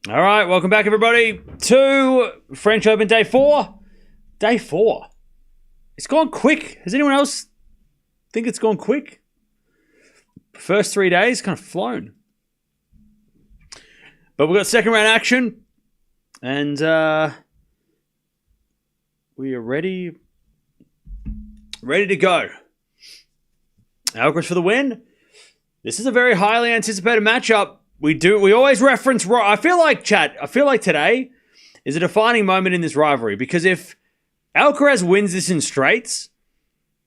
All right, welcome back, everybody, to French Open Day 4. Day 4. It's gone quick. Has anyone else think it's gone quick? First 3 days, kind of flown. But we've got second round action, and we are ready to go. Alcaraz for the win. This is a very highly anticipated matchup. We always reference... I feel like today is a defining moment in this rivalry, because if Alcaraz wins this in straights,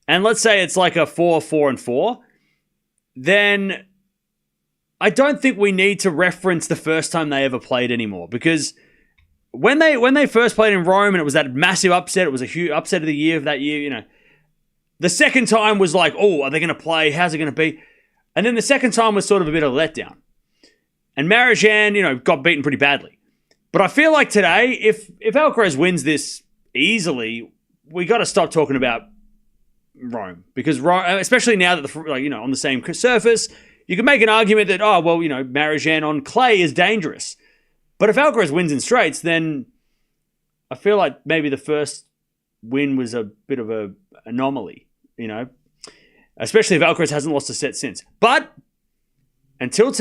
and let's say it's like a 4-4-4, then I don't think we need to reference the first time they ever played anymore, because when they first played in Rome and it was that massive upset, it was a huge upset of the year of that year, you know. The second time was like, oh, are they going to play? How's it going to be? And then the second time was sort of a bit of a letdown. And Marozsan, got beaten pretty badly. But I feel like today, if Alcaraz wins this easily, we got to stop talking about Rome, because Rome, especially now that on the same surface, you can make an argument that Marozsan on clay is dangerous. But if Alcaraz wins in straights, then I feel like maybe the first win was a bit of an anomaly, especially if Alcaraz hasn't lost a set since. But until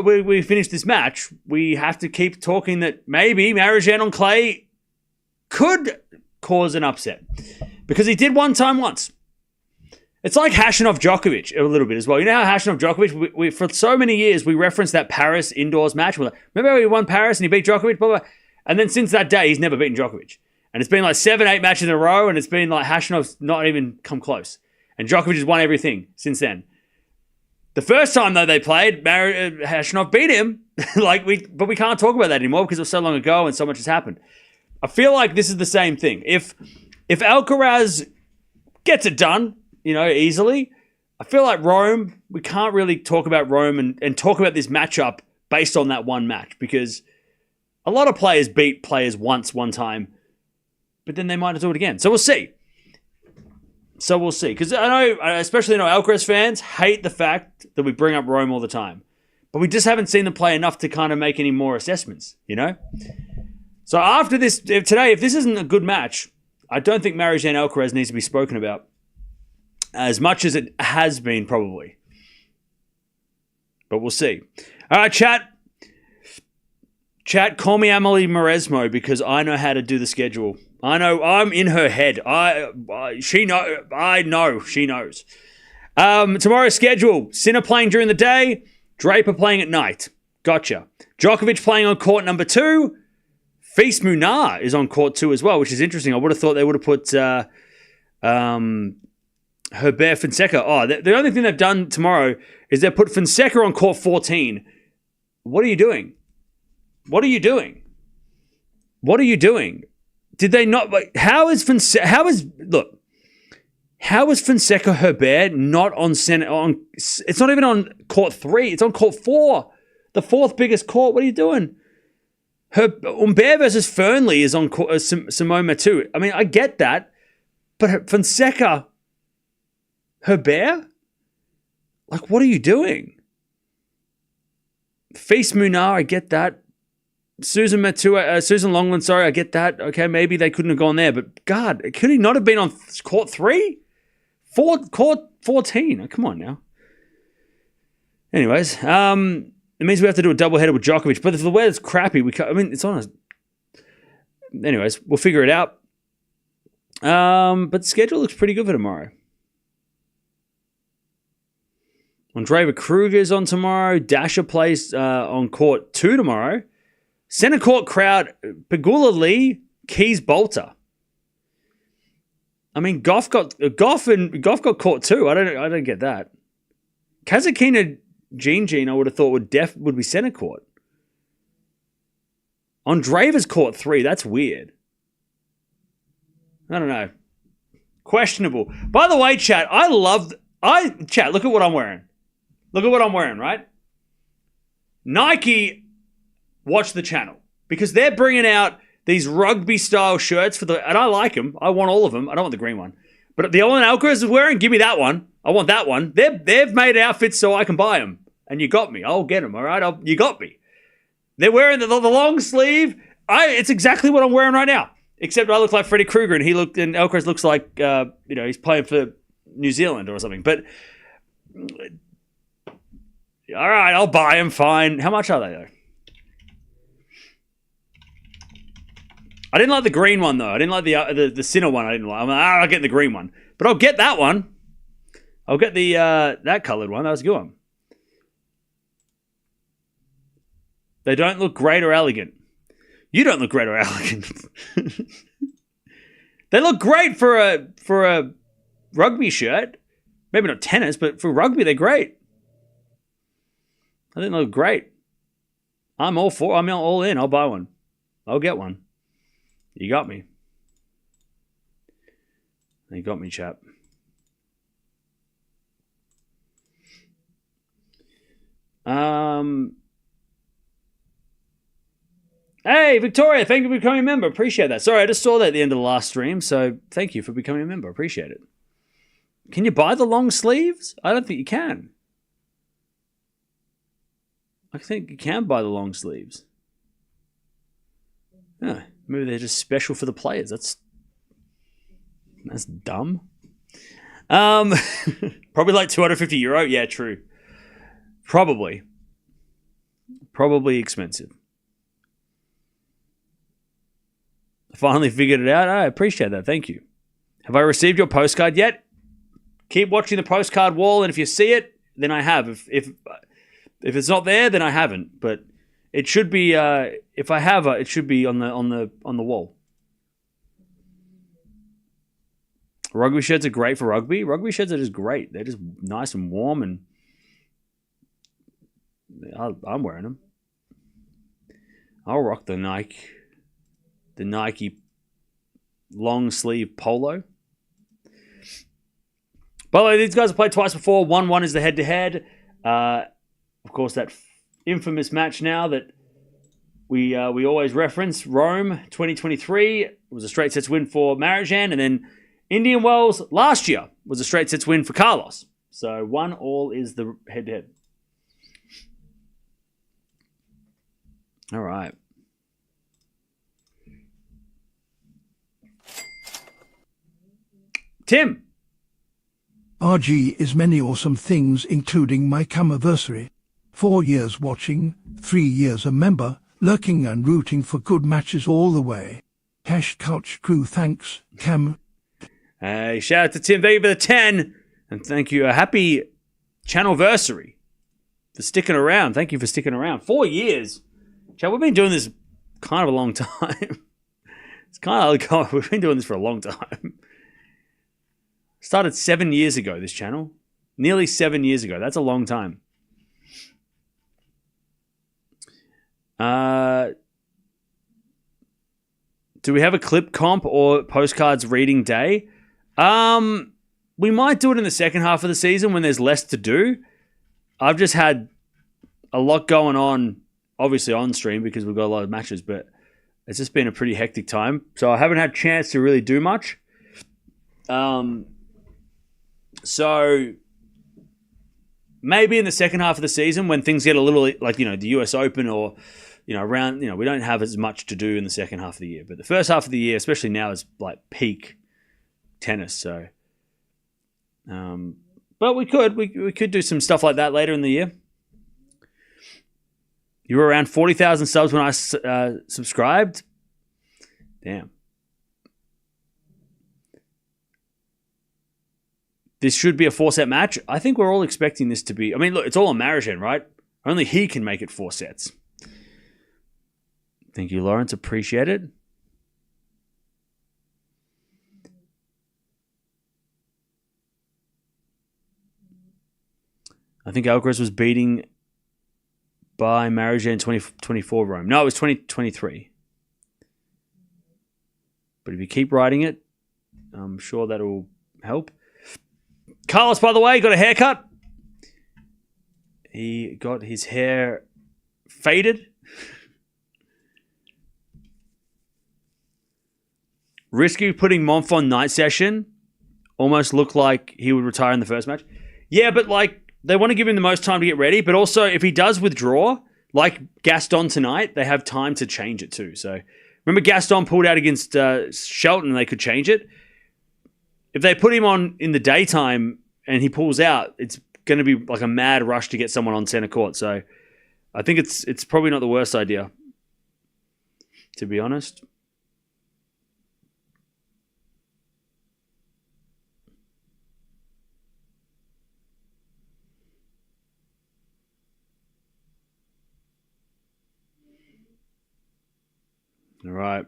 we finish this match, we have to keep talking that maybe Marozsan on clay could cause an upset, because he did one time once. It's like Hashanov Djokovic a little bit as well. You know how Hashanov Djokovic, we for so many years, we referenced that Paris indoors match. We're like, remember how he won Paris and he beat Djokovic, blah, blah. And then since that day, he's never beaten Djokovic. And it's been like 7-8 matches in a row, and it's been like Hashanov's not even come close. And Djokovic has won everything since then. The first time, though, they played, Hashanov beat him. But we can't talk about that anymore because it was so long ago and so much has happened. I feel like this is the same thing. If Alcaraz gets it done, easily, I feel like Rome, we can't really talk about Rome and talk about this matchup based on that one match, because a lot of players beat players one time, but then they might not do it again. So we'll see. Because I know, especially Alcaraz fans hate the fact that we bring up Rome all the time, but we just haven't seen them play enough to kind of make any more assessments, So after this, today, if this isn't a good match, I don't think Marozsan Alcaraz needs to be spoken about as much as it has been, probably. But we'll see. All right, chat. Chat, call me Emily Mauresmo, because I know how to do the schedule. I know, I'm in her head. I know she knows. Tomorrow's schedule: Sinner playing during the day, Draper playing at night. Gotcha. Djokovic playing on court number 2. Fils Munar is on court 2 as well, which is interesting. I would have thought they would have put Herbert Fonseca. Oh, the only thing they've done tomorrow is they put Fonseca on court 14. What are you doing? Did they not? How is Fonseca Herbert not on center? It's not even on court 3. It's on court 4, the 4th biggest court. What are you doing? Humbert versus Fernley is on court, Simone Mathieu. I mean, I get that, but Fonseca Herbert, what are you doing? Fils Munar, I get that. Susan Longland, sorry, I get that. Okay, maybe they couldn't have gone there, but God, could he not have been on court 3? Court 14. Oh, come on now. Anyways, it means we have to do a doubleheader with Djokovic, but if the weather's crappy, it's on us. Anyways, we'll figure it out. But the schedule looks pretty good for tomorrow. Andreeva Kruger's on tomorrow. Dasher plays on court 2 tomorrow. Center court crowd, Pegula Lee, Keys Bolter. I mean, Gauff got court 2. I don't get that. Kazatkina Jean, I would have thought would be center court. Andreeva's court 3. That's weird. I don't know. Questionable. By the way, chat, chat, look at what I'm wearing. Right? Nike, watch the channel, because they're bringing out these rugby-style shirts and I like them. I want all of them. I don't want the green one. But the one Alcaraz is wearing, give me that one. I want that one. They've made outfits so I can buy them. And you got me. I'll get them, all right? You got me. They're wearing the long sleeve. It's exactly what I'm wearing right now. Except I look like Freddy Krueger, and Alcaraz looks like he's playing for New Zealand or something. But all right, I'll buy them. Fine. How much are they though? I didn't like the green one though. I didn't like the Sinner one. I didn't like. I'll get the green one, but I'll get that one. I'll get the that coloured one. That was a good one. They don't look great or elegant. You don't look great or elegant. They look great for a rugby shirt. Maybe not tennis, but for rugby they're great. I think they look great. I'm all in. I'll buy one. I'll get one. You got me. You got me, chap. Hey, Victoria, thank you for becoming a member. Appreciate that. Sorry, I just saw that at the end of the last stream, so thank you for becoming a member. Appreciate it. Can you buy the long sleeves? I don't think you can. I think you can buy the long sleeves. Yeah, maybe they're just special for the players. That's dumb. Probably like €250. Yeah, true. Probably expensive. I finally figured it out. I appreciate that. Thank you. Have I received your postcard yet? Keep watching the postcard wall, and if you see it, then I have. If it's not there, then I haven't. But it should be. If I have, it should be on the wall. Rugby shirts are great for rugby. Rugby shirts are just great. They're just nice and warm, and I'm wearing them. I'll rock the Nike long sleeve polo. By the way, these guys have played twice before. 1-1 is the head-to-head. Of course, that infamous match now that we always reference, Rome 2023, was a straight sets win for Marozsan, and then Indian Wells last year was a straight sets win for Carlos. So 1-1 is the head-to-head. All right. Tim. RG is many awesome things, including my Camiversary. 4 years watching, 3 years a member, lurking and rooting for good matches all the way. #Couch Crew, thanks, Cam. Hey, shout out to Tim. Thank you for the 10. And thank you. A happy channelversary for sticking around. Thank you for sticking around. 4 years. Chad, we've been doing this kind of a long time. It's kind of like, we've been doing this for a long time. Started 7 years ago, this channel. Nearly 7 years ago. That's a long time. Do we have a clip comp or postcards reading day? We might do it in the second half of the season when there's less to do. I've just had a lot going on, obviously on stream because we've got a lot of matches, but it's just been a pretty hectic time. So I haven't had a chance to really do much. So maybe in the second half of the season when things get a little like, the US Open or, around, we don't have as much to do in the second half of the year. But the first half of the year, especially now, is like peak tennis. So, but we could do some stuff like that later in the year. You were around 40,000 subs when I subscribed. Damn. This should be a 4-set match. I think we're all expecting this to be... look, it's all on Marozsan, right? Only he can make it 4 sets. Thank you, Lawrence. Appreciate it. I think Alcaraz was beating by Marozsan in 2024 Rome. No, it was 2023. But if you keep writing it, I'm sure that'll help. Carlos, by the way, got a haircut. He got his hair faded. Risky putting Monf on night session. Almost looked like he would retire in the first match. Yeah, but they want to give him the most time to get ready. But also, if he does withdraw, like Gaston tonight, they have time to change it too. So remember Gaston pulled out against Shelton and they could change it. If they put him on in the daytime and he pulls out, it's going to be like a mad rush to get someone on center court. So I think it's probably not the worst idea, to be honest. All right.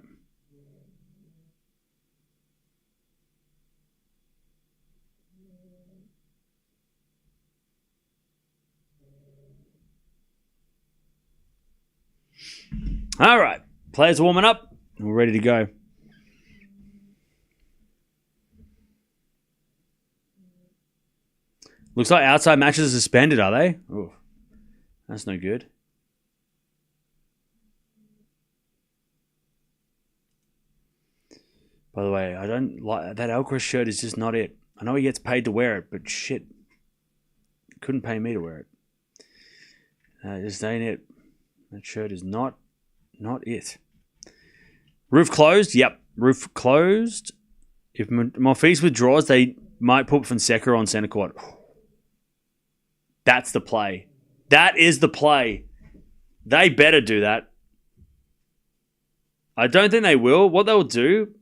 All right. Players are warming up. We're ready to go. Looks like outside matches are suspended, are they? Oh, that's no good. By the way, I don't like that Alcaraz shirt is just not it. I know he gets paid to wear it, but shit. Couldn't pay me to wear it. Just ain't it. That shirt is not it. Roof closed? Yep. Roof closed. If Monfils withdraws, they might put Fonseca on center court. That's the play. That is the play. They better do that. I don't think they will. What they'll do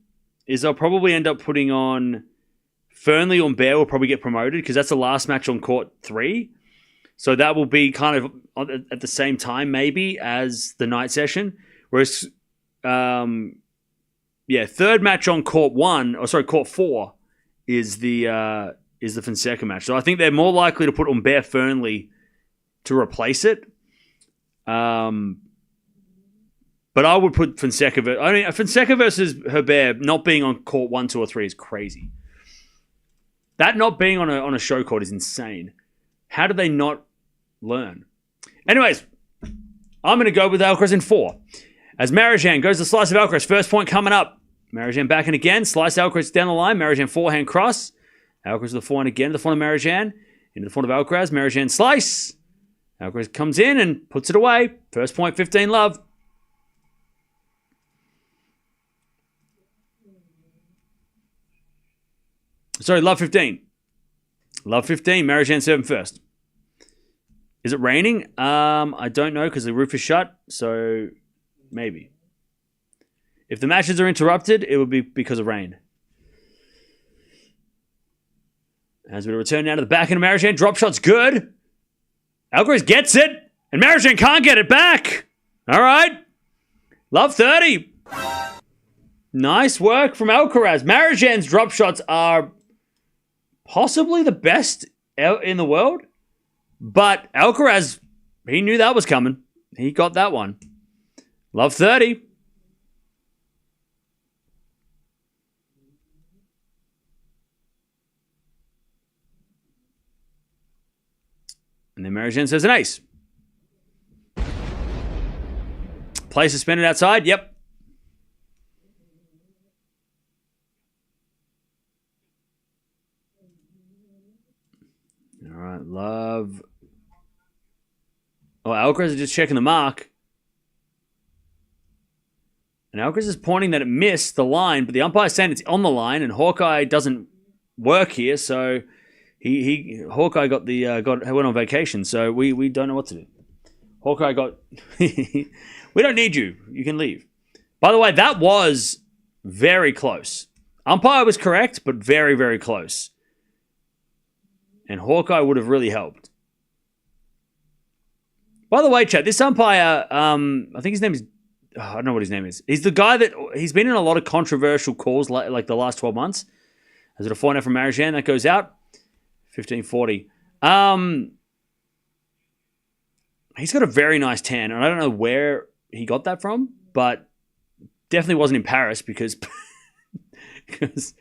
is they'll probably end up putting on Fernley or Bear will probably get promoted because that's the last match on court 3. So that will be kind of at the same time maybe as the night session. Whereas, third match on court 4 is the Fonseca match. So I think they're more likely to put on Bear Fernley to replace it. But I would put Fonseca. Fonseca versus Herbert not being on court 1, 2, or 3 is crazy. That not being on a show court is insane. How do they not learn? Anyways, I'm going to go with Alcaraz in 4. As Marozsan goes to slice of Alcaraz. First point coming up. Marozsan backing again. Slice Alcaraz down the line. Marozsan forehand cross. Alcaraz with the forehand again. The front of Marozsan. Into the front of Alcaraz. Marozsan slice. Alcaraz comes in and puts it away. First point, 15 love. Sorry, love 15. Love 15. Marozsan serving first. Is it raining? I don't know because the roof is shut. So maybe. If the matches are interrupted, it would be because of rain. As we return now to the back end of Marozsan. Drop shot's good. Alcaraz gets it. And Marozsan can't get it back. All right. Love 30. Nice work from Alcaraz. Marozsan's drop shots are possibly the best in the world. But Alcaraz, he knew that was coming. He got that one. Love 30. And then Marozsan says an ace. Play suspended outside. Yep. All right, love. Oh, Alcaraz is just checking the mark. And Alcaraz is pointing that it missed the line, but the umpire's saying it's on the line, and Hawkeye doesn't work here, so Hawkeye went on vacation, so we don't know what to do. Hawkeye got we don't need you. You can leave. By the way, that was very close. Umpire was correct, but very, very close. And Hawkeye would have really helped. By the way, chat, this umpire, I think his name is, I don't know what his name is. He's the guy that, he's been in a lot of controversial calls like the last 12 months. Is it a 4-0 from Marozsan that goes out? 15-40. He's got a very nice tan, and I don't know where he got that from, but definitely wasn't in Paris because I think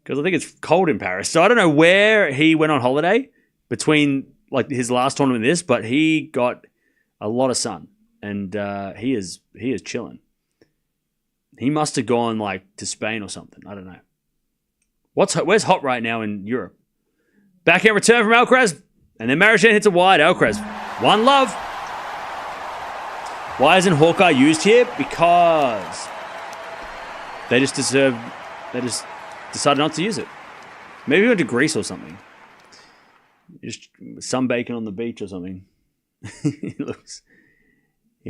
it's cold in Paris. So I don't know where he went on holiday between like his last tournament and this, but he got a lot of sun, and he is chilling. He must have gone like to Spain or something. I don't know. Where's hot right now in Europe? Backhand return from Alcaraz, and then Marozsan hits a wide. Alcaraz, 1 love. Why isn't Hawkeye used here? Because they just decided not to use it. Maybe he went to Greece or something. Just sunbaking on the beach or something. He's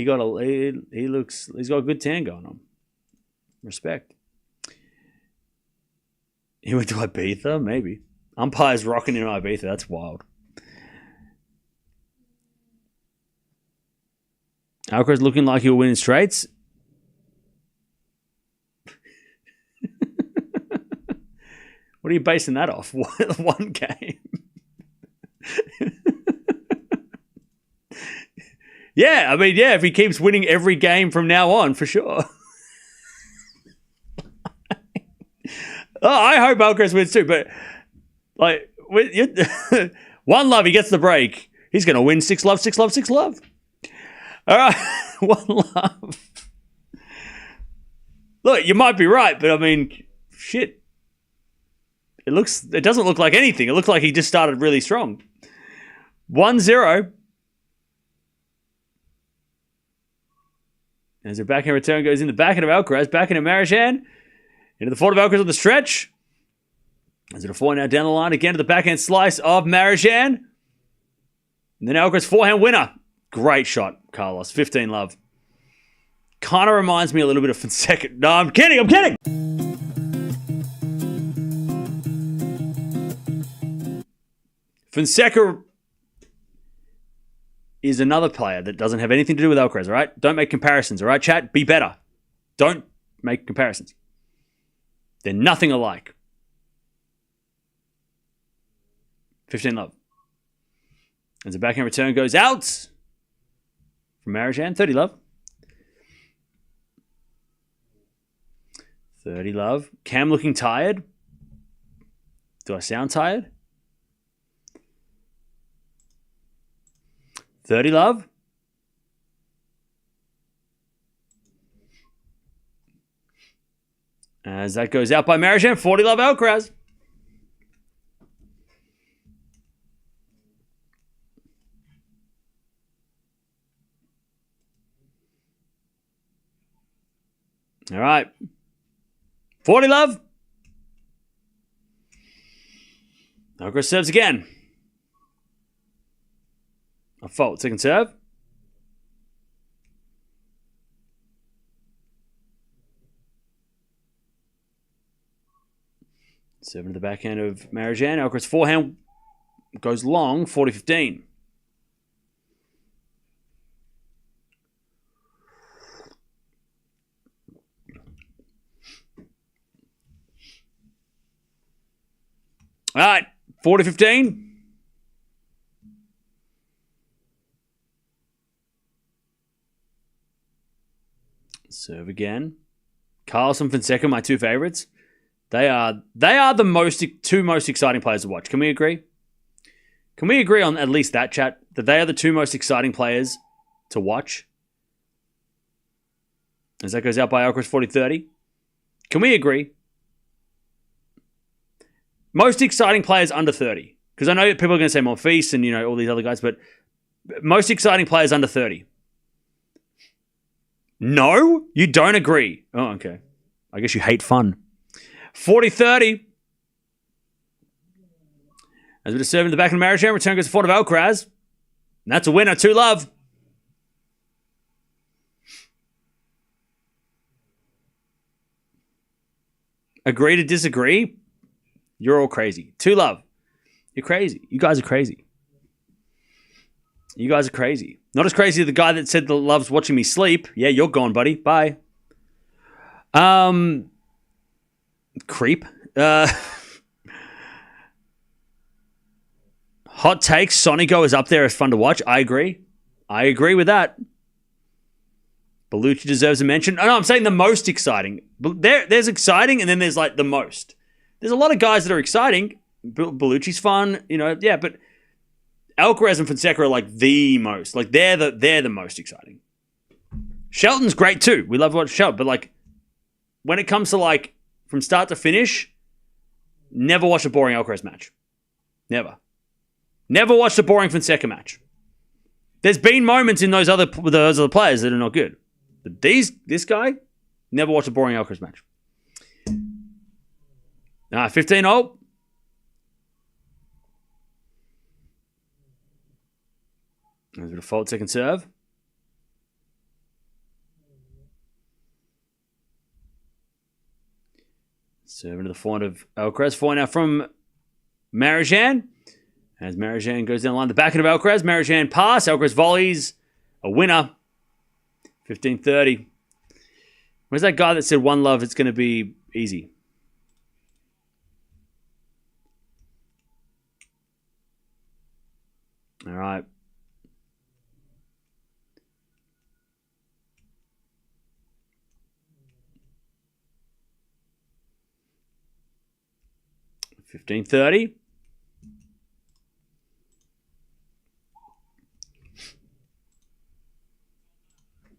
got a good tan going on. Respect. He went to Ibiza? Maybe. Umpire's rocking in Ibiza. That's wild. Alcaraz looking like he'll win in straights. What are you basing that off? One game. Yeah, I mean, yeah, if he keeps winning every game from now on, for sure. I hope Alcaraz wins too, but like, one love, he gets the break. He's going to win 6-love, 6-love, 6-love. All right, one love. Look, you might be right, but I mean, shit. It doesn't look like anything. It looks like he just started really strong. 1-0. As a backhand return goes in the backhand of Alcaraz, backhand of Marozsan, into the forehand of Alcaraz on the stretch. As it a forehand now down the line again to the backhand slice of Marozsan. And then Alcaraz forehand winner. Great shot, Carlos. 15-love. Kind of reminds me a little bit of Fonseca. No, I'm kidding. Fonseca is another player that doesn't have anything to do with Alcaraz, all right? Don't make comparisons, all right, chat? Be better. Don't make comparisons. They're nothing alike. 15-love. As the backhand return goes out from Marozsan. 30-love. 30-love. Cam looking tired. Do I sound tired? 30-love. As that goes out by Marozsan. 40-love Alcaraz. All right. 40-love. Alcaraz serves again. A fault. Second serve. Serving to the backhand of Marozsan. Alcaraz forehand goes long. 40-15. All right. 40-15. Serve again. Carlos and Fonseca, my two favorites. They are the two most exciting players to watch. Can we agree? Can we agree on at least that, chat? That they are the two most exciting players to watch? As that goes out by Alcaraz 40-30. Can we agree? Most exciting players under 30. Because I know people are going to say Monfils and all these other guys, but most exciting players under 30. No? You don't agree? Oh, okay. I guess you hate fun. 40-30. As we're serving the back of Marozsan, return goes to front of Alcaraz. And that's a winner. 2-love. Agree to disagree? You're all crazy. 2-love. You're crazy. You guys are crazy. You guys are crazy. Not as crazy as the guy that said that loves watching me sleep. Yeah, you're gone, buddy. Bye. Creep. Hot takes. Sonico is up there as fun to watch. I agree. I agree with that. Bellucci deserves a mention. Oh, no, I'm saying the most exciting. There's exciting, and then there's like the most. There's a lot of guys that are exciting. Bellucci's fun, yeah, but Alcaraz and Fonseca are like the most. Like they're the most exciting. Shelton's great too. We love watching Shelton, but like when it comes to like from start to finish, never watch a boring Alcaraz match. Never. Never watch a boring Fonseca match. There's been moments in those other players that are not good. But this guy, never watched a boring Alcaraz match. 15-0. There's a default second serve. Serve into the forehand of Alcaraz. Forehand now from Marozsan. As Marozsan goes down the line, the backhand of Alcaraz. Marozsan pass. Alcaraz volleys. A winner. 15-30. Where's that guy that said one love, it's going to be easy? All right. $15.30.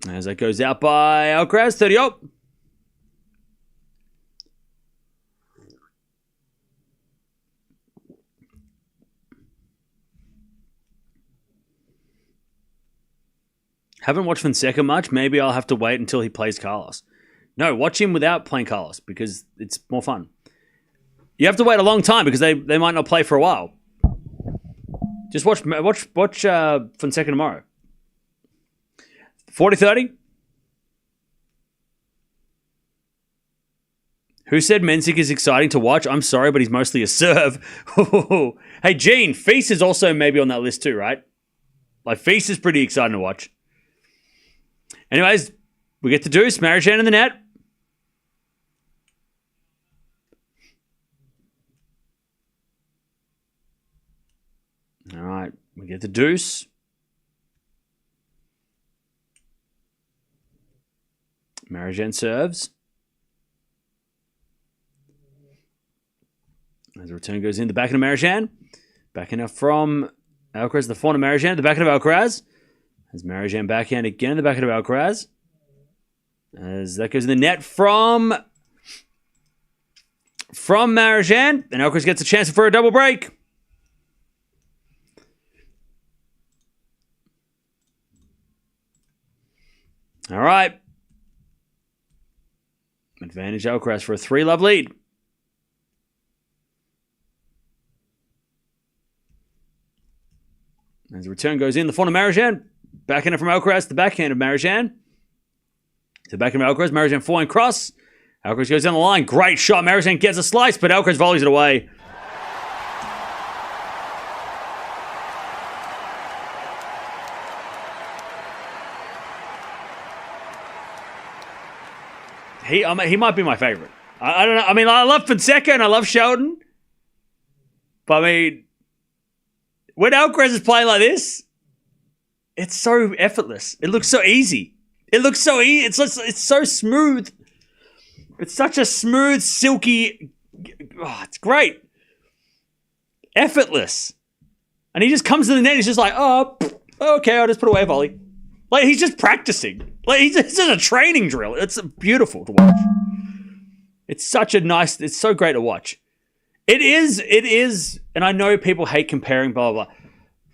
As that goes out by Alcaraz, 30-0. Haven't watched Fonseca much. Maybe I'll have to wait until he plays Carlos. No, watch him without playing Carlos because it's more fun. You have to wait a long time because they might not play for a while. Just watch Fonseca tomorrow. 40-30. Who said Mensik is exciting to watch? I'm sorry, but he's mostly a serve. Hey, Gene, Feast is also maybe on that list too, right? Like, Feast is pretty exciting to watch. Anyways, we get to deuce. Marozsan in the net. All right, we get the deuce. Marozsan serves. As the return goes in, the backhand of Marozsan. Backhand from Alcaraz, the forehand of Marozsan, the backhand of Alcaraz. As Marozsan backhand again, the backhand of Alcaraz. As that goes in the net from Marozsan. And Alcaraz gets a chance for a double break. All right. Advantage Alcaraz for a 3-love lead. As the return goes in, the forehand of Marozsan. Backhand from Alcaraz, the backhand of Marozsan. The backhand of Alcaraz, Marozsan forehand cross. Alcaraz goes down the line. Great shot. Marozsan gets a slice, but Alcaraz volleys it away. He might be my favorite. I don't know. I mean, I love Fonseca and I love Sheldon. But I mean, when Alcaraz is playing like this, it's so effortless. It looks so easy. It looks so easy. It's so smooth. It's such a smooth, silky. Oh, it's great. Effortless. And he just comes to the net. He's just like, oh, okay, I'll just put away a volley. Like, he's just practicing. Like, it's just a training drill. It's beautiful to watch. It's so great to watch. It is, and I know people hate comparing, blah, blah, blah,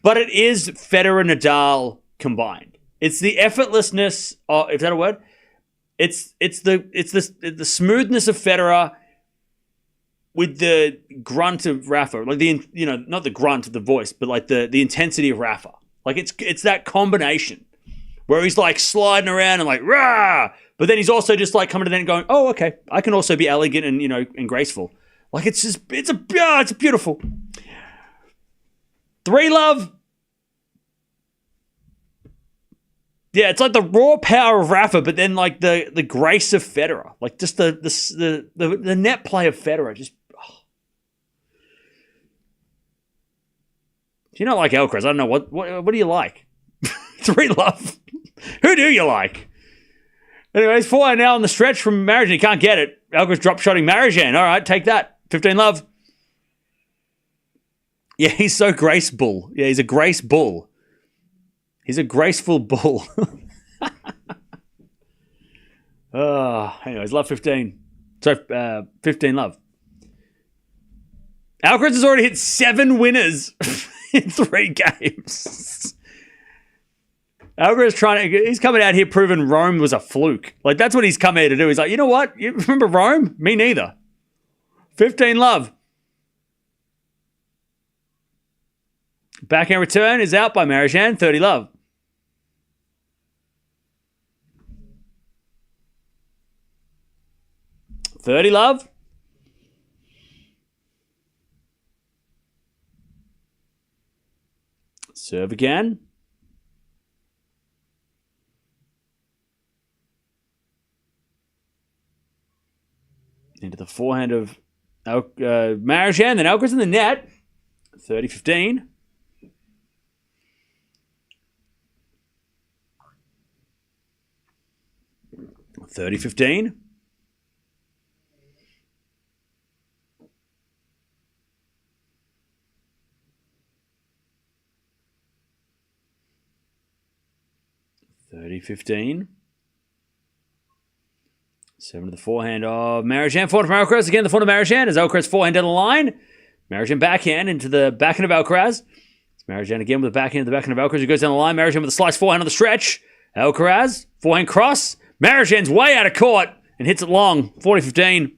but it is Federer and Nadal combined. It's the effortlessness of, is that a word? It's the smoothness of Federer with the grunt of Rafa. Like, not the grunt of the voice, but like the intensity of Rafa. Like, it's that combination. Where he's like sliding around and like, rah! But then he's also just like coming to the net and going, oh, okay, I can also be elegant and, and graceful. Like, it's beautiful. 3-love. Yeah, it's like the raw power of Rafa, but then like the grace of Federer. Like, just the net play of Federer. Just, oh. Do you not like Alcaraz? I don't know. What do you like? 3-love. Who do you like? Anyways, 4 now on the stretch from Marozsan. He can't get it. Alcaraz drop shotting Marozsan. All right, take that. 15-love. Yeah, he's so grace bull. Yeah, he's a grace bull. He's a graceful bull. Anyways, love 15. So, 15-love. Alcaraz has already hit 7 winners in 3 games. Alcaraz he's coming out here proving Rome was a fluke. Like, that's what he's come here to do. He's like, you know what? You remember Rome? Me neither. 15 love. Backhand return is out by Marozsan. 30 love. $30 love. Serve again. Into the forehand of Marozsan. Then Alcaraz in the net. 30-15. $30-15. $30-15. 7 to the forehand of Marozsan. Forehand from Alcaraz. Again, the forehand of Marozsan as Alcaraz forehand down the line. Marozsan backhand into the backhand of Alcaraz. It's Marozsan again with the backhand of Alcaraz who goes down the line. Marozsan with a slice forehand on the stretch. Alcaraz, forehand cross. Marozsan's way out of court and hits it long. 40-15.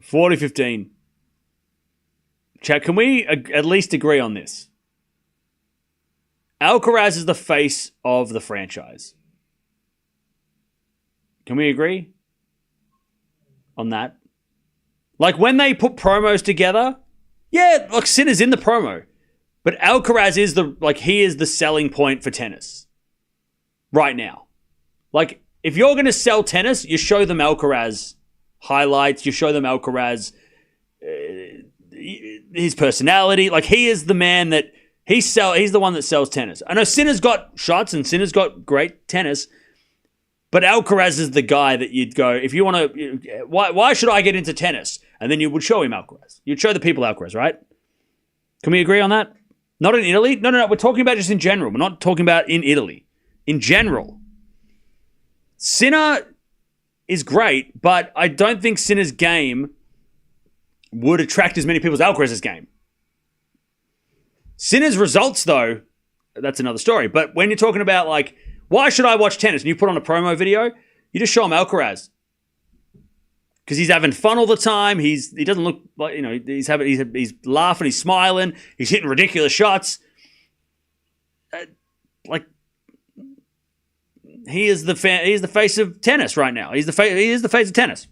$40-15. Chat, can we at least agree on this? Alcaraz is the face of the franchise. Can we agree on that? Like, when they put promos together, yeah, like, Sinner's in the promo. But Alcaraz is he is the selling point for tennis. Right now. Like, if you're going to sell tennis, you show them Alcaraz highlights, you show them Alcaraz, his personality. Like, he is the man that he's the one that sells tennis. I know Sinner's got shots and Sinner's got great tennis, but Alcaraz is the guy that you'd go, if you want to, why should I get into tennis? And then you would show him Alcaraz. You'd show the people Alcaraz, right? Can we agree on that? Not in Italy? No. We're talking about just in general. We're not talking about in Italy. In general. Sinner is great, but I don't think Sinner's game would attract as many people as Alcaraz's game. Sinner's results, though, that's another story. But when you're talking about, like, why should I watch tennis? And you put on a promo video, you just show him Alcaraz. Because he's having fun all the time. He doesn't look like, he's laughing, he's smiling, he's hitting ridiculous shots. He is the face of tennis right now. He is the face of tennis.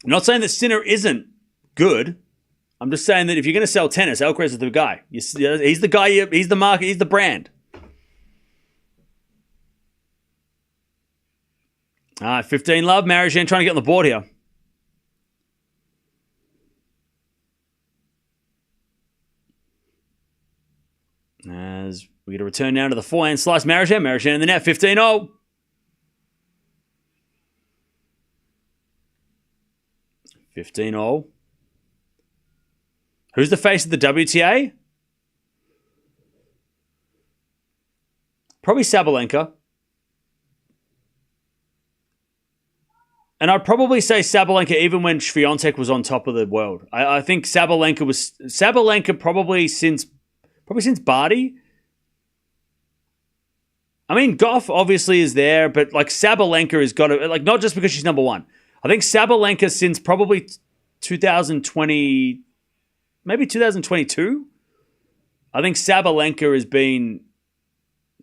I'm not saying that Sinner isn't good. I'm just saying that if you're going to sell tennis, Alcaraz is the guy. He's the guy. He's the market. He's the brand. All right, 15 love. Marozsan trying to get on the board here. As we get a return now to the forehand slice. Marozsan in the net. 15-0. Who's the face of the WTA? Probably Sabalenka. And I'd probably say Sabalenka even when Swiatek was on top of the world. I think Sabalenka probably since Barty. I mean, Gauff obviously is there, but like Sabalenka has got to, like, not just because she's number one. I think Sabalenka since probably 2020, maybe 2022. I think Sabalenka has been,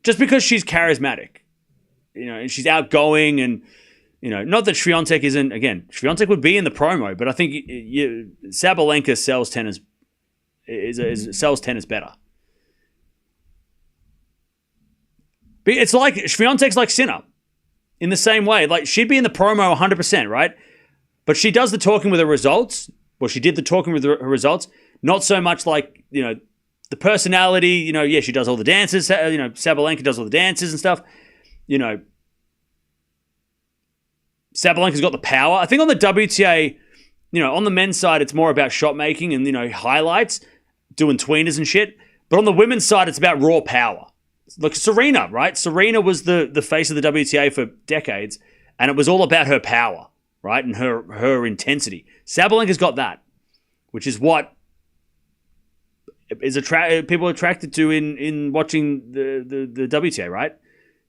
just because she's charismatic, and she's outgoing, and not that Swiatek isn't. Again, Swiatek would be in the promo, but I think Sabalenka sells tennis sells tennis better. But it's like Swiatek's like Sinner in the same way. Like, she'd be in the promo 100%, right? But she does the talking with her results. Well, she did the talking with her results. Not so much like, the personality. Yeah, she does all the dances. Sabalenka does all the dances and stuff. Sabalenka's got the power. I think on the WTA, on the men's side, it's more about shot making and, highlights, doing tweeners and shit. But on the women's side, it's about raw power. Look, Serena, right? Serena was the face of the WTA for decades, and it was all about her power, right? And her intensity. Sabalenka's got that, which is what is people are attracted to in watching the WTA, right?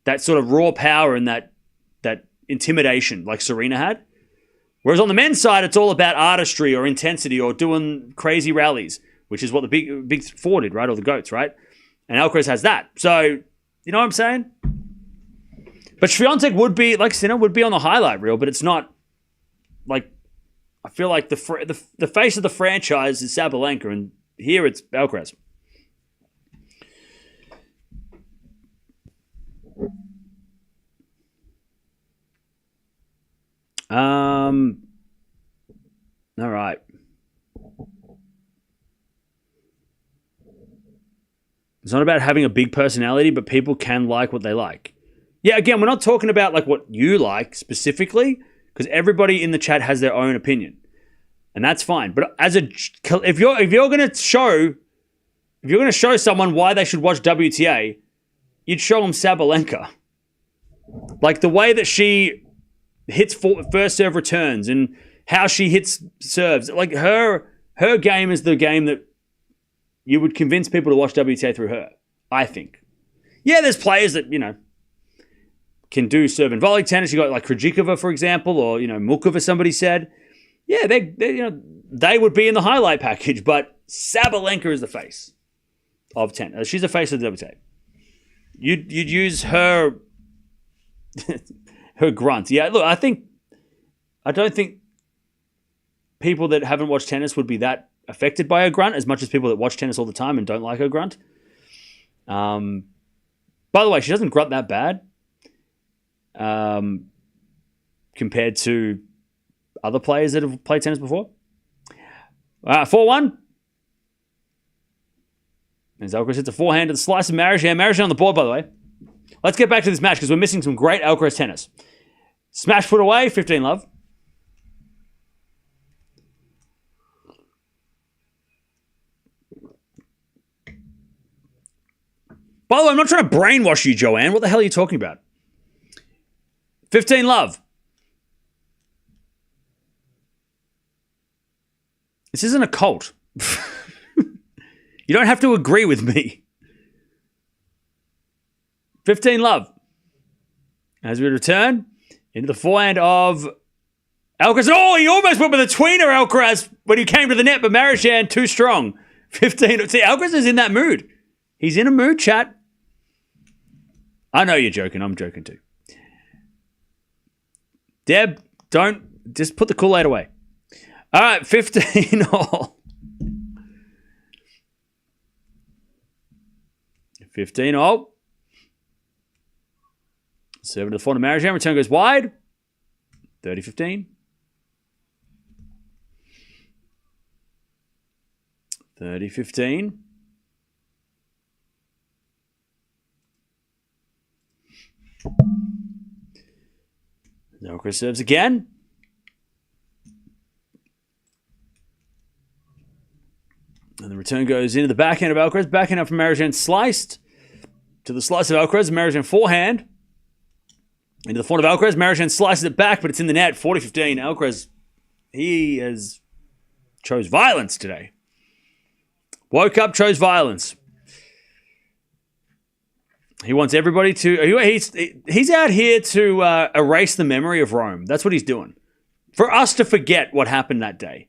That sort of raw power and that intimidation like Serena had. Whereas on the men's side, it's all about artistry or intensity or doing crazy rallies, which is what the big four did, right? Or the GOATs, right? And Alcaraz has that. So, you know what I'm saying? But Swiatek would be, like Sinner, would be on the highlight reel, but it's not, like, I feel like the face of the franchise is Sabalenka, and here it's Alcaraz. All right. It's not about having a big personality, but people can like what they like. Yeah, again, we're not talking about like what you like specifically, because everybody in the chat has their own opinion, and that's fine. But if you're going to show someone why they should watch WTA, you'd show them Sabalenka, like the way that she hits first serve returns and how she hits serves. Like her game is the game that you would convince people to watch WTA through her, I think. Yeah, there's players that, can do serve and volley tennis. You got like Krejcikova, for example, or, Mukova, somebody said. Yeah, they would be in the highlight package, but Sabalenka is the face of tennis. She's the face of the WTA. You'd use her her grunts. Yeah, look, I don't think people that haven't watched tennis would be that affected by her grunt as much as people that watch tennis all the time and don't like her grunt. By the way, she doesn't grunt that bad compared to other players that have played tennis before. 4-1. And Alcaraz hits a forehand to the slice of Marozsan. Marozsan on the board, by the way. Let's get back to this match because we're missing some great Alcaraz tennis. Smash put away, 15 love. By the way, I'm not trying to brainwash you, Joanne. What the hell are you talking about? 15 love. This isn't a cult. You don't have to agree with me. 15 love. As we return into the forehand of Alcaraz. Oh, he almost went with a tweener, Alcaraz, when he came to the net, but Marozsan too strong. 15. See, Alcaraz is in that mood. He's in a mood, chat. I know you're joking. I'm joking too. Deb, don't. Just put the Kool-Aid away. All right, 15 all. 15 all. Serve to the front of Marozsan. Return goes wide. 30-15. 30-15. Alcaraz serves again. And the return goes into the backhand of Alcaraz. Backhand up from Marozsan, sliced to the slice of Alcaraz. Marozsan forehand into the front of Alcaraz. Marozsan slices it back, but it's in the net. 40-15. Alcaraz, he has chose violence today. Woke up, chose violence. He wants everybody to... He's out here to erase the memory of Rome. That's what he's doing. For us to forget what happened that day.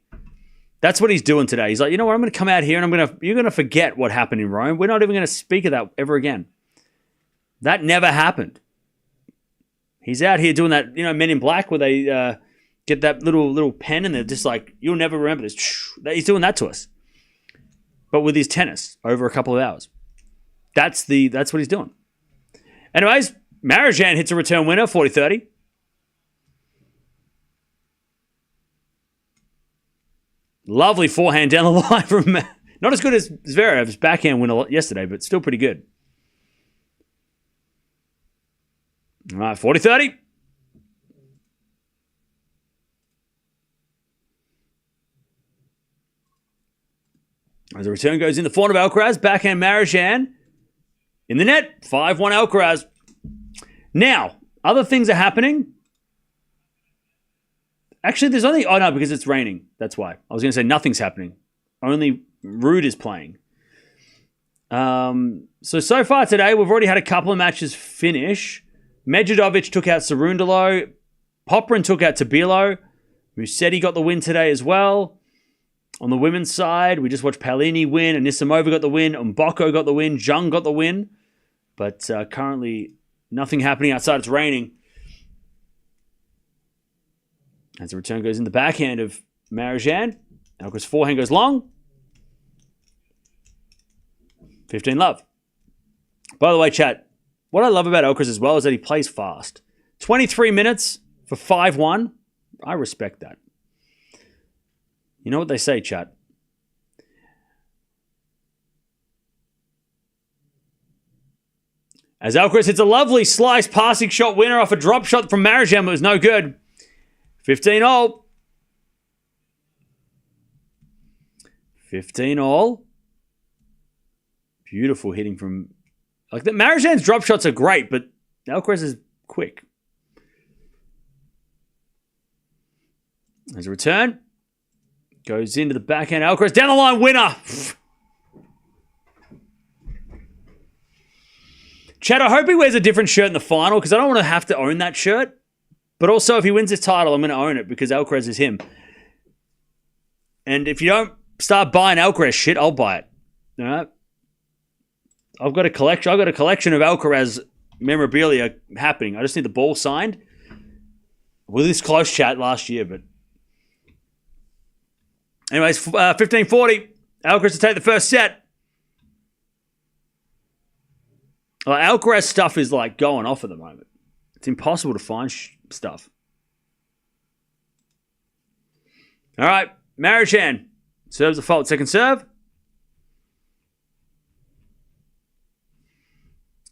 That's what he's doing today. He's like, you know what? I'm going to come out here and you're going to forget what happened in Rome. We're not even going to speak of that ever again. That never happened. He's out here doing that, Men in Black, where they get that little pen and they're just like, you'll never remember this. He's doing that to us. But with his tennis over a couple of hours. That's what he's doing. Anyways, Marozsan hits a return winner, 40-30. Lovely forehand down the line from... Not as good as Zverev's backhand winner yesterday, but still pretty good. All right, 40-30. As the return goes in, the front of Alcaraz, backhand Marozsan. In the net, 5-1 Alcaraz. Now, other things are happening. Actually, there's only... Oh, no, because it's raining. That's why. I was going to say nothing's happening. Only Ruud is playing. So far today, we've already had a couple of matches finish. Medvedev took out Cerundolo. Popyrin took out Tabilo. Musetti got the win today as well. On the women's side, we just watched Paolini win. Anisimova got the win. Mboko got the win. Zhang got the win. But currently, nothing happening outside. It's raining. As the return goes in the backhand of Marozsan. Alcaraz's forehand goes long. 15 love. By the way, chat, what I love about Alcaraz as well is that he plays fast. 23 minutes for 5-1. I respect that. You know what they say, chat? As Alcaraz hits a lovely slice passing shot winner off a drop shot from Marozsan, but was no good. 15 all. 15 all. Beautiful hitting from... Like, the Marozsan's drop shots are great, but Alcaraz is quick. There's a return. Goes into the backhand. Alcaraz down the line, winner. Chad, I hope he wears a different shirt in the final because I don't want to have to own that shirt. But also, if he wins his title, I'm going to own it because Alcaraz is him. And if you don't start buying Alcaraz shit, I'll buy it. All right? I've got a collection of Alcaraz memorabilia happening. I just need the ball signed. With this close chat last year, but... Anyways, 15-40. Alcaraz to take the first set. Alcaraz stuff is like going off at the moment. It's impossible to find stuff. All right, Marozsan serves the fault. Second serve.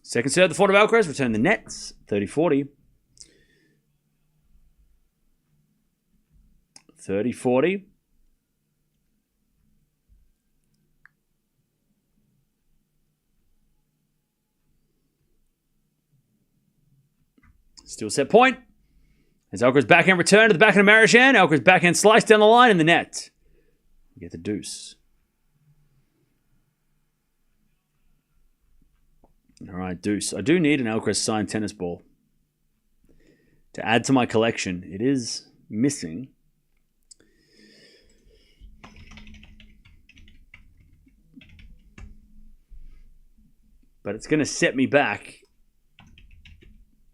Second serve, the fault of Alcaraz. Return the nets. 30-40. 30-40. Still set point. As Alcaraz backhand return to the backhand of Marozsan. Alcaraz backhand slice down the line in the net. We get the deuce. All right, deuce. I do need an Alcaraz signed tennis ball to add to my collection. It is missing. But it's going to set me back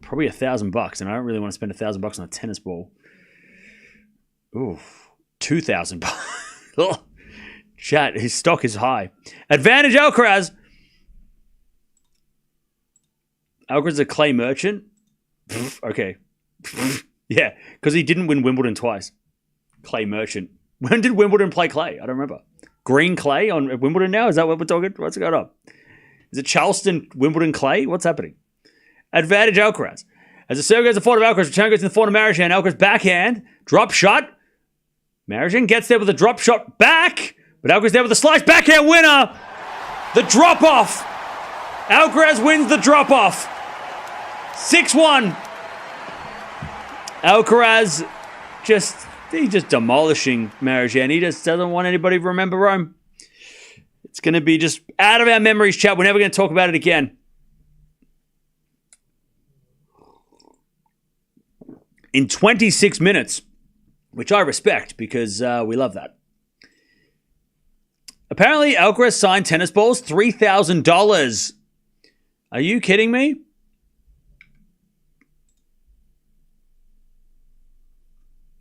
probably $1,000, and I don't really want to spend $1,000 on a tennis ball. Ooh, $2,000. Chat, his stock is high. Advantage Alcaraz. Alcaraz is a clay merchant. Okay. Yeah, because he didn't win Wimbledon twice. Clay merchant. When did Wimbledon play clay? I don't remember. Green clay on Wimbledon now? Is that what we're talking? What's going on? Is it Charleston, Wimbledon clay? What's happening? Advantage Alcaraz. As the serve goes to the forehand of Alcaraz, return goes to the forehand of Marozsan. Alcaraz backhand, drop shot. Marozsan gets there with a drop shot back, but Alcaraz there with a slice backhand winner. The drop off. Alcaraz wins the drop off. 6-1. Alcaraz he's just demolishing Marozsan. He just doesn't want anybody to remember Rome. It's going to be just out of our memories, chat. We're never going to talk about it again. In 26 minutes, which I respect because we love that. Apparently, Alcaraz signed tennis balls, $3,000. Are you kidding me?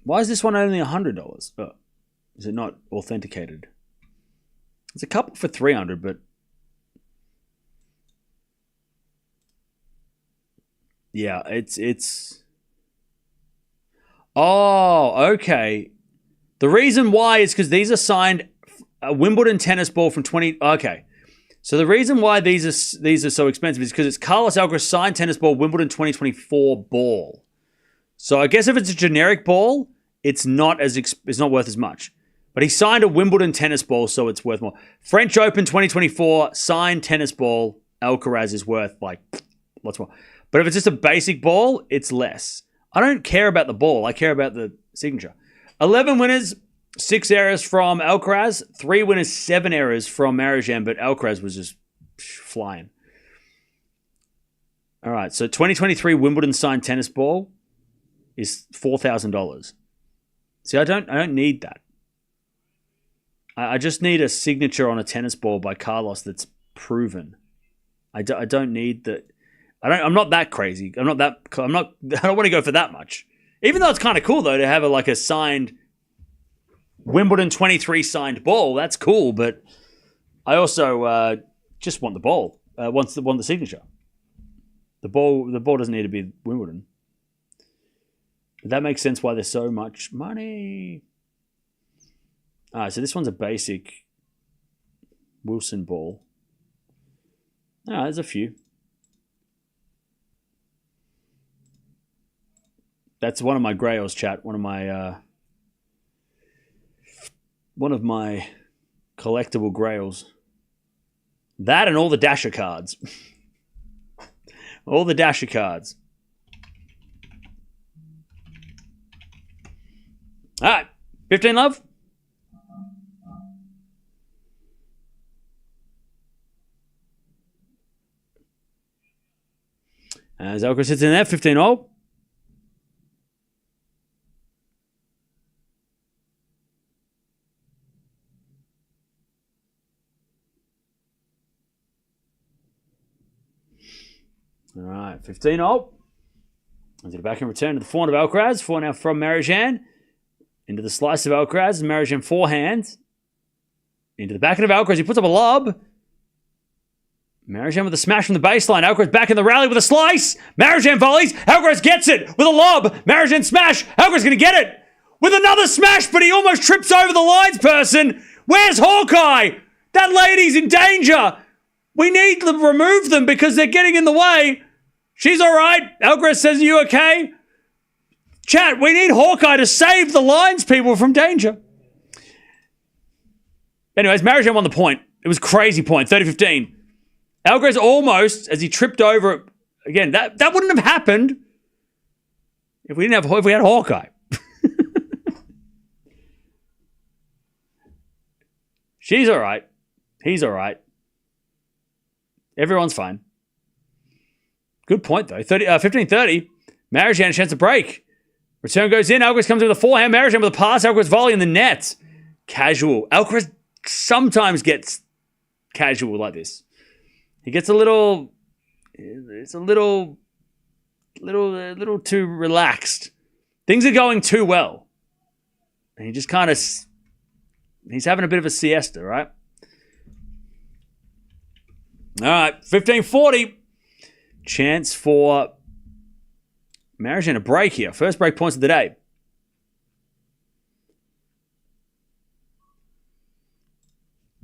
Why is this one only $100? Oh, is it not authenticated? There's a couple for $300, but yeah, it's. Oh, okay. The reason why is because these are signed a Wimbledon tennis ball from 20. Okay, so the reason why these are so expensive is because it's Carlos Alcaraz signed tennis ball Wimbledon 2024 ball. So I guess if it's a generic ball, it's not worth as much. But he signed a Wimbledon tennis ball, so it's worth more. French Open 2024 signed tennis ball, Alcaraz is worth like lots more. But if it's just a basic ball, it's less. I don't care about the ball. I care about the signature. 11 winners, 6 errors from Alcaraz. 3 winners, 7 errors from Marozsan, but Alcaraz was just flying. All right, so 2023 Wimbledon signed tennis ball is $4,000. See, I don't need that. I just need a signature on a tennis ball by Carlos that's proven. I don't need that. I'm not that crazy. I don't want to go for that much. Even though it's kind of cool though to have a signed Wimbledon 23 signed ball. That's cool, but I also just want the ball. Want the signature. The ball doesn't need to be Wimbledon. But that makes sense why there's so much money. All right, so this one's a basic Wilson ball. Ah, there's a few. That's one of my Grails, chat. One of my collectible Grails. That and all the Dasher cards. All the Dasher cards. All right, 15 love. As Alcaraz sits in there, 15 all. All right, 15 all. Into the back and return to the forehand of Alcaraz. Forehand now from Marozsan. Into the slice of Alcaraz. Marozsan forehand. Into the back of Alcaraz. He puts up a lob. Marozsan with a smash from the baseline. Alcaraz back in the rally with a slice. Marozsan volleys. Alcaraz gets it with a lob. Marozsan smash. Alcaraz going to get it with another smash, but he almost trips over the lines person. Where's Hawkeye? That lady's in danger. We need to remove them because they're getting in the way. She's all right. Alcaraz says, are you okay? Chat, we need Hawkeye to save the lines people from danger. Anyways, Marozsan won the point. It was a crazy point, 30-15. Alcaraz almost, as he tripped over it, again, that wouldn't have happened if we had Hawkeye. She's all right. He's all right. Everyone's fine. Good point, though. 15-30. Marozsan a chance to break. Return goes in. Alcaraz comes in with a forehand. Marozsan with a pass. Alcaraz volley in the net. Casual. Alcaraz sometimes gets casual like this. He gets a little too relaxed. Things are going too well. And he just kind of, he's having a bit of a siesta, right? All right, 15-40. Chance for Marozsan a break here. First break points of the day.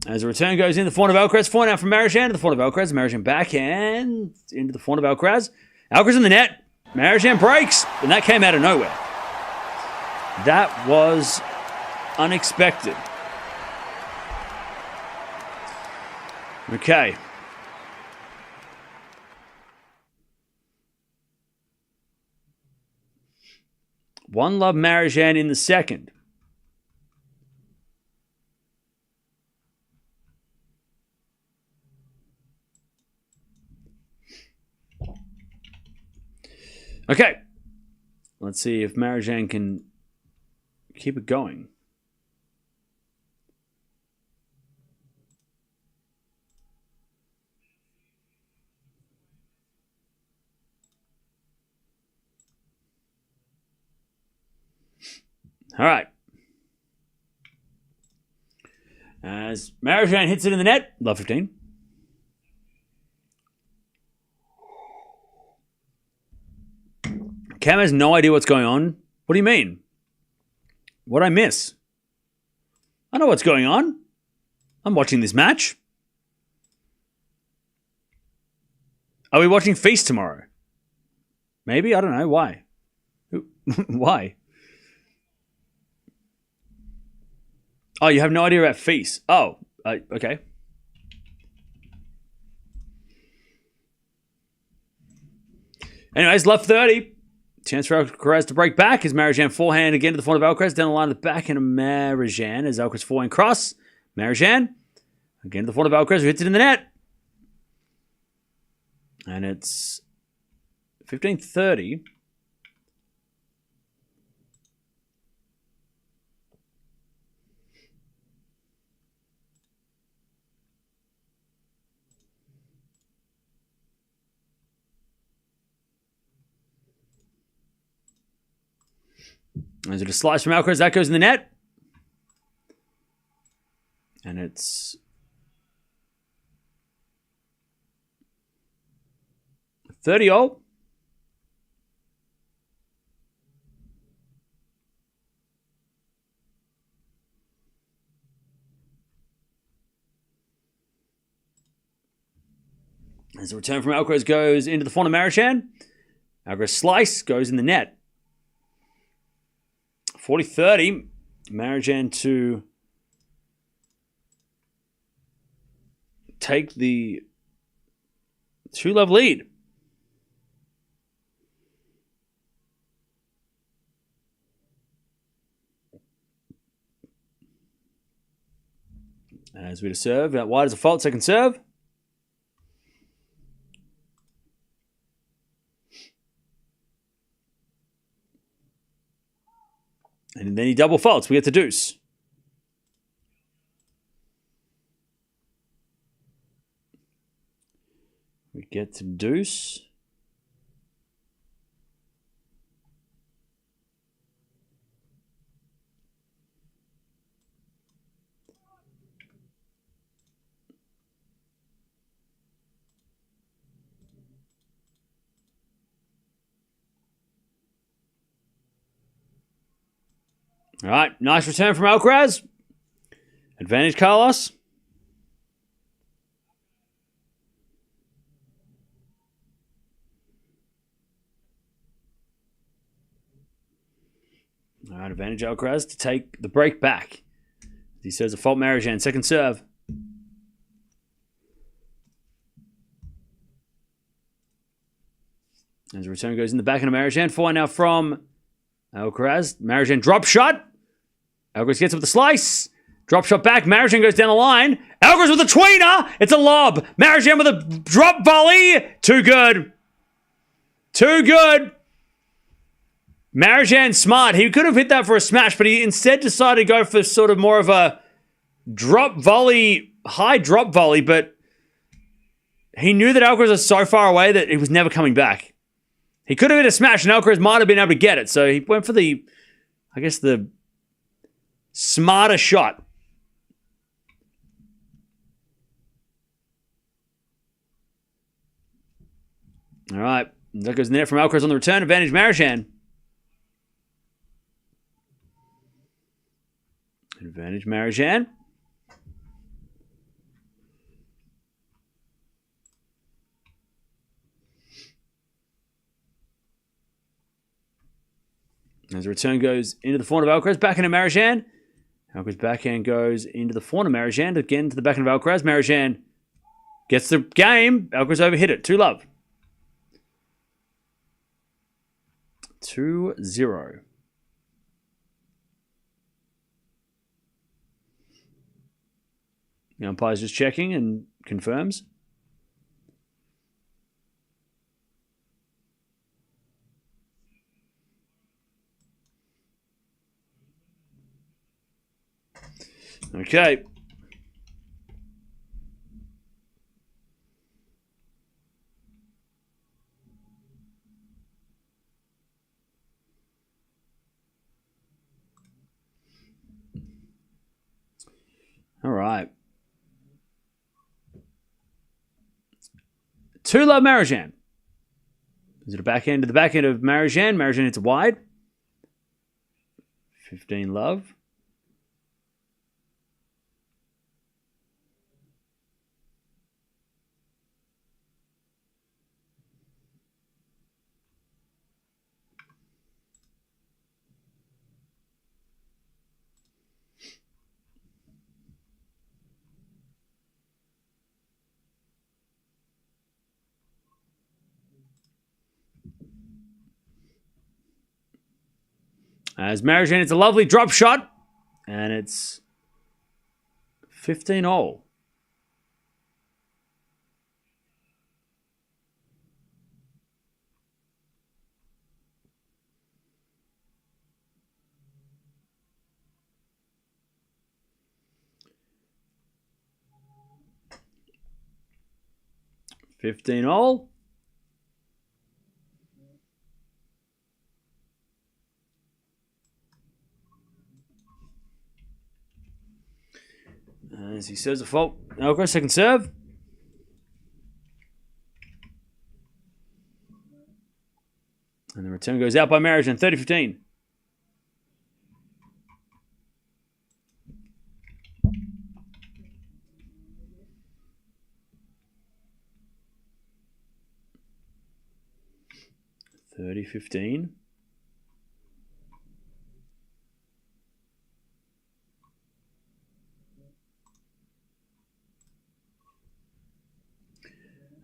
As a return goes in, the forehand of Alcaraz. Forehand out from Marozsan to the forehand of Alcaraz. Marozsan backhand into the forehand of Alcaraz. Alcaraz in the net. Marozsan breaks. And that came out of nowhere. That was unexpected. Okay. One love Marozsan in the second. Okay. Let's see if Marozsan can keep it going. All right. As Marozsan hits it in the net, love 15. Cam has no idea what's going on. What do you mean? What'd I miss? I know what's going on. I'm watching this match. Are we watching Feast tomorrow? Maybe? I don't know. Why? Why? Oh, you have no idea about Feast. Oh, okay. Anyways, left 30. Chance for Alcaraz to break back. As Marozsan forehand again to the front of Alcaraz. Down the line of the back end of Marozsan. As Alcaraz forehand cross. Marozsan again to the front of Alcaraz, who hits it in the net. And it's 15-30. Is it a slice from Alcaraz? That goes in the net. And it's 30-all. As the return from Alcaraz goes into the front of Marozsan. Alcaraz slice goes in the net. 40-30. Marozsan to take the 2-love lead. As we to serve, out wide as a fault, second serve. And then he double faults. We get to deuce. We get to deuce. All right, nice return from Alcaraz. Advantage, Carlos. All right, advantage Alcaraz to take the break back. He says a fault Marozsan, second serve. As the return goes in the back end of Marozsan. Forehand now from Alcaraz. Marozsan drop shot. Alcaraz gets up with the slice. Drop shot back. Marozsan goes down the line. Alcaraz with a tweener. It's a lob. Marozsan with a drop volley. Too good. Too good. Marozsan smart. He could have hit that for a smash, but he instead decided to go for sort of more of a drop volley, high drop volley, but he knew that Alcaraz was so far away that he was never coming back. He could have hit a smash and Alcaraz might have been able to get it, so he went for the, I guess, the smarter shot. All right. That goes in there from Alcaraz on the return. Advantage Marozsan. Advantage Marozsan. As the return goes into the forehand of Alcaraz, backhand of Marozsan. Alcaraz backhand goes into the forehand of Marozsan, again to the backhand of Alcaraz. Marozsan gets the game. Alcaraz overhit it. 2-love. 2-0. The umpire's just checking and confirms. Okay. All right. 2-love Marozsan. Is it a backhand to the backhand of Marozsan? Marozsan hits wide. 15-love. As Marozsan, it's a lovely drop shot. And it's 15-all. As he serves a fault. Alcaraz, second serve. And the return goes out by Marozsan, 30-15.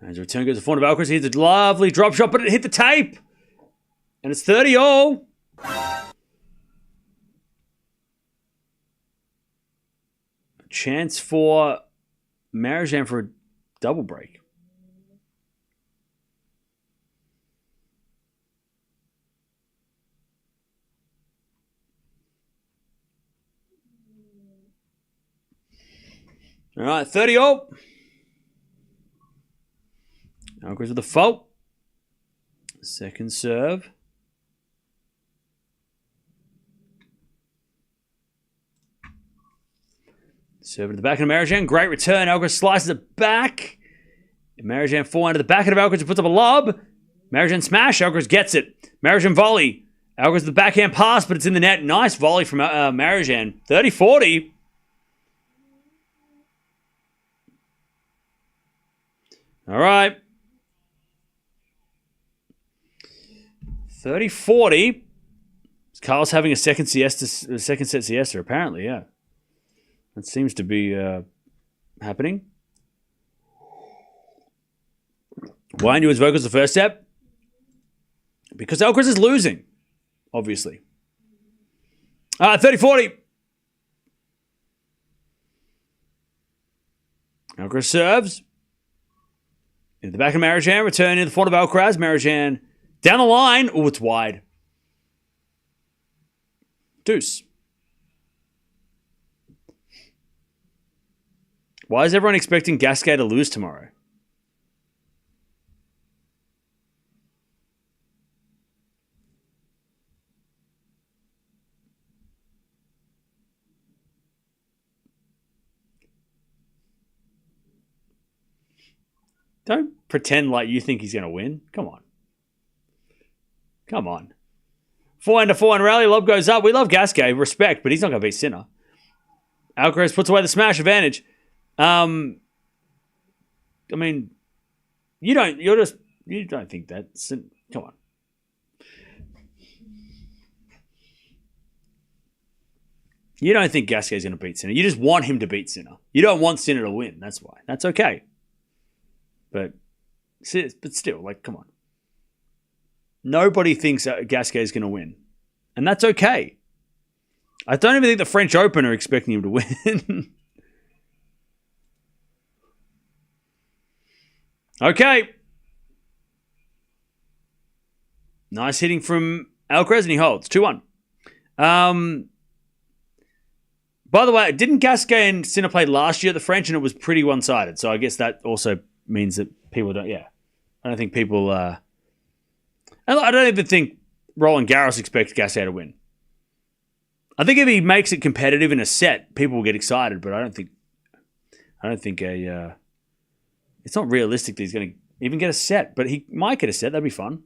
As the return goes to the front of Alcaraz, he hits a lovely drop shot, but it hit the tape. And it's 30-all. A chance for Marozsan for a double break. All right, 30-all. Alcaraz with a fault. Second serve. Serve to the back of Marozsan. Great return. Alcaraz slices it back. Marozsan forehand to the back of Alcaraz. Puts up a lob. Marozsan smash. Alcaraz gets it. Marozsan volley. Alcaraz the backhand pass, but it's in the net. Nice volley from Marozsan. 30-40. All right. 30-40. Carl's having a second set siesta, apparently, yeah. That seems to be happening. Why aren't you as vocal as the first set? Because Alcaraz is losing, obviously. 30-40. Alcaraz serves. In the back of Marozsan, return in the front of Alcaraz. Marozsan down the line. Oh, it's wide. Deuce. Why is everyone expecting Gasquet to lose tomorrow? Don't pretend like you think he's going to win. Come on. Come on. 4-4 rally. Lob goes up. We love Gasquet. Respect, but he's not going to beat Sinner. Alcaraz puts away the smash advantage. I mean, you don't think that. Come on. You don't think Gasquet's going to beat Sinner. You just want him to beat Sinner. You don't want Sinner to win. That's why. That's okay. But still, like, come on. Nobody thinks Gasquet is going to win. And that's okay. I don't even think the French Open are expecting him to win. Okay. Nice hitting from Alcaraz, and he holds. 2-1. By the way, didn't Gasquet and Sinner play last year at the French, and it was pretty one-sided? So I guess that also means that people don't... Yeah. I don't think people... I don't even think Roland Garros expects Gasquet to win. I think if he makes it competitive in a set, people will get excited, but I don't think it's not realistic that he's going to even get a set, but he might get a set. That'd be fun.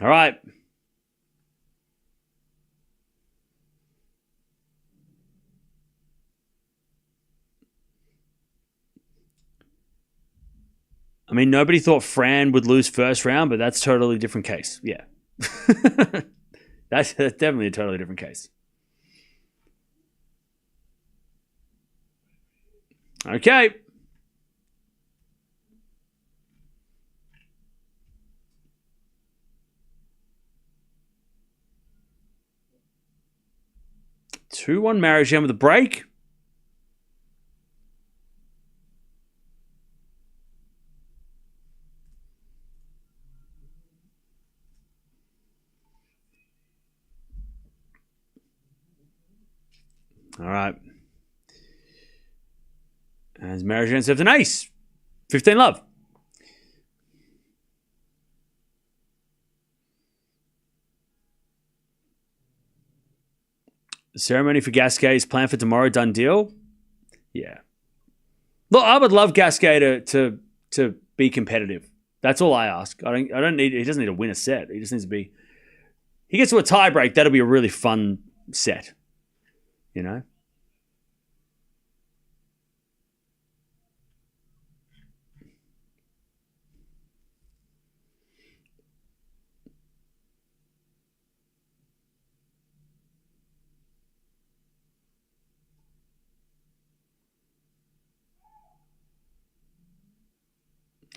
All right. I mean, nobody thought Fran would lose first round, but that's a totally different case. Yeah. That's definitely a totally different case. Okay. 2-1 Marozsan with a break. All right. As Marozsan serves an ace. 15 love. The ceremony for Gasquet is planned for tomorrow. Done deal? Yeah. Look, I would love Gasquet to be competitive. That's all I ask. I don't need. He doesn't need to win a set. He just needs to be. He gets to a tie break. That'll be a really fun set. You know.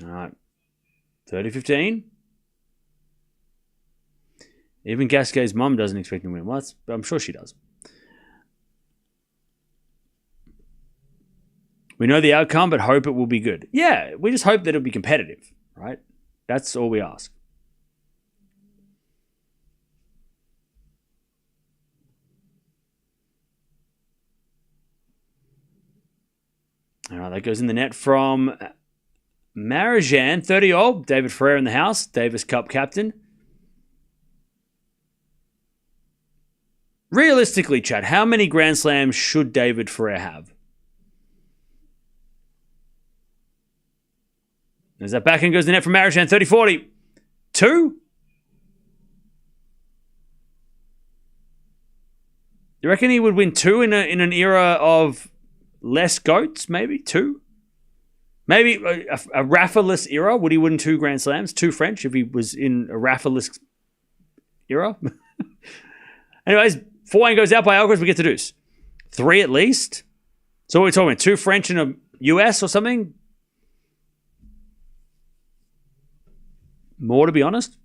All right. 30-15. Even Gasquet's mum doesn't expect him to win. Well, I'm sure she does. We know the outcome, but hope it will be good. Yeah, we just hope that it'll be competitive, right? That's all we ask. All right, that goes in the net from Marozsan, 30-all. David Ferrer in the house, Davis Cup captain. Realistically, Chad, how many Grand Slams should David Ferrer have? As that backhand goes in the net from Marozsan, 30-40. 2? You reckon he would win 2 in an era of less GOATs, maybe? 2? Maybe a Rafa-less era. Would he win 2 Grand Slams? 2 French if he was in a Rafa-less era? Anyways, 4-1 goes out by Alcaraz. We get to deuce. 3 at least. So what are we talking about? 2 French and a US or something? More, to be honest.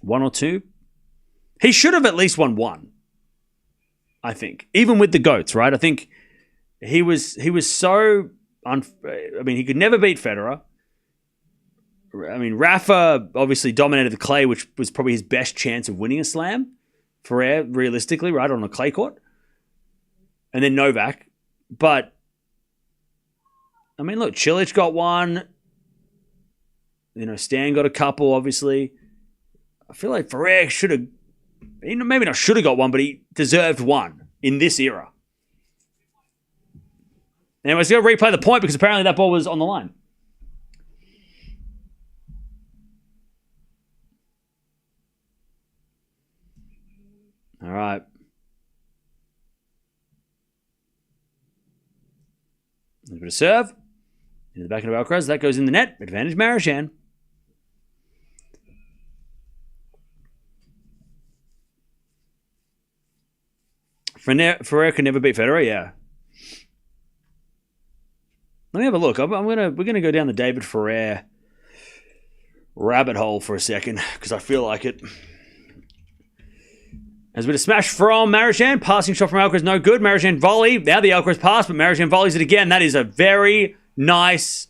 1 or 2. He should have at least won 1. I think. Even with the GOATs, right? I think he was so... I mean, he could never beat Federer. I mean, Rafa obviously dominated the clay, which was probably his best chance of winning a slam. Ferrer, realistically, right, on a clay court. And then Novak. But, I mean, look, Cilic got 1. You know, Stan got a couple, obviously. I feel like Ferrer should have, maybe not should have got 1, but he deserved 1 in this era. Anyways, going to replay the point because apparently that ball was on the line. All right. A bit of serve. In the back of Alcaraz. That goes in the net. Advantage Marozsan. Ferrer can never beat Federer, yeah. Let me have a look. We're gonna go down the David Ferrer rabbit hole for a second because I feel like it. As a bit of smash from Marozsan, passing shot from Alcaraz, no good. Marozsan volley. Now the Alcaraz pass, but Marozsan volleys it again. That is a very nice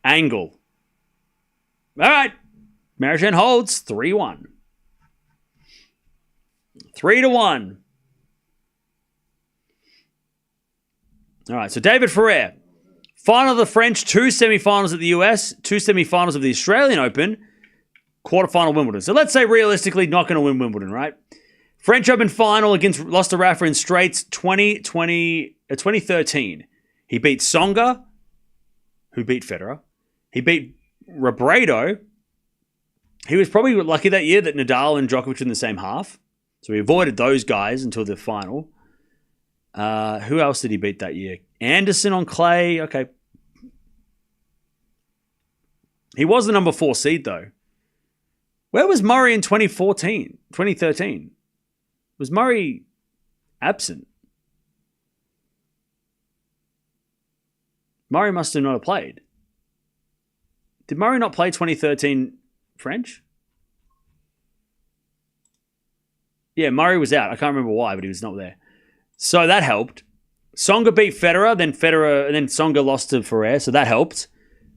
angle. All right, Marozsan holds 3-1. 3-1. All right, so David Ferrer. Final of the French, 2 semifinals at the US, 2 semifinals of the Australian Open, quarterfinal Wimbledon. So let's say realistically not going to win Wimbledon, right? French Open final lost to Rafa in straights 2013. He beat Tsonga, who beat Federer. He beat Robredo. He was probably lucky that year that Nadal and Djokovic were in the same half. So he avoided those guys until the final. Who else did he beat that year? Anderson on clay. Okay. He was the number 4 seed, though. Where was Murray in 2013? Was Murray absent? Murray must have not played. Did Murray not play 2013 French? Yeah, Murray was out. I can't remember why, but he was not there. So that helped. Tsonga beat Federer, and then Tsonga lost to Ferrer, so that helped.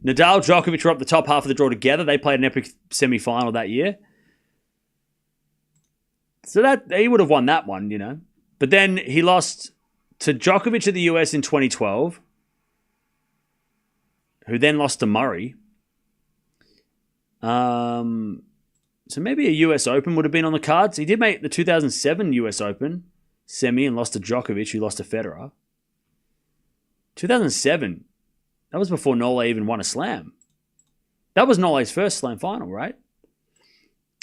Nadal, Djokovic were up the top half of the draw together. They played an epic semi-final that year. So that he would have won that one, you know. But then he lost to Djokovic at the US in 2012, who then lost to Murray. So maybe a US Open would have been on the cards. He did make the 2007 US Open semi and lost to Djokovic, who lost to Federer. 2007, that was before Nole even won a slam. That was Nole's first slam final, right?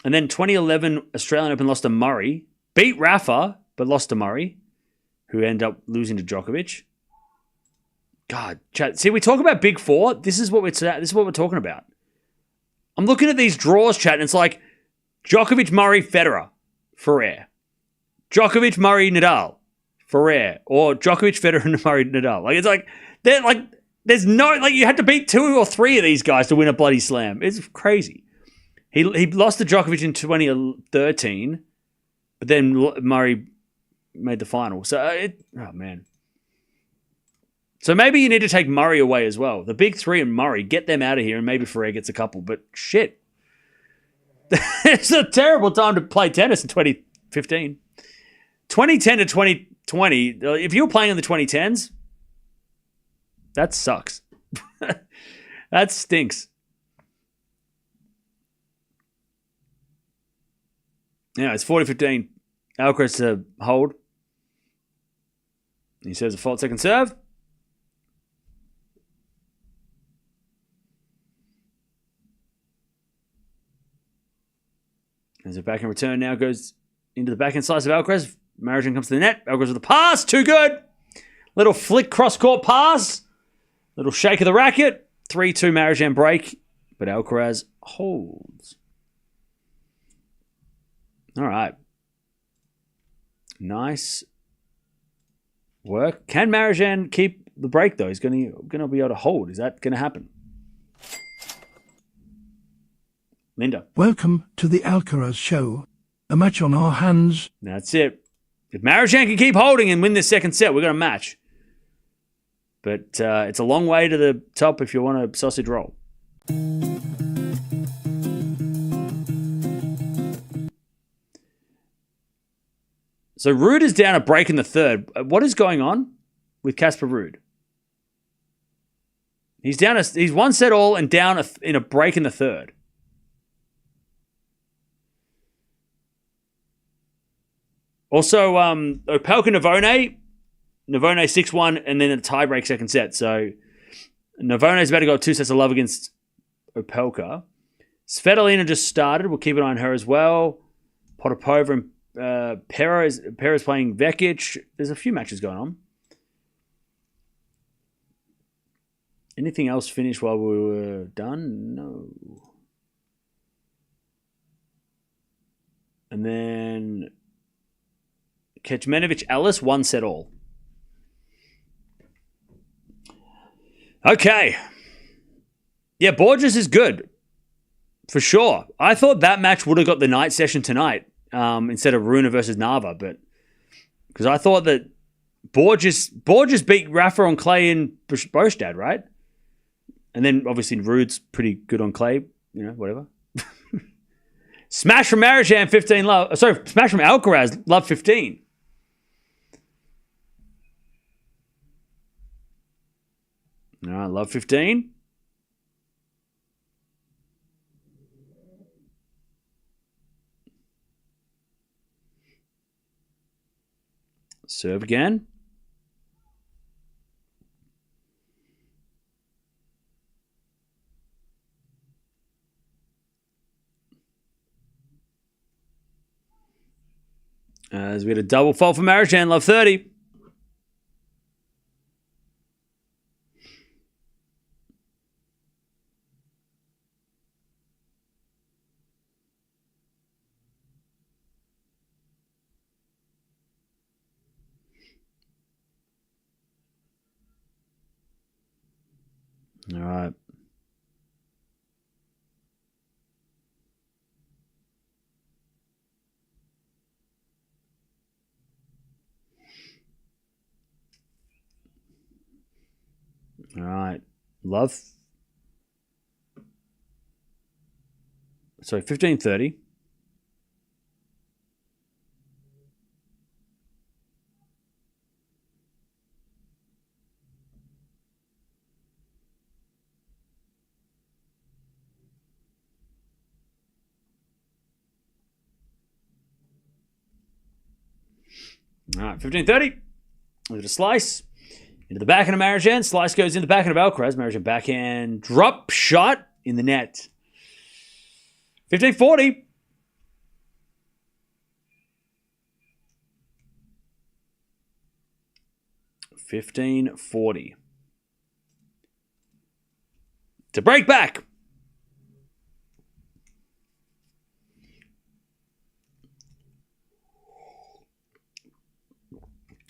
And then 2011 Australian Open lost to Murray. Beat Rafa, but lost to Murray, who ended up losing to Djokovic. God, chat. See, we talk about Big Four. This is what we're talking about. I'm looking at these draws, chat, and it's like Djokovic, Murray, Federer, Ferrer. Djokovic, Murray, Nadal, Ferrer. Or Djokovic, Federer, Murray, Nadal. Like, it's like, there's no, like, you had to beat 2 or 3 of these guys to win a bloody slam. It's crazy. He lost to Djokovic in 2013, but then Murray made the final. So, oh, man. So maybe you need to take Murray away as well. The big 3 and Murray, get them out of here, and maybe Ferrer gets a couple. But shit. It's a terrible time to play tennis in 2015. 2010 to 2020, if you were playing in the 2010s, that sucks. That stinks. Yeah, it's 40-15. Alcaraz to hold. He says a fault second serve. As a backhand return now goes into the backhand slice of Alcaraz. Marozsan comes to the net. Alcaraz with a pass. Too good. Little flick cross-court pass. Little shake of the racket. 3-2 Marozsan break. But Alcaraz holds. All right. Nice work. Can Marozsan keep the break, though? He's going to be able to hold. Is that going to happen? Linda. Welcome to the Alcaraz show. A match on our hands. That's it. If Marozsan can keep holding and win this second set, we're going to match. But it's a long way to the top if you want a sausage roll. So Ruud is down a break in the third. What is going on with Casper Ruud? He's down. He's 1 set all and down in a break in the third. Also, Opelka Navone 6-1, and then a tiebreak second set. So Navone's about to go 2 sets of love against Opelka. Svitolina just started. We'll keep an eye on her as well. Potapova and Perez playing Vekic. There's a few matches going on. Anything else finished while we were done? No. And then Kecmanovic Ellis, 1 set all. Okay. Yeah, Borges is good. For sure. I thought that match would have got the night session tonight instead of Rune versus Nava, but because I thought that Borges beat Rafa on clay in Bostad, right? And then obviously Ruud's pretty good on clay, whatever. Smash from Marozsan, 15 love. Sorry, smash from Alcaraz, love 15. All right, love 15. Serve again. As we had a double fault for Marozsan, love 30. All right. All right. Love. Sorry, 15:30. All right, 15:30. Look at a slice. Into the backhand of Marozsan. Slice goes into the backhand of Alcaraz. Marozsan backhand drop shot in the net. 15:40. To break back.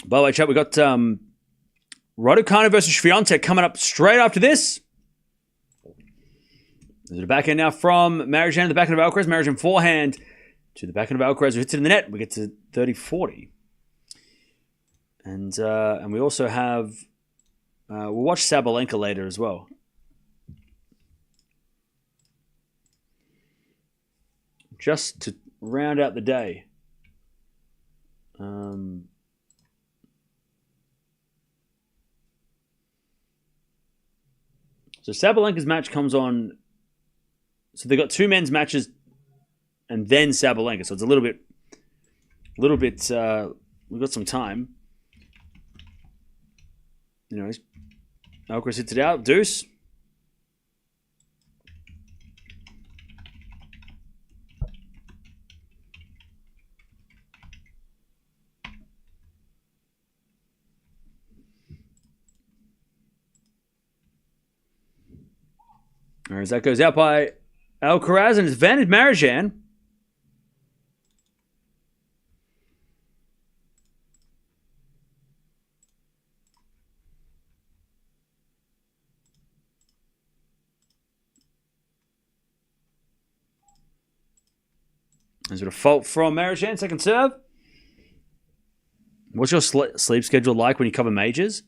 By the way, chat, we got Raducanu versus Swiatek coming up straight after this. There's a backhand now from Marozsan to the backhand of Alcaraz. Marozsan forehand to the backhand of Alcaraz, who hits it in the net. We get to 30-40. And we also have... we'll watch Sabalenka later as well. Just to round out the day. So Sabalenka's match comes on. So they got two men's matches, and then Sabalenka. So it's a little bit. We've got some time. Anyways, Alcaraz hits it out. Deuce. As that goes out by Alcaraz, and it's advantage Marozsan. There's a fault from Marozsan, second serve. What's your sleep schedule like when you cover majors?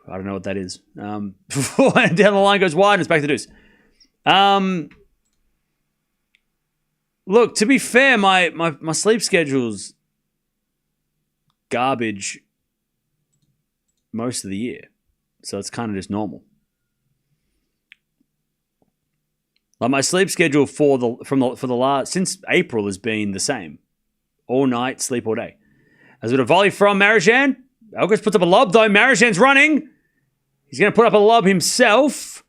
I don't know what that is. Down the line goes wide and it's back to deuce. Look, to be fair, my sleep schedule's garbage most of the year. So it's kind of just normal. Like my sleep schedule since April has been the same. All night, sleep all day. As with a volley from Marozsan. Alcaraz puts up a lob, though. Marozsan's running. He's going to put up a lob himself,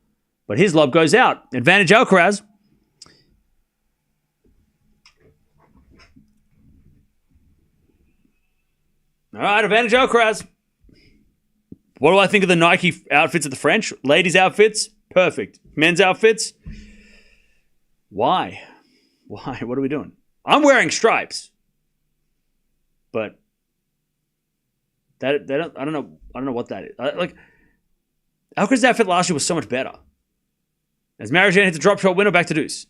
but his lob goes out. Advantage Alcaraz. All right, advantage Alcaraz. What do I think of the Nike outfits at the French? Ladies' outfits, perfect. Men's outfits, why? What are we doing? I'm wearing stripes, but I don't know what that is. Alcaraz's outfit last year was so much better. As Marozsan hits a drop shot winner, back to deuce.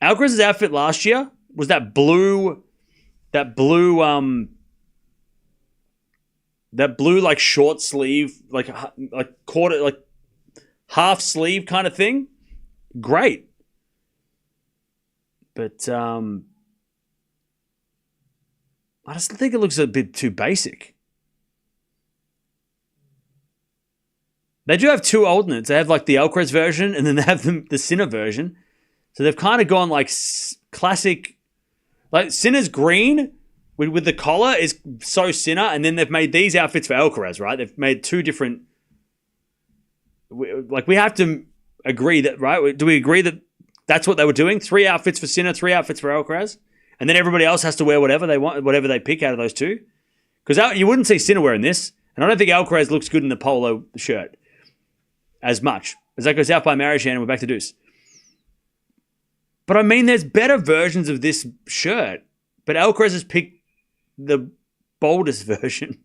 Alcaraz's outfit last year was that blue like short sleeve, like quarter, like half sleeve kind of thing. Great. But I just think it looks a bit too basic. They do have two alternates. They have like the Alcaraz version and then they have the Sinner version. So they've kind of gone like classic, like Sinner's green with the collar is so Sinner, and then they've made these outfits for Alcaraz, right? They've made two different, like we have to agree that, right? Do we agree that that's what they were doing? 3 outfits for Sinner, 3 outfits for Alcaraz, and then everybody else has to wear whatever they want, whatever they pick out of those two? Because you wouldn't see Sinner wearing this, and I don't think Alcaraz looks good in the polo shirt as much. As that goes out by Marozsan, and we're back to deuce. But I mean, there's better versions of this shirt, but Alcaraz has picked the boldest version.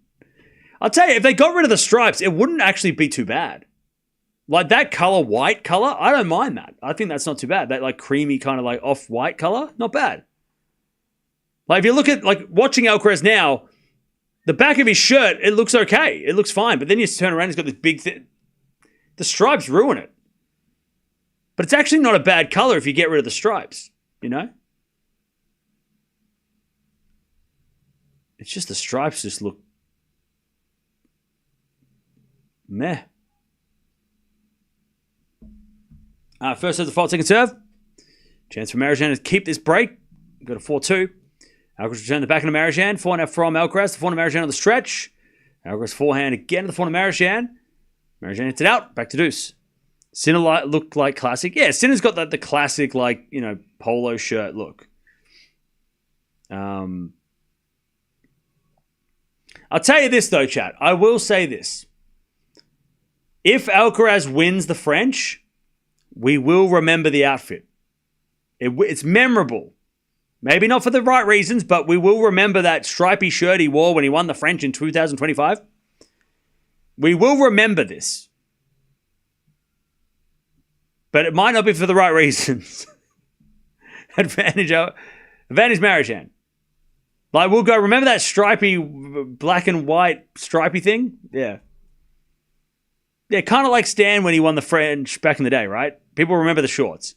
I'll tell you, if they got rid of the stripes, it wouldn't actually be too bad. Like that color, white color, I don't mind that. I think that's not too bad. That like creamy kind of like off-white color, not bad. Like if you look at like watching Alcaraz now, The back of his shirt, it looks okay. It looks fine. But then you turn around, he's got this big thing. The stripes ruin it. But it's actually not a bad color if you get rid of the stripes, you know? It's just the stripes just look meh. First serve the fault, second serve. Chance for Marozsan to keep this break. Go to 4-2. Alcaraz return the back into Marozsan. Forehand from Alcaraz. The forehand Marozsan on the stretch. Alcaraz forehand again to the forehand Marozsan. Marozsan hits it out. Back to deuce. Sinner looked like classic. Yeah, Sinner's got the classic, like, you know, polo shirt look. I'll tell you this, though, chat. I will say this. If Alcaraz wins the French, we will remember the outfit. It's memorable. Maybe not for the right reasons, but we will remember that stripy shirt he wore when he won the French in 2025. We will remember this. But it might not be for the right reasons. Advantage Marozsan. Like, we'll go, remember that stripy, black and white stripy thing? Yeah. Yeah, kind of like Stan when he won the French back in the day, right? People remember the shorts.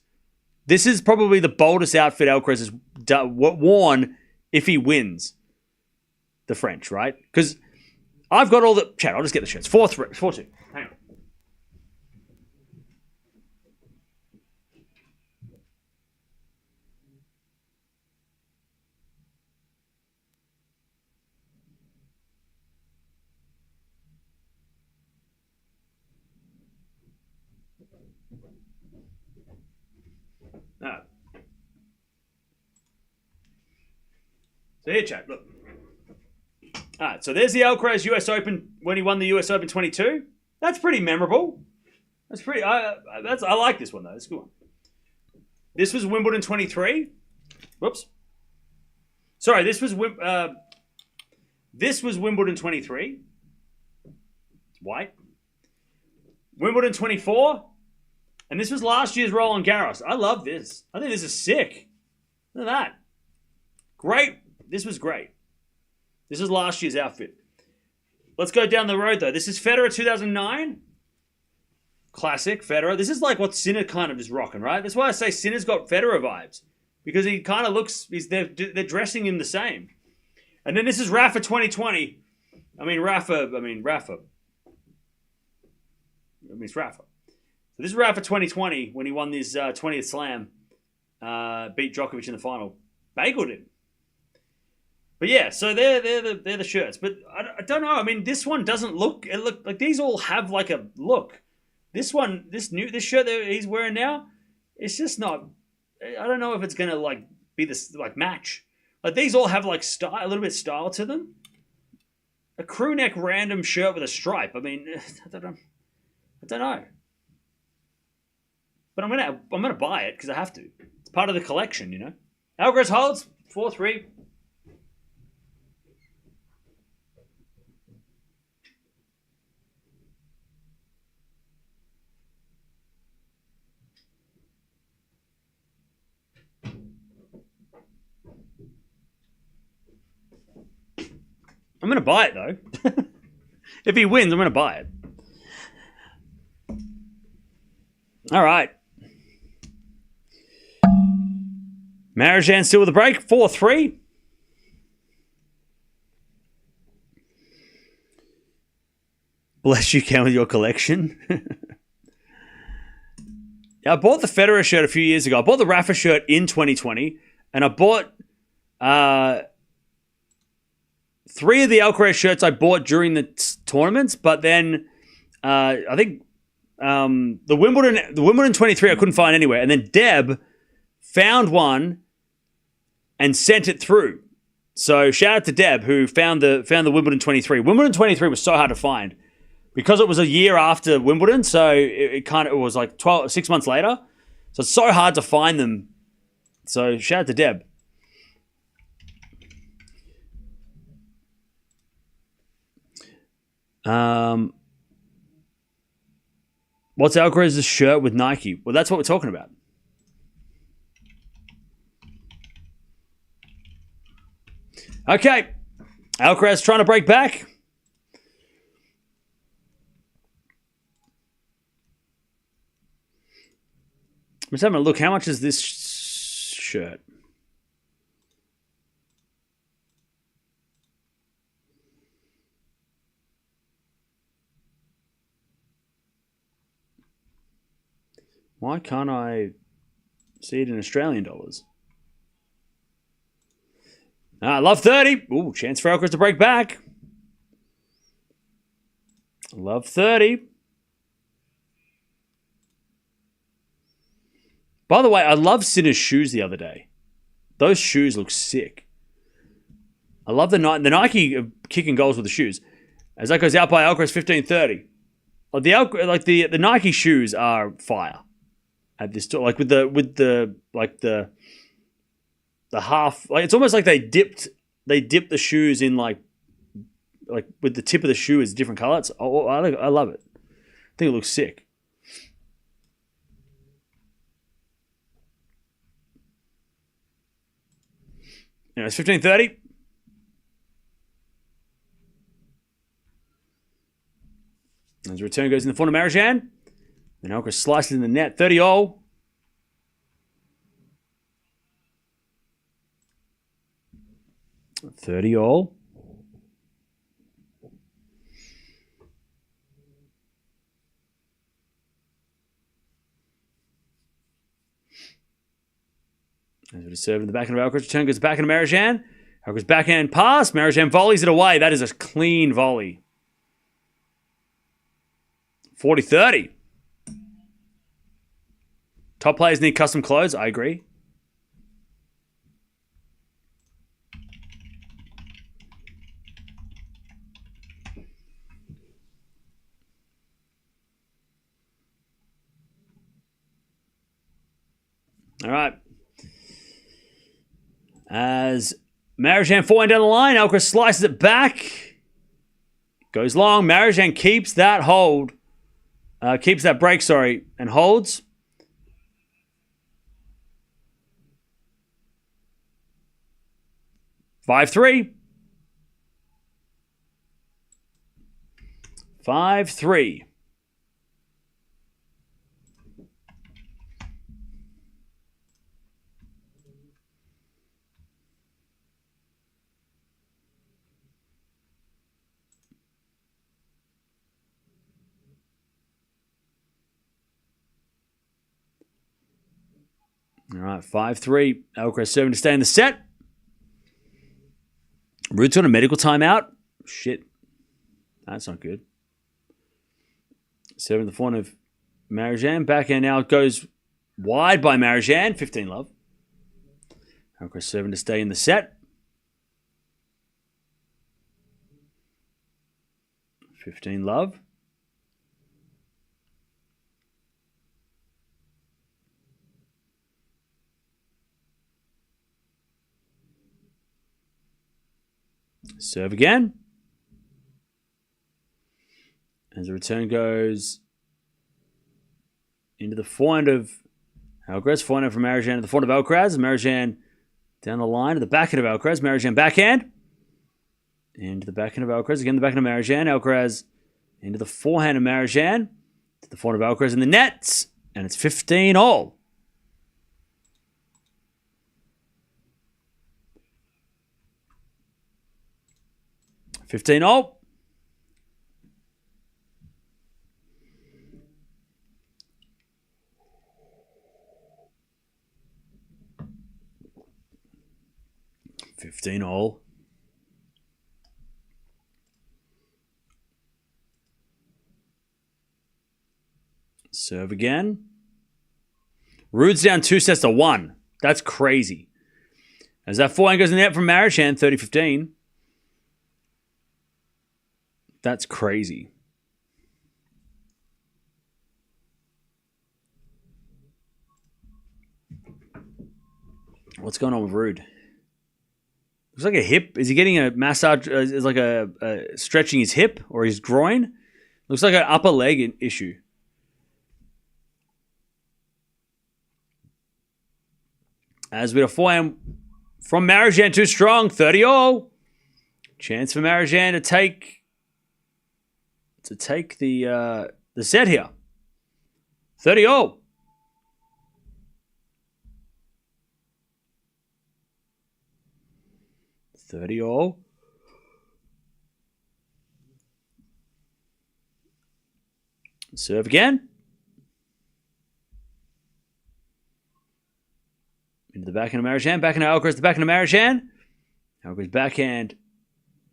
This is probably the boldest outfit Alcaraz has worn if he wins the French, right? Because I've got all the... Chat, I'll just get the shirts. 4-2. Hang on. So here, chat, look. All right, so there's the Alcaraz US Open when he won the US Open 22. That's pretty memorable. That's pretty. I like this one though. It's a good one. This was Wimbledon 23. Whoops. Sorry, this was Wimbledon 23. It's white. Wimbledon 24, and this was last year's Roland Garros. I love this. I think this is sick. Look at that. Great. This was great. This is last year's outfit. Let's go down the road, though. This is Federer 2009. Classic Federer. This is like what Sinner kind of is rocking, right? That's why I say Sinner's got Federer vibes. Because he kind of looks... They're dressing him the same. And then this is Rafa 2020. Rafa. It's Rafa. So this is Rafa 2020 when he won his 20th slam. Beat Djokovic in the final. Bageled him. But yeah, so they're the shirts. But I don't know. I mean, this one doesn't look... It look like these all have like a look. This one, this shirt that he's wearing now, it's just not... I don't know if it's going to like be this like match. Like these all have like style, a little bit of style to them. A crew neck random shirt with a stripe. I mean, I don't know. But I'm gonna buy it because I have to. It's part of the collection, you know. Alcaraz holds 4-3. I'm going to buy it, though. If he wins, I'm going to buy it. All right. Marozsan still with a break. 4-3. Bless you, Ken, with your collection. Yeah, I bought the Federer shirt a few years ago. I bought the Rafa shirt in 2020. And I bought... 3 of the Alcaraz shirts I bought during the tournaments, but then I think the Wimbledon 23 I couldn't find anywhere, and then Deb found one and sent it through. So shout out to Deb who found the Wimbledon 23. Wimbledon 23 was so hard to find because it was a year after Wimbledon, so it was like 6 months later. So it's so hard to find them. So shout out to Deb. What's Alcaraz's shirt with Nike? Well, that's what we're talking about. Okay. Alcaraz trying to break back. I'm just having a look. How much is this shirt? Why can't I see it in Australian dollars? I love 30. Ooh, chance for Alcaraz to break back. Love 30. By the way, I love Sinner's shoes the other day. Those shoes look sick. I love the Nike kicking goals with the shoes. As that goes out by Alcaraz 15-30. The Nike shoes are fire. At this, like with the half, like it's almost like they dipped the shoes in like with the tip of the shoe is different colors. I love it. I think it looks sick. It's 15-30. As the return goes in the front of Marozsan. And Alcaraz slices in the net. 30-all. As we serve in the backhand of Alcaraz. Return goes back into Marozsan. Alcaraz backhand pass. Marozsan volleys it away. That is a clean volley. 40-30. Top players need custom clothes. I agree. All right. As Marozsan forehand down the line, Alcaraz slices it back. Goes long. Marozsan keeps that hold. Keeps that break, and holds. Five three. All right, 5-3. Alcaraz serving to stay in the set. Ruud's on a medical timeout. Shit. That's not good. Serving the front of Marozsan. Backhand now goes wide by Marozsan. 15-love. Alcaraz serving to stay in the set. 15-love. Serve again. As the return goes into the forehand of Alcaraz. Forehand from Marozsan to the forehand of Alcaraz. Marozsan down the line to the backhand of Alcaraz. Marozsan backhand. Into the backhand of Alcaraz. Again, the backhand of Marozsan. Alcaraz into the forehand of Marozsan. To the forehand of Alcaraz in the nets. And it's 15-all. $15-all. Serve again. Ruud's down 2-1. That's crazy. As that forehand goes in the net from Marozsan, 30-15. That's crazy. What's going on with Ruud? Looks like a hip. Is he getting a massage? Is like a stretching his hip or his groin? Looks like an upper leg issue. As with a forehand from Marozsan, too strong. 30-all. Chance for Marozsan to take the set here. 30-all. 30-all. Serve again. Into the backhand of Marozsan. Backhand of Alcaraz. The backhand of Marozsan. Alcaraz backhand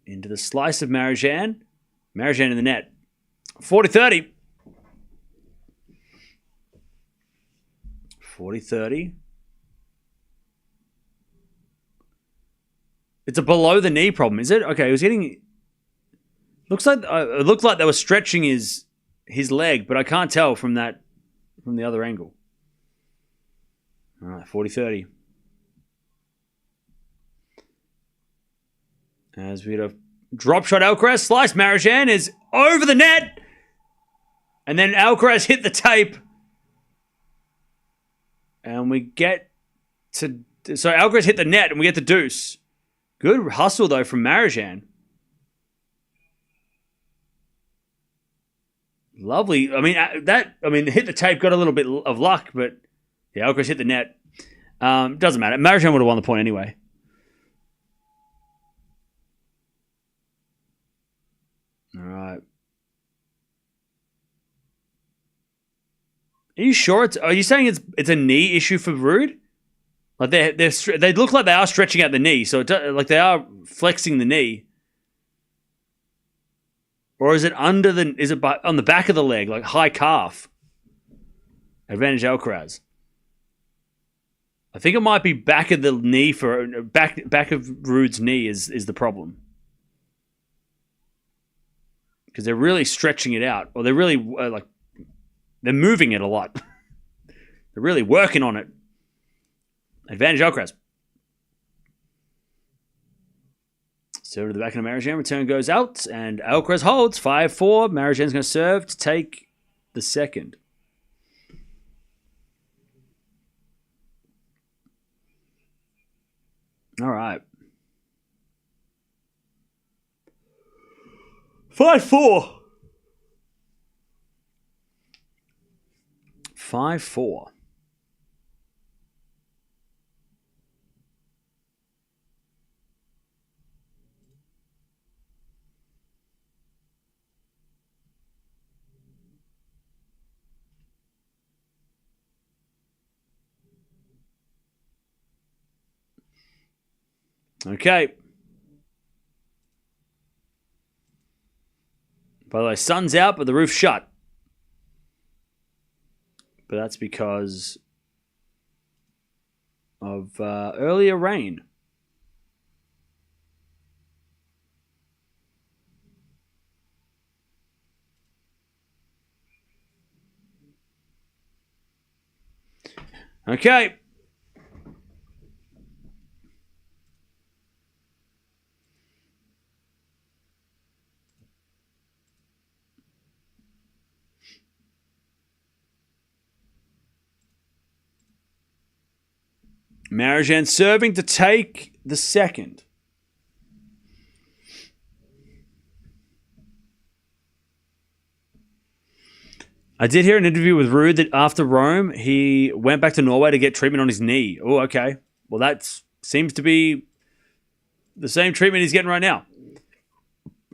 into the slice of Marozsan. Marozsan in the net. 40-30. 40-30. It's a below the knee problem, is it? Okay, he was getting. Looks like it looked like they were stretching his leg, but I can't tell from the other angle. All right, 40-30. As we get a drop shot, Alcaraz slice. Marozsan is over the net, and then Alcaraz hit the tape, and we get to. So Alcaraz hit the net, and we get the deuce. Good hustle though from Marozsan. Lovely. I mean, hit the tape, got a little bit of luck, but yeah, Alcaraz hit the net. Doesn't matter. Marozsan would have won the point anyway. All right. Are you sure? Are you saying it's a knee issue for Ruud? Like they look like they are stretching out the knee, so like they are flexing the knee. Or is it on the back of the leg, like high calf? Advantage Alcaraz. I think it might be back of the knee back of Ruud's knee is the problem. Because they're really stretching it out, or they're really they're moving it a lot. They're really working on it. Advantage Alcaraz. Serve to the back of Marozsan. Return goes out, and Alcaraz holds 5-4. Marozsan's going to serve to take the second. All right. 5-4. 5-4. Okay. By the way, sun's out, but the roof's shut. But that's because of earlier rain. Okay. Marozsan serving to take the second. I did hear an interview with Ruud that after Rome, he went back to Norway to get treatment on his knee. Oh, okay. Well, that seems to be the same treatment he's getting right now.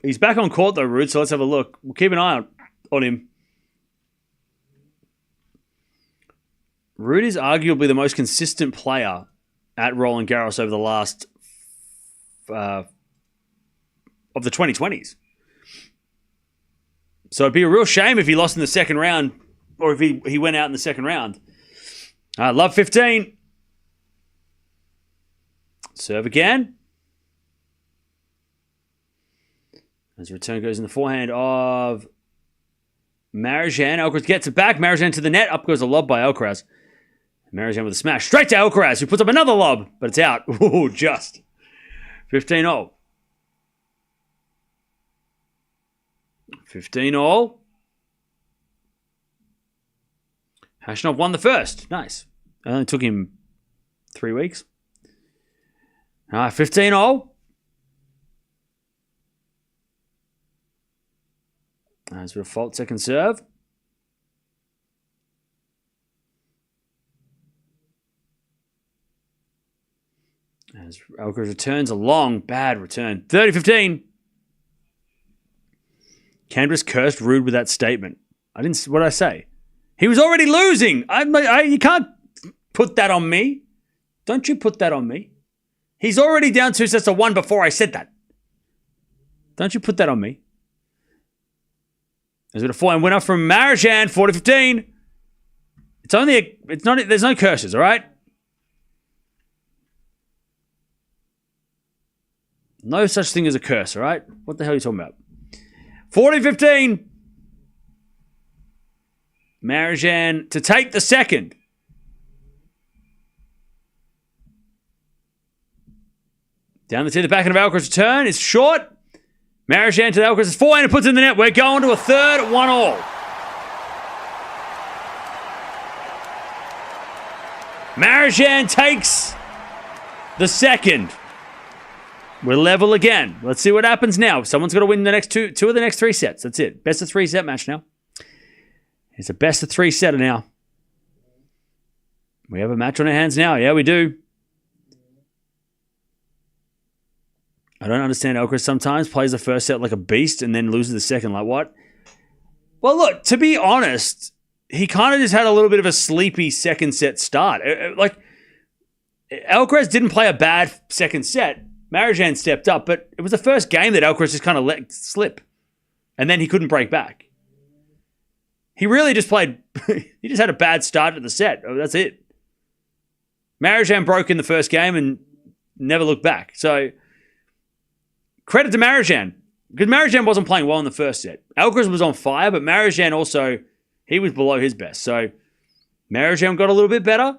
He's back on court though, Ruud, so let's have a look. We'll keep an eye on him. Ruud is arguably the most consistent player at Roland Garros over the last of the 2020s. So it'd be a real shame if he lost in the second round, or if he went out in the second round. Love 15. Serve again. As the return goes in the forehand of Marozsan. Alcaraz gets it back. Marozsan to the net. Up goes a lob by Alcaraz. Marozsan with a smash. Straight to Alcaraz, who puts up another lob, but it's out. Ooh, just. 15-0. 15-0. Hashanov won the first. Nice. It only took him 3 weeks. 15-0. As with a fault second serve. As Alcaraz returns a long, bad return. 30-15. Canberra's cursed Rude with that statement. What did I say? He was already losing. You can't put that on me. Don't you put that on me. He's already down 2-1 before I said that. Don't you put that on me. There's a 4-1 winner from Marozsan, 40-15. There's no curses, all right? No such thing as a curse, all right? What the hell are you talking about? 40-15. Marozsan to take the second. Down the tee, the back end of Alcaraz's return is short. Marozsan to the Alcaraz's forehand and puts it in the net. We're going to a third, 1-1. Marozsan takes the second. We're level again. Let's see what happens now. Someone's got to win the next two of the next 3 sets. That's it. Best of 3 set match now. It's a best of 3 setter now. We have a match on our hands now. Yeah, we do. I don't understand Alcaraz sometimes plays the first set like a beast and then loses the second. Like what? Well, look, to be honest, he kind of just had a little bit of a sleepy second set start. Like, Alcaraz didn't play a bad second set. Marozsan stepped up, but it was the first game that Alcaraz just kind of let slip. And then he couldn't break back. He really just played... he just had a bad start to the set. That's it. Marozsan broke in the first game and never looked back. So, credit to Marozsan. Because Marozsan wasn't playing well in the first set. Alcaraz was on fire, but Marozsan also... he was below his best. So, Marozsan got a little bit better.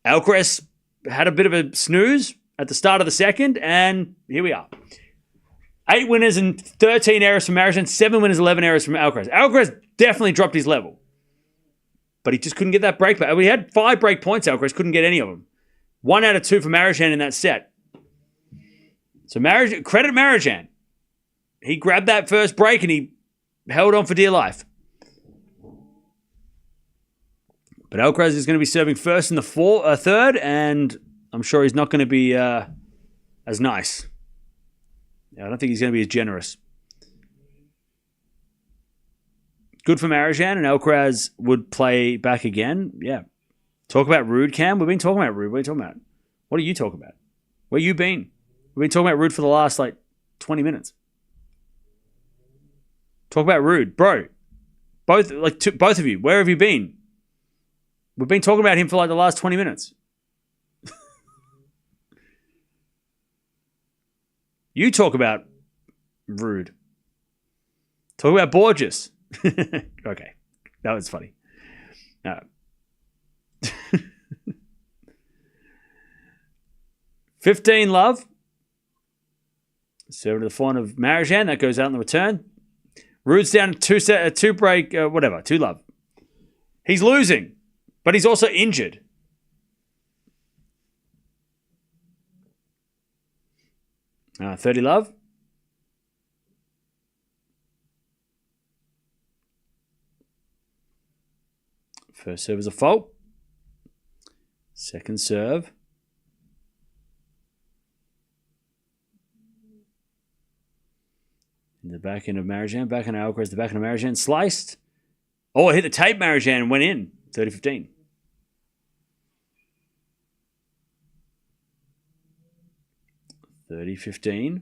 Alcaraz had a bit of a snooze at the start of the second, and here we are. 8 winners and 13 errors from Marozsan, 7 winners, 11 errors from Alcaraz. Alcaraz definitely dropped his level, but he just couldn't get that break back. We had 5 break points, Alcaraz couldn't get any of them. 1 out of 2 for Marozsan in that set. So credit Marozsan. He grabbed that first break and he held on for dear life. But Alcaraz is going to be serving first in the third, and I'm sure he's not going to be as nice. I don't think he's going to be as generous. Good for Marozsan, and Alcaraz would play back again. Yeah. Talk about Rude, Cam. We've been talking about Rude. What are you talking about? What are you talking about? Where you been? We've been talking about Rude for the last, 20 minutes. Talk about Rude. Bro, both of you, where have you been? We've been talking about him for, the last 20 minutes. You talk about Rude. Talk about Borges. Okay. That was funny. 15 love. Serve to the forehand of Marozsan. That goes out in the return. Rude's down 2 break, 2 love. He's losing, but he's also injured. 30 love. First serve is a fault. Second serve. In the back end of Marozsan. Back end of Alcaraz. The back end of Marozsan. Sliced. Oh, it hit the tape Marozsan and went in. 30-15. $30-15.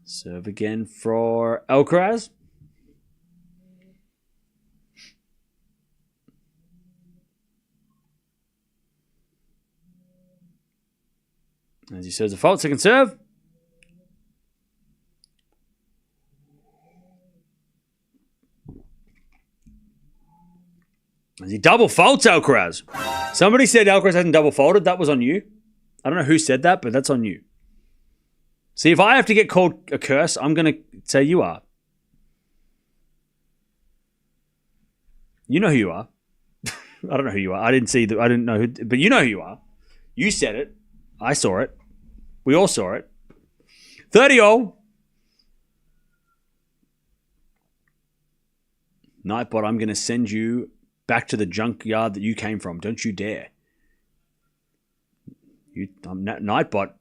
Serve again for Alcaraz. As he serves a fault, second serve. As he double faults Alcaraz. Somebody said Alcaraz hasn't double faulted. That was on you. I don't know who said that, but that's on you. See, if I have to get called a curse, I'm going to say you are. You know who you are. I don't know who you are. I didn't know who, but you know who you are. You said it. I saw it. We all saw it. 30-all. Nightbot, I'm going to send you back to the junkyard that you came from. Don't you dare. Nightbot,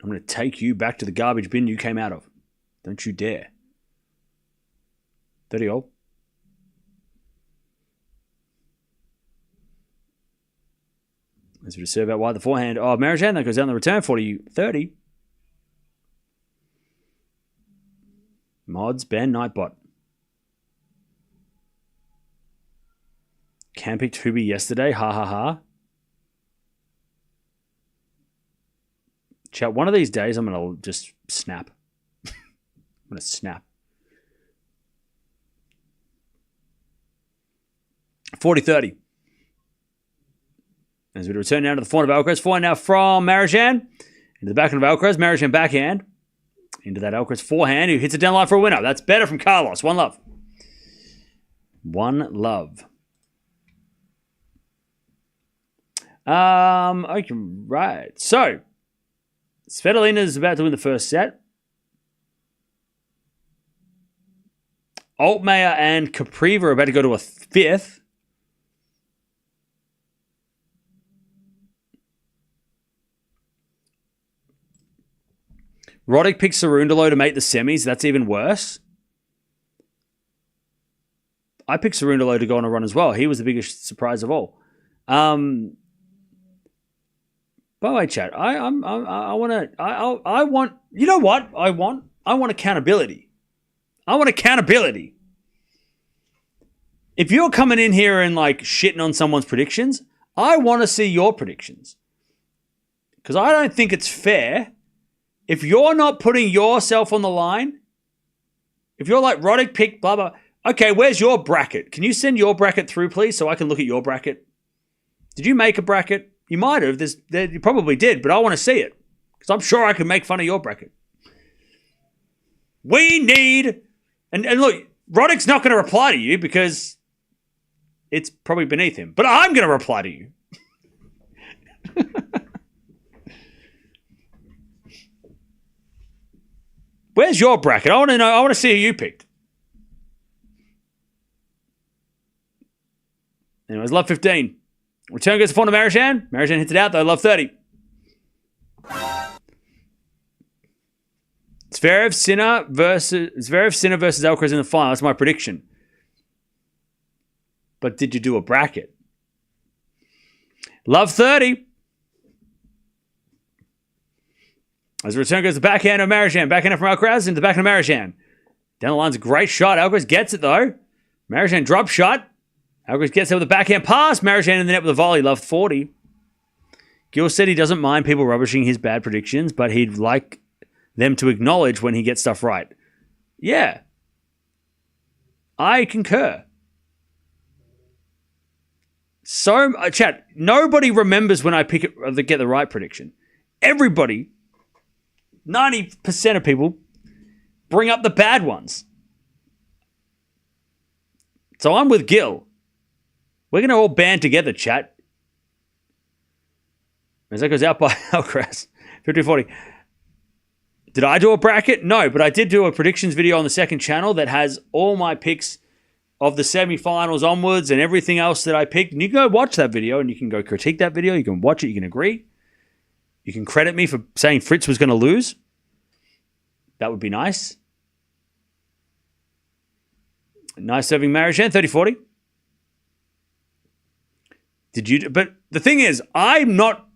I'm going to take you back to the garbage bin you came out of. Don't you dare. 30-all. As we serve out wide the forehand. Oh, Marozsan, that goes down the return. 40-30. Mods, Ben, Nightbot. Cam picked Hubi yesterday. Ha ha ha. Chat, one of these days I'm going to just snap. I'm going to snap. 40-30. As we return now to the forehand of Alcaraz. Forehand now from Marozsan. Into the backhand of Alcaraz. Marozsan backhand. Into that Alcaraz forehand, who hits it down the line for a winner. That's better from Carlos. One love. One love. Okay, right. So, Svitolina is about to win the first set. Altmaier and Capriva are about to go to a fifth. Roddick picks Cerundolo to make the semis. That's even worse. I picked Cerundolo to go on a run as well. He was the biggest surprise of all. By the way, chat, I want, you know what I want? I want accountability. I want accountability. If you're coming in here and like shitting on someone's predictions, I want to see your predictions. Because I don't think it's fair. If you're not putting yourself on the line, if you're like Roddick pick, blah, blah. Okay, where's your bracket? Can you send your bracket through, please, so I can look at your bracket? Did you make a bracket? You might have. You probably did, but I want to see it. Because I'm sure I can make fun of your bracket. We need... And look, Roddick's not going to reply to you because it's probably beneath him. But I'm going to reply to you. Where's your bracket? I want to know. I want to see who you picked. Anyways, love 15. Return goes to forehand to Marozsan. Marozsan hits it out though. Love 30. Zverev Sinner versus Alcaraz in the final. That's my prediction. But did you do a bracket? Love 30. As the return goes to the backhand of Marozsan. Backhand from Alcaraz into the backhand of Marozsan. Down the line's a great shot. Alcaraz gets it though. Marozsan drop shot. Alcaraz gets it with a backhand pass. Marozsan in the net with a volley. Love 40. Gil said he doesn't mind people rubbishing his bad predictions, but he'd like them to acknowledge when he gets stuff right. Yeah. I concur. So, chat, nobody remembers when I pick it, get the right prediction. Everybody... 90% of people bring up the bad ones. So I'm with Gil. We're going to all band together, chat. As that goes out by Alcaraz. 50-40. Did I do a bracket? No, but I did do a predictions video on the second channel that has all my picks of the semifinals onwards and everything else that I picked. And you can go watch that video and you can go critique that video. You can watch it. You can agree. You can credit me for saying Fritz was going to lose. That would be nice. Nice serving Marozsan, 30-40. Did you? But the thing is, I'm not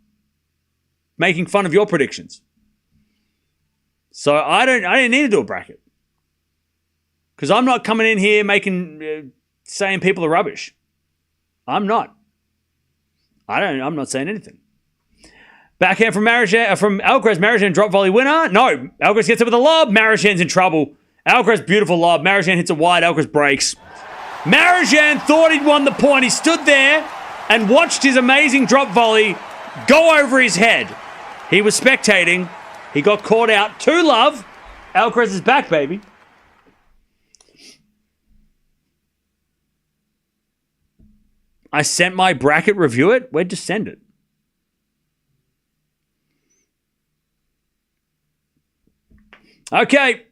making fun of your predictions. So I didn't need to do a bracket. Because I'm not coming in here saying people are rubbish. I'm not. I'm not saying anything. Backhand from Alcaraz. Marozsan drop volley winner. No. Alcaraz gets it with a lob. Marozsan's in trouble. Alcaraz, beautiful lob. Marozsan hits it wide. Alcaraz breaks. Marozsan thought he'd won the point. He stood there and watched his amazing drop volley go over his head. He was spectating. He got caught out. 2-love. Alcaraz is back, baby. I sent my bracket review it. Where'd you send it? Okay.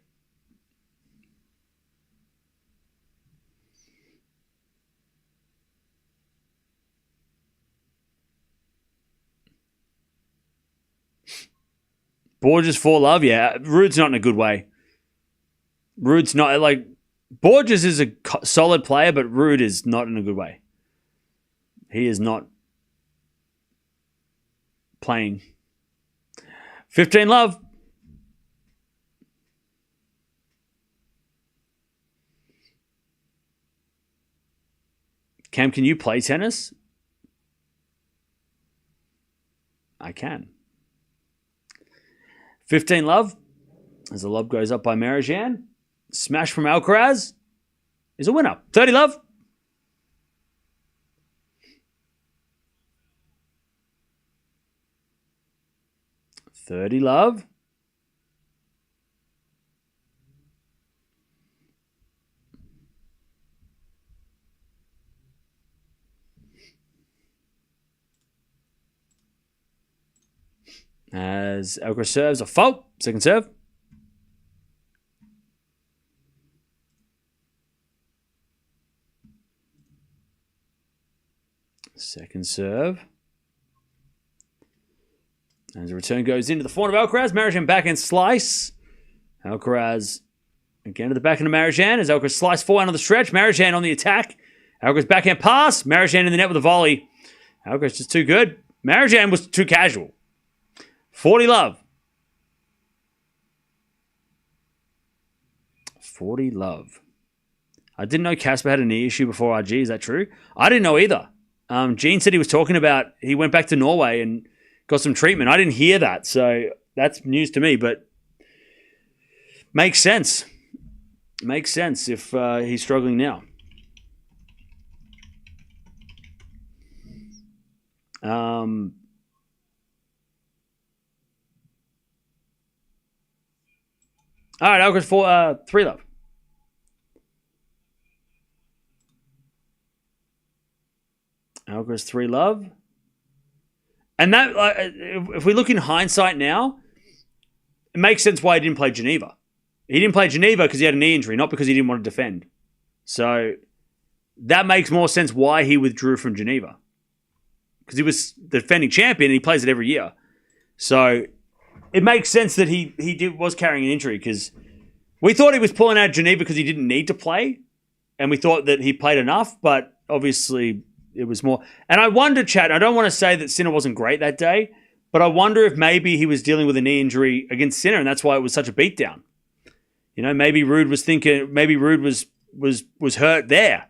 Borges for love, yeah. Ruud's not in a good way. Ruud's not, like, Borges is a solid player, but Ruud is not in a good way. He is not playing. 15 love. Cam, can you play tennis? I can. 15 love. As the lob goes up by Marozsan. Smash from Alcaraz is a winner. 30 love. $30 love. As Alcaraz serves a fault. Second serve. Second serve. As the return goes into the forehand of Alcaraz. Marozsan backhand slice. Alcaraz again to the backhand of Marozsan as Alcaraz slice forehand on the stretch. Marozsan on the attack. Alcaraz backhand pass. Marozsan in the net with a volley. Alcaraz just too good. Marozsan was too casual. 40 love. 40 love. I didn't know Casper had a knee issue before RG. Is that true? I didn't know either. Gene said he was talking about he went back to Norway and got some treatment. I didn't hear that, so that's news to me, but makes sense. Makes sense if he's struggling now. All right, Alcaraz for 3 love. Alcaraz 3 love. And that, if we look in hindsight now, it makes sense why he didn't play Geneva. He didn't play Geneva because he had a knee injury, not because he didn't want to defend. So that makes more sense why he withdrew from Geneva. Because he was the defending champion and he plays it every year. So it makes sense that he was carrying an injury because we thought he was pulling out of Geneva because he didn't need to play. And we thought that he played enough, but obviously it was more. And I wonder, Chad, I don't want to say that Sinner wasn't great that day, but I wonder if maybe he was dealing with a knee injury against Sinner and that's why it was such a beatdown. You know, maybe Ruud was thinking, maybe Ruud was hurt there.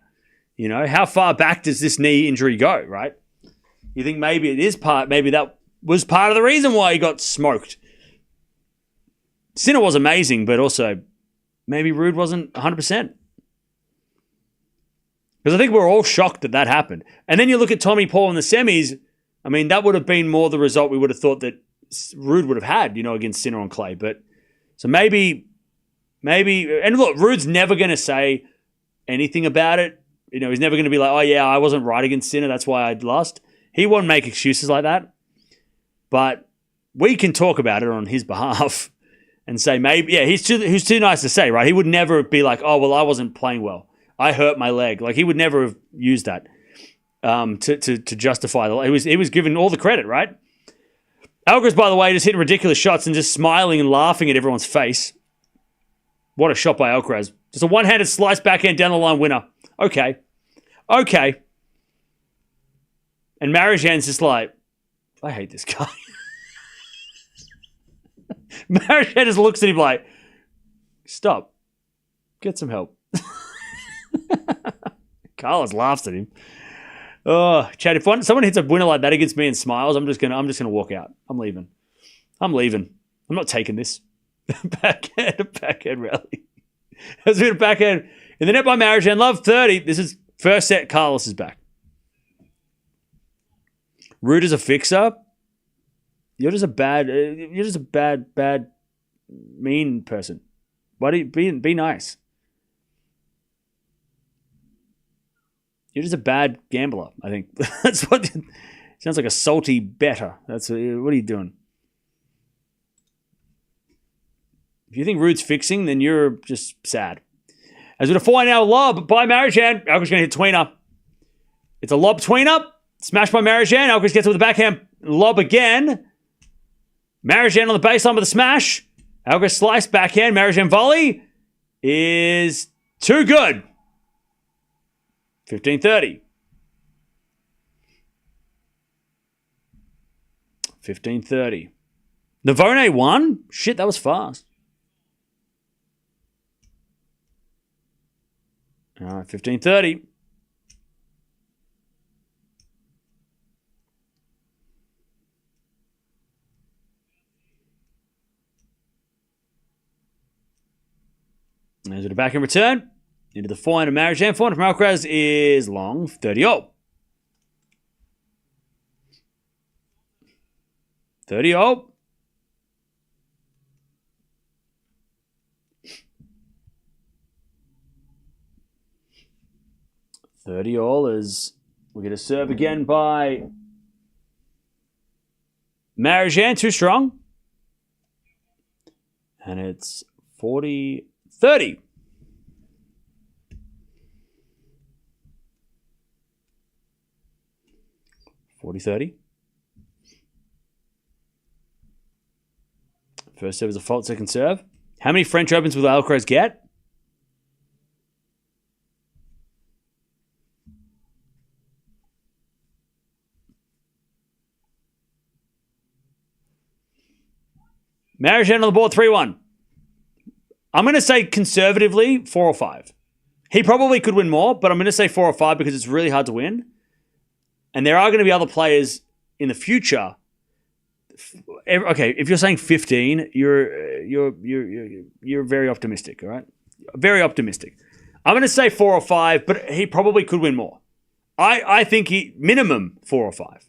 You know, how far back does this knee injury go, right? You think maybe it is maybe that was part of the reason why he got smoked. Sinner was amazing, but also maybe Ruud wasn't 100%. Because I think we're all shocked that happened. And then you look at Tommy Paul in the semis, I mean, that would have been more the result we would have thought that Ruud would have had, you know, against Sinner on clay. But so maybe, and look, Ruud's never going to say anything about it. You know, he's never going to be like, oh yeah, I wasn't right against Sinner, that's why I lost. He won't make excuses like that. But we can talk about it on his behalf and say maybe, yeah, he's too nice to say, right? He would never be like, oh, well, I wasn't playing well. I hurt my leg. Like, he would never have used that to justify the. He was given all the credit, right? Alcaraz, by the way, just hitting ridiculous shots and just smiling and laughing at everyone's face. What a shot by Alcaraz. Just a one-handed slice backhand down the line winner. Okay. And Marozsan's just like, I hate this guy. Marozsan just looks at him like, stop. Get some help. Carlos laughs at him. Oh, Chad, if someone hits a winner like that against me and smiles, I'm just gonna walk out. I'm leaving. I'm not taking this. backhand rally. There's been a backhand in the net by Marozsan. Love 30. This is first set. Carlos is back. Ruud is a fixer. You're just a bad, mean person. Why do you be nice? You're just a bad gambler, I think. That's what... Sounds like a salty better. What are you doing? If you think Ruud's fixing, then you're just sad. As with a 4-hour lob by Marozsan, Alcaraz going to hit tweener. It's a lob tweener. Smashed by Marozsan. Alcaraz gets it with a backhand lob again. Marozsan on the baseline with a smash. Alcaraz slice backhand. Marozsan volley is too good. 15-30. 15-30. Navone won? Shit, that was fast. All right, 15-30. There's a back in return. Into the forehand of Marozsan. Forehand from Alcaraz is long. 30-0. 30-0. As we get a serve again by Marozsan. Too strong. And it's 40-30. 40-30. First serve is a fault, second serve. How many French Opens will Alcaraz get? Marozsan on the board, 3-1. I'm going to say conservatively 4 or 5. He probably could win more, but I'm going to say 4 or 5 because it's really hard to win. And there are going to be other players in the future. Okay, if you're saying 15, you're very optimistic, all right? Very optimistic. I'm going to say 4 or 5, but he probably could win more. I think he minimum 4 or 5.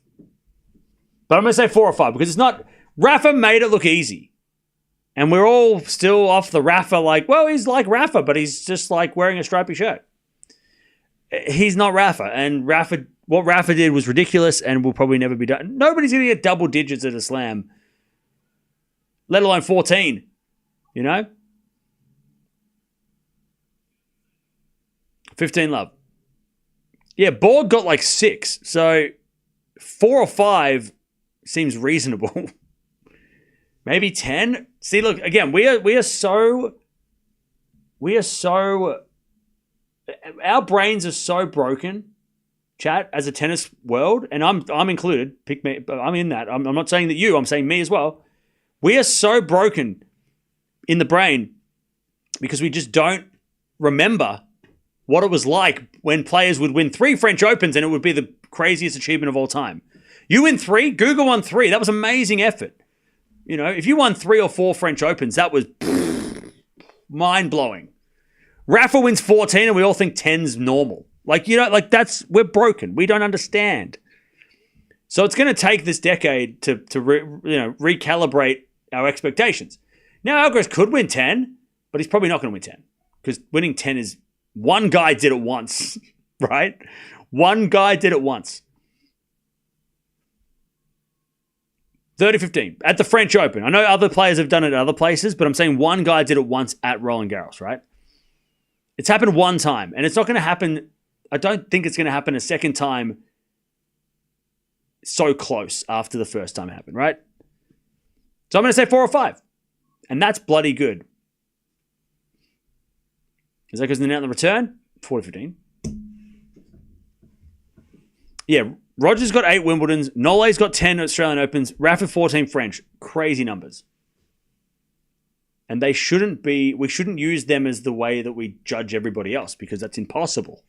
But I'm going to say 4 or 5 because it's not... Rafa made it look easy. And we're all still off the Rafa like, well, he's like Rafa, but he's just like wearing a stripy shirt. He's not Rafa. And what Rafa did was ridiculous and will probably never be done. Nobody's going to get double digits at a slam, let alone 14, you know? 15 love. Yeah, Borg got like 6. So 4 or 5 seems reasonable. Maybe 10. See, look, again, we are so our brains are so broken, chat, as a tennis world, and I'm included. Pick me, I'm in that. I'm not saying that you, I'm saying me as well. We are so broken in the brain because we just don't remember what it was like when players would win 3 French Opens and it would be the craziest achievement of all time. You win 3, Guga won 3. That was amazing effort. You know, if you won 3 or 4 French Opens, that was mind-blowing. Rafa wins 14 and we all think 10's normal. Like, you know, like we're broken. We don't understand. So it's going to take this decade to recalibrate our expectations. Now, Alcaraz could win 10, but he's probably not going to win 10 because winning 10 is one guy did it once, right? One guy did it once. 30-15 at the French Open. I know other players have done it at other places, but I'm saying one guy did it once at Roland Garros, right? It's happened one time, and it's not going to happen. I don't think it's going to happen a second time so close after the first time it happened, right? So I'm going to say 4 or 5, and that's bloody good. Is that because they're now in the return? 40-15. Yeah, Roger's got 8 Wimbledons. Nole's got 10 Australian Opens. Rafa 14 French. Crazy numbers. And we shouldn't use them as the way that we judge everybody else because that's impossible.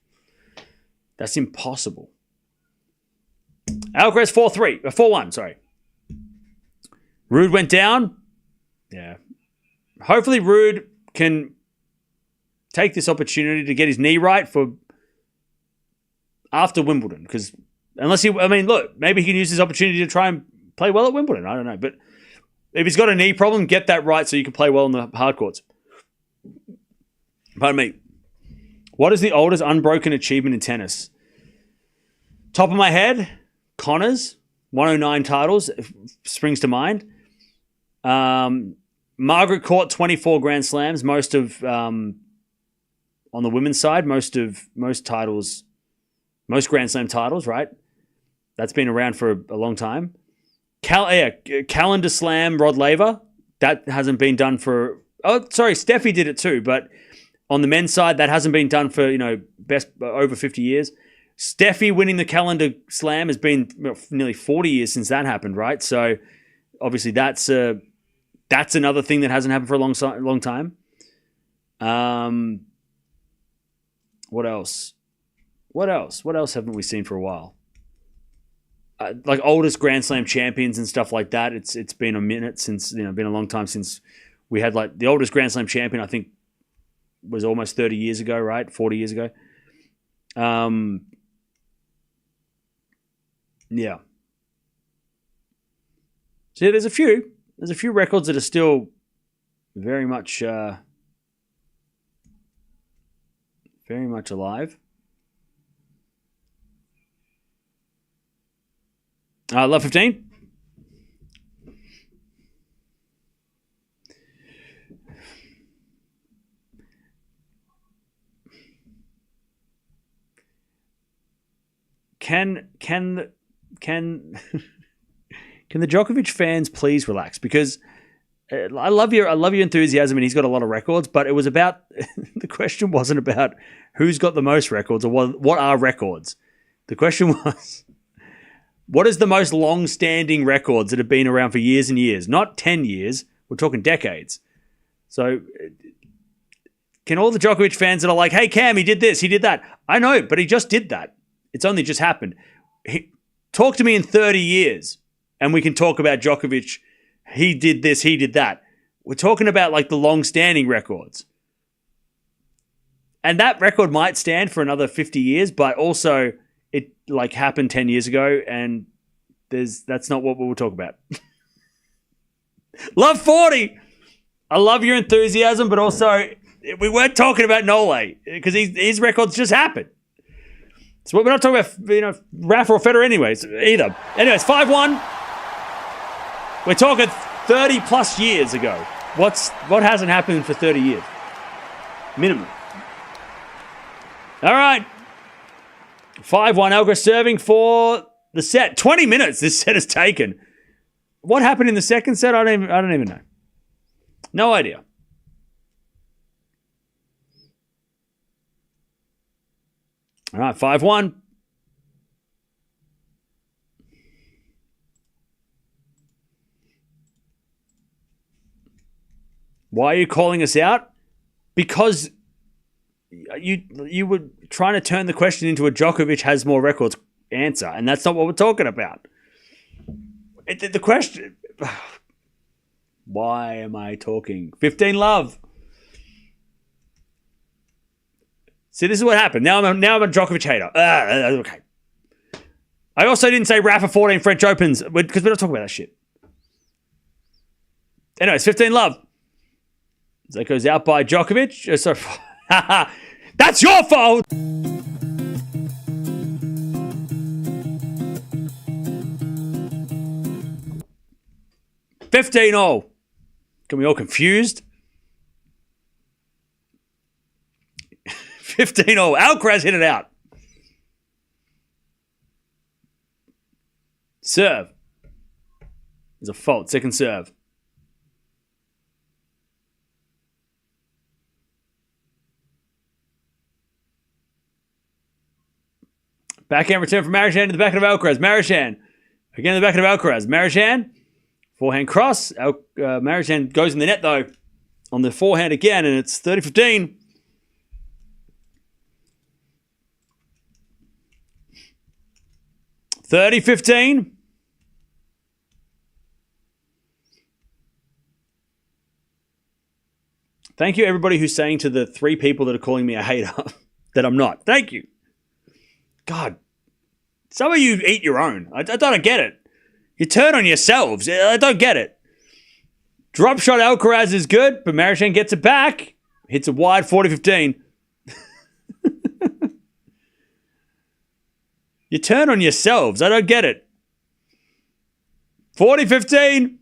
That's impossible. Alcaraz 4-1, sorry. Ruud went down. Yeah. Hopefully Ruud can take this opportunity to get his knee right for after Wimbledon because look, maybe he can use this opportunity to try and play well at Wimbledon. I don't know. But if he's got a knee problem, get that right so you can play well on the hard courts. Pardon me. What is the oldest unbroken achievement in tennis? Top of my head, Connors, 109 titles springs to mind. Margaret Court, 24 Grand Slams, most of on the women's side, most titles, most Grand Slam titles, right? That's been around for a long time. Calendar Slam, Rod Laver. That hasn't been done for... Oh, sorry, Steffi did it too, but on the men's side, that hasn't been done for, best over 50 years. Steffi winning the Calendar Slam has been nearly 40 years since that happened, right? So, obviously, that's another thing that hasn't happened for a long time. What else? What else haven't we seen for a while? Like oldest Grand Slam champions and stuff like that. It's been a minute since, been a long time since we had like the oldest Grand Slam champion, I think was almost 30 years ago, right? 40 years ago. Yeah. So there's a few records that are still very much alive. Love 15. Can the Djokovic fans please relax? Because I love your enthusiasm, and he's got a lot of records. But it was about the question wasn't about who's got the most records or what are records. The question was, what is the most long-standing records that have been around for years and years? Not 10 years. We're talking decades. So can all the Djokovic fans that are like, hey, Cam, he did this, he did that. I know, but he just did that. It's only just happened. Talk to me in 30 years, and we can talk about Djokovic. He did this, he did that. We're talking about like the long-standing records. And that record might stand for another 50 years, but also it like happened 10 years ago, and that's not what we'll talk about. Love 40. I love your enthusiasm, but also we weren't talking about Nole because his records just happened. So we're not talking about Rafa or Federer either. Anyways, 5-1. We're talking 30 plus years ago. What hasn't happened for 30 years? Minimum. All right. 5-1. Alcaraz serving for the set. 20 minutes this set has taken. What happened in the second set? I don't even know. No idea. All right, 5-1. Why are you calling us out? Because you were trying to turn the question into a Djokovic has more records answer, and that's not what we're talking about. The question... Why am I talking? 15 love. See, this is what happened. Now I'm a Djokovic hater. Okay. I also didn't say Rafa 14 French Opens because we're not talking about that shit. Anyways, 15 love. That goes out by Djokovic. So, that's your fault. $15. Can we all confused? 15-0. Alcaraz hit it out. Serve. There's a fault. Second serve. Backhand return from Marozsan to the back of Alcaraz. Marozsan. Again, the back of Alcaraz. Marozsan. Forehand cross. Marozsan goes in the net, though, on the forehand again, and it's 30-15. $30-15. Thank you, everybody who's saying to the 3 people that are calling me a hater that I'm not. Thank you. God, some of you eat your own. I don't get it. You turn on yourselves. I don't get it. Drop shot Alcaraz is good, but Marozsan gets it back. Hits it wide, 40-15. You turn on yourselves. I don't get it. 40-15.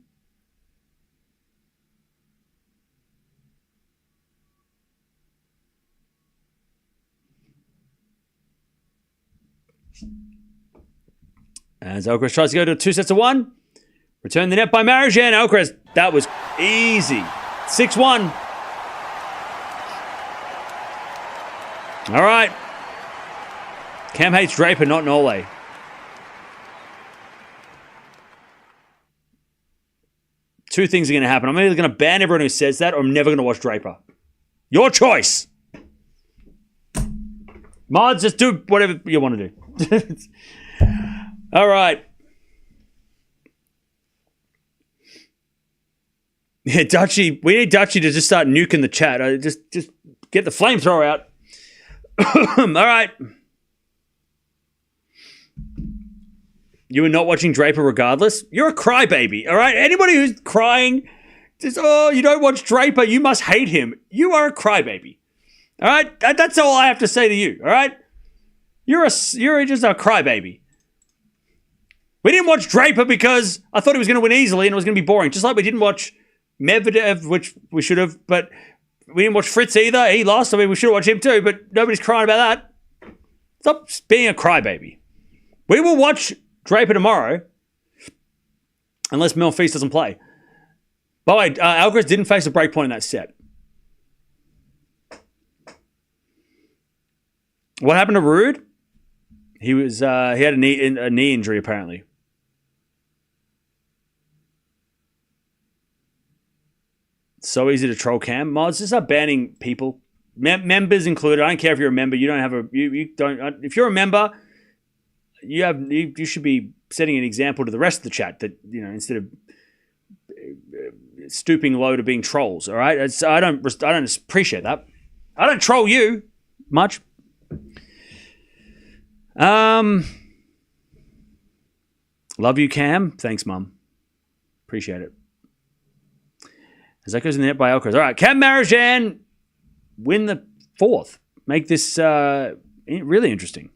As Alcaraz tries to go to 2 sets of 1. Return the net by Marozsan. Alcaraz, that was easy. 6-1. All right. Cam hates Draper, not Norway. Two things are going to happen. I'm either going to ban everyone who says that, or I'm never going to watch Draper. Your choice. Mods, just do whatever you want to do. All right. Yeah, Dutchie. We need Dutchie to just start nuking the chat. Just get the flamethrower out. All right. You were not watching Draper regardless? You're a crybaby, all right? Anybody who's crying, just, oh, you don't watch Draper, you must hate him. You are a crybaby, all right? That's all I have to say to you, all right? You're just a crybaby. We didn't watch Draper because I thought he was going to win easily and it was going to be boring. Just like we didn't watch Medvedev, which we should have, but we didn't watch Fritz either. He lost. I mean, we should have watched him too, but nobody's crying about that. Stop being a crybaby. We will watch Draper tomorrow, unless Monfils doesn't play. By the way, Alcaraz didn't face a break point in that set. What happened to Rude? He had a knee injury apparently. So easy to troll Cam. Mods, just start banning people, members included. I don't care if you're a member. You don't have a you don't. If you're a member. You should be setting an example to the rest of the chat that, you know, instead of stooping low to being trolls, all right? I don't appreciate that. I don't troll you much. Love you, Cam. Thanks, Mum. Appreciate it. As that goes in the net by Alcaraz. All right, Cam Marozsan win the 4th. Make this really interesting.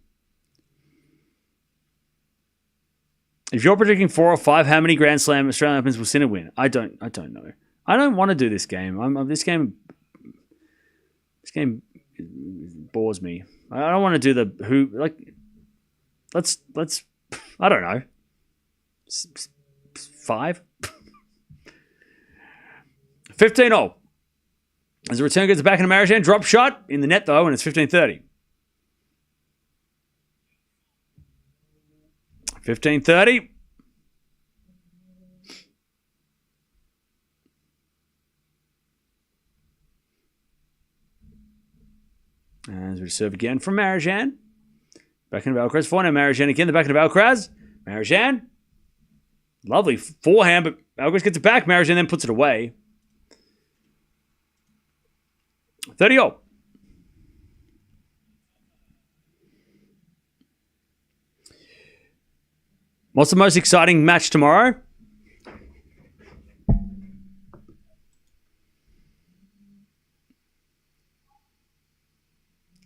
If you're predicting 4 or 5, how many Grand Slam Australian Opens will Sinner win? I don't know. I don't want to do this game. This game bores me. I don't want to do the who. Like, let's. I don't know. 5, 15-0. As the return goes back into Marozsan, drop shot in the net though, and it's 15-30. 15-30. As we serve again from Marozsan. Back into Alcaraz. Forehand Marozsan again. The back into Alcaraz. Marozsan. Lovely forehand, but Alcaraz gets it back. Marozsan then puts it away. 30-0. What's the most exciting match tomorrow?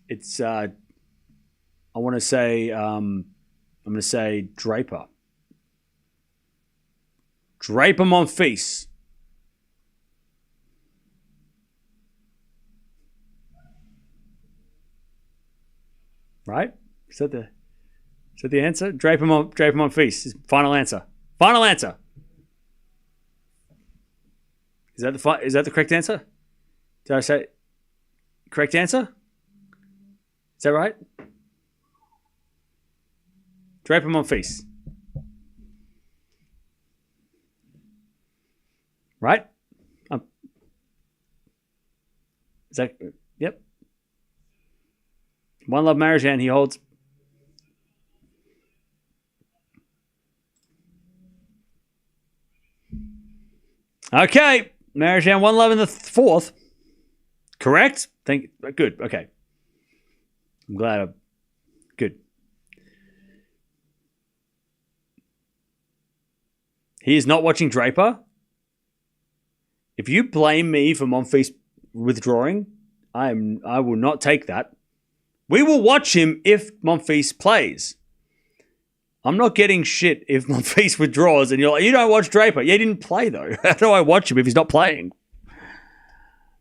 It's I want to say I'm going to say Draper. Draper Monfils. Right? Is that the answer? Draper Monfils. Final answer. Final answer. Is that the correct answer? Did I say correct answer? Is that right? Draper Monfils. Right? Is that... Yep. One love Marozsan, he holds. Okay. Marozsan, one love in the 4th. Correct? Good. Okay. I'm glad. Good. He is not watching Draper. If you blame me for Monfils withdrawing, I will not take that. We will watch him if Monfils plays. I'm not getting shit if Monfils withdraws and you're like, you don't watch Draper. Yeah, he didn't play, though. How do I watch him if he's not playing?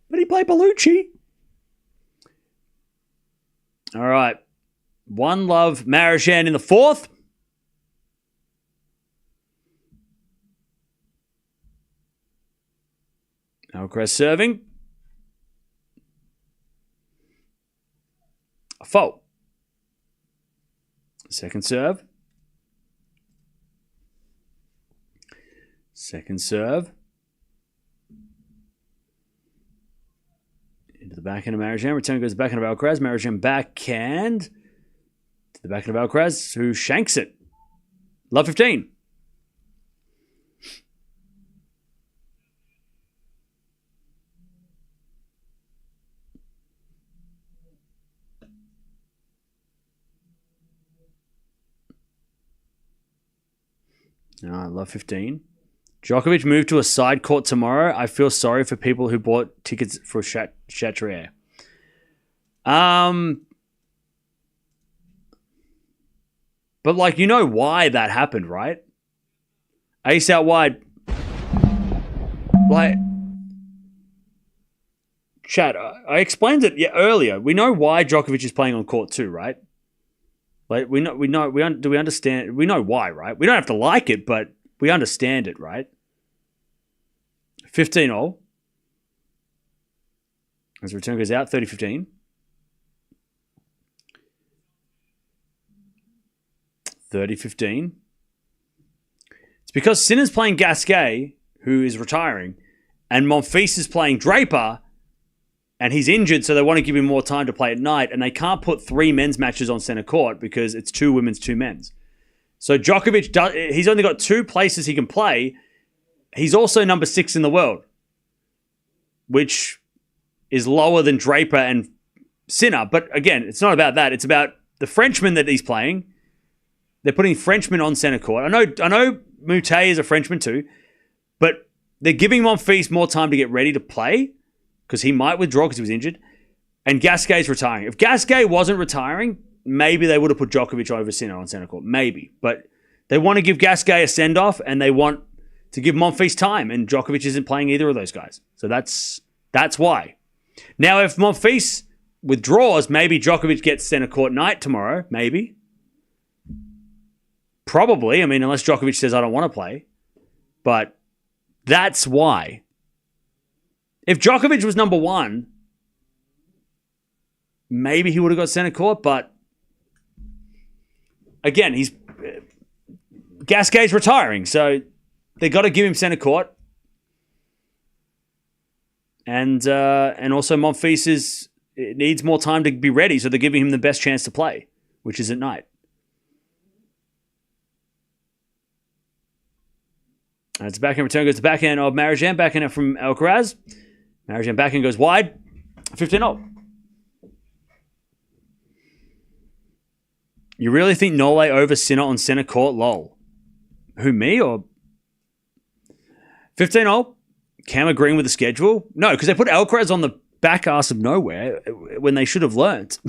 But he played Bellucci. All right. One love, Marozsan in the fourth. Alcaraz serving. A fault. Second serve. Second serve. Into the backhand of Marozsan. Return goes to the backhand of Alcaraz. Marozsan backhand to the backhand of Alcaraz, who shanks it. Love 15. Love 15. Djokovic moved to a side court tomorrow. I feel sorry for people who bought tickets for Chatrier. But like, you know why that happened, right? Ace out wide. Like, chat, I explained it earlier. We know why Djokovic is playing on court 2, right? Like, do we understand? We know why, right? We don't have to like it, but we understand it, right? 15-all. As the return goes out, 30-15. 30-15. It's because Sinner's playing Gasquet, who is retiring, and Monfils is playing Draper, and he's injured, so they want to give him more time to play at night, and they can't put 3 men's matches on center court because it's 2 women's, 2 men's. So Djokovic, he's only got 2 places he can play. He's also number 6 in the world, which is lower than Draper and Sinner. But again, it's not about that. It's about the Frenchman that he's playing. They're putting Frenchmen on center court. I know Moutet is a Frenchman too, but they're giving Monfils more time to get ready to play because he might withdraw because he was injured. And Gasquet's retiring. If Gasquet wasn't retiring, maybe they would have put Djokovic over Sinner on center court. Maybe. But they want to give Gasquet a send-off and they want to give Monfils time. And Djokovic isn't playing either of those guys. So that's why. Now, if Monfils withdraws, maybe Djokovic gets center court night tomorrow. Maybe. Probably. I mean, unless Djokovic says, I don't want to play. But that's why. If Djokovic was number 1, maybe he would have got center court, but again, Gasquet's retiring, so they got to give him center court. And also Monfils needs more time to be ready, so they're giving him the best chance to play, which is at night. It's backhand return goes to backhand of Marozsan, backhand from Alcaraz. Marozsan backhand goes wide, 15-0. You really think Nole over Sinner on center court? Lol. Who, me or 15-0? Cam agreeing with the schedule? No, because they put Alcaraz on the back ass of nowhere when they should have learnt.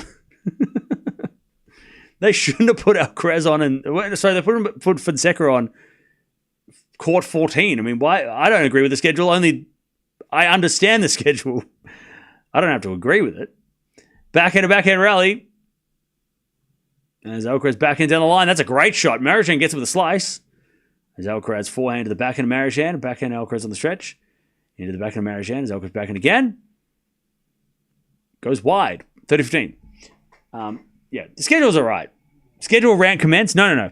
They shouldn't have put Alcaraz on they put Fonseca on court 14. I mean, why? I don't agree with the schedule. Only I understand the schedule. I don't have to agree with it. Backhand to backhand rally. As Alcaraz backhand down the line. That's a great shot. Marozsan gets it with a slice. As Alcaraz forehand to the backhand of Marozsan. Backhand Alcaraz on the stretch. Into the backhand of Marozsan. As Alcaraz backhand again. Goes wide. 30-15. Yeah, the schedule's all right. Schedule round commence? No.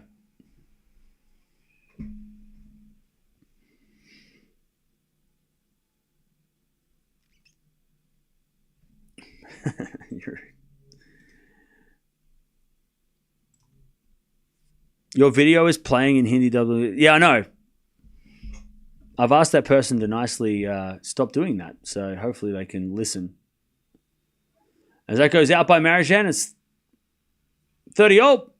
Your video is playing in Hindi W. Yeah, I know. I've asked that person to nicely stop doing that, so hopefully they can listen. As that goes out by Marozsan, it's 30-0.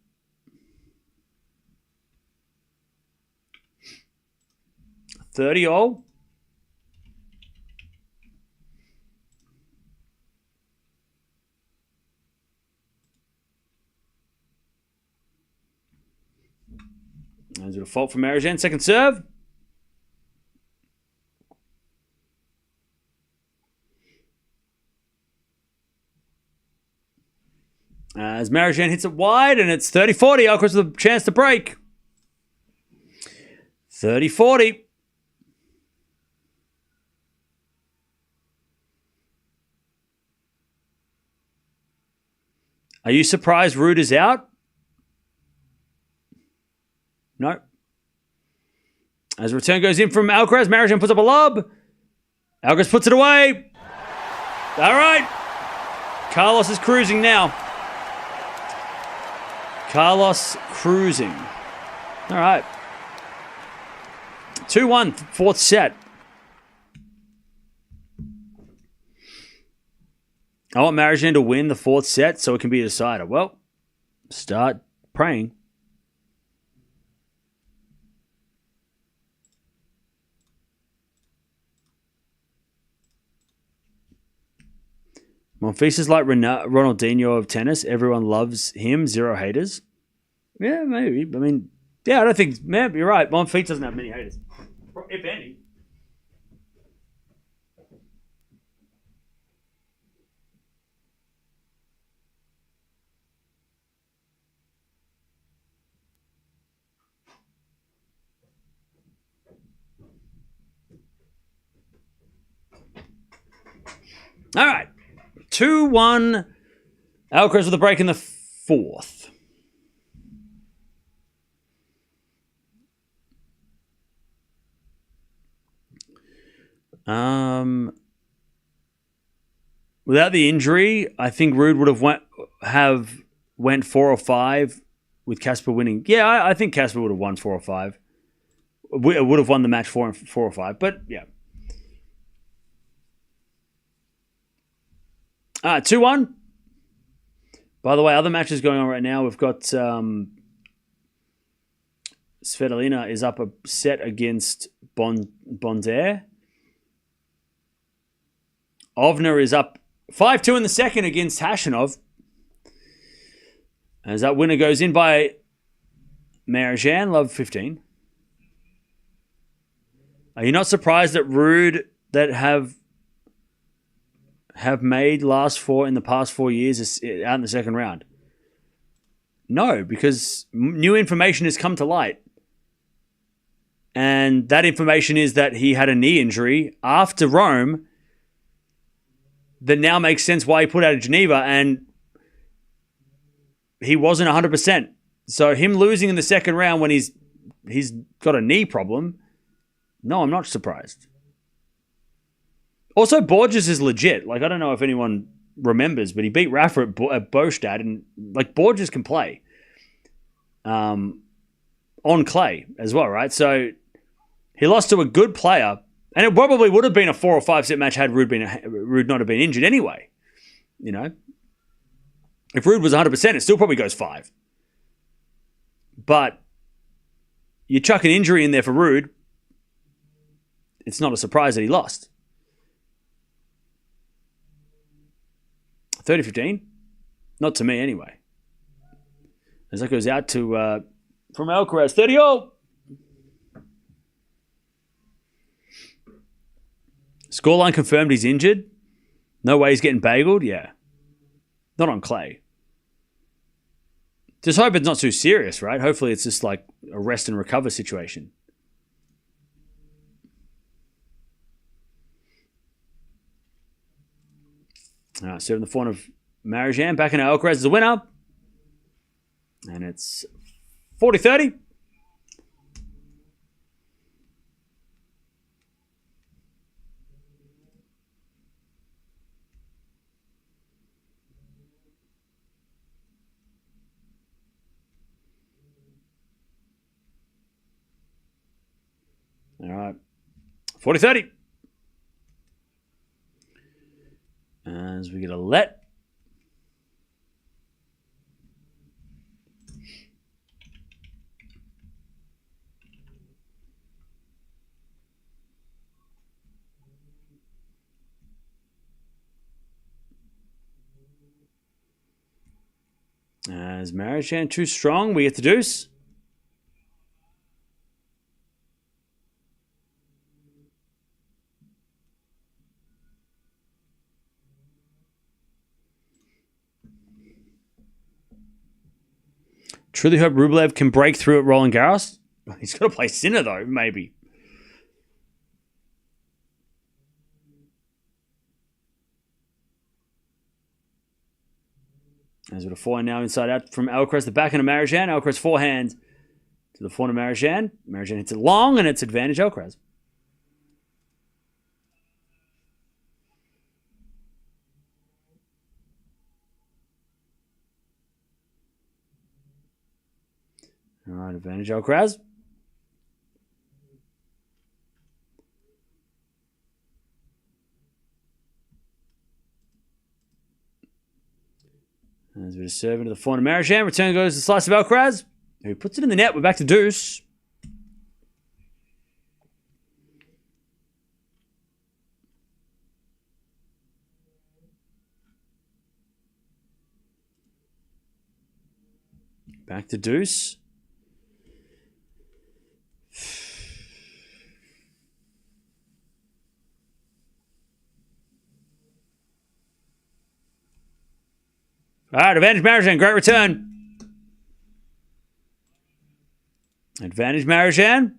fault from Marozsan. Second serve. As Marozsan hits it wide, and it's 30-40. Alcaraz with a chance to break. 30-40. Are you surprised Ruud is out? No. As return goes in from Alcaraz, Marozsan puts up a lob. Alcaraz puts it away. All right. Carlos is cruising now. Carlos cruising. All right. 2-1, fourth set. I want Marozsan to win the fourth set so it can be a decider. Well, start praying. Monfils is like Ronaldinho of tennis. Everyone loves him. Zero haters. Yeah, maybe. I mean, yeah, I don't think... Man, you're right. Monfils doesn't have many haters. If any. All right. 2-1. Alcaraz with a break in the fourth. Without the injury, I think Ruud would have went 4 or 5 with Casper winning. Yeah, I think Casper would have won 4 or 5. Would have won the match 4 or 5, but yeah. 2-1. By the way, other matches going on right now. We've got Svitolina is up a set against Bondare. Ovner is up 5-2 in the second against Hashanov. As that winner goes in by Marozsan, love 15. Are you not surprised that Ruud that have made in the past 4 years is out in the second round? No, because new information has come to light. And that information is that he had a knee injury after Rome that now makes sense why he put out of Geneva, and he wasn't 100%. So him losing in the second round when he's got a knee problem, no, I'm not surprised. Also, Borges is legit. Like, I don't know if anyone remembers, but he beat Rafa at Bostad, and like Borges can play on clay as well, right? So he lost to a good player, and it probably would have been a 4 or 5 set match had Ruud not have been injured anyway. You know, if Ruud was 100%, it still probably goes 5. But you chuck an injury in there for Ruud, it's not a surprise that he lost. 30-15? Not to me, anyway. As that goes out to from Alcaraz. 30-all! Scoreline confirmed he's injured. No way he's getting bageled. Yeah. Not on clay. Just hope it's not too serious, right? Hopefully it's just like a rest and recover situation. All right, serving the front of Marozsan. Back in Alcaraz as the winner. And it's 40-30. All right. 40-30. As we get a let. As Marozsan too strong, we get the deuce. Truly hope Rublev can break through at Roland Garros. He's got to play Sinner, though, maybe. As with a forehand now inside out from Alcaraz, the backhand of Marozsan. Alcaraz forehand to the forehand of Marozsan. Marozsan hits it long, and it's advantage Alcaraz. All right, advantage Alcaraz. As we just serve into the forehand of Marozsan. Return goes to the slice of Alcaraz, who puts it in the net. We're back to deuce. Back to deuce. All right, advantage Marozsan. Great return. Advantage Marozsan.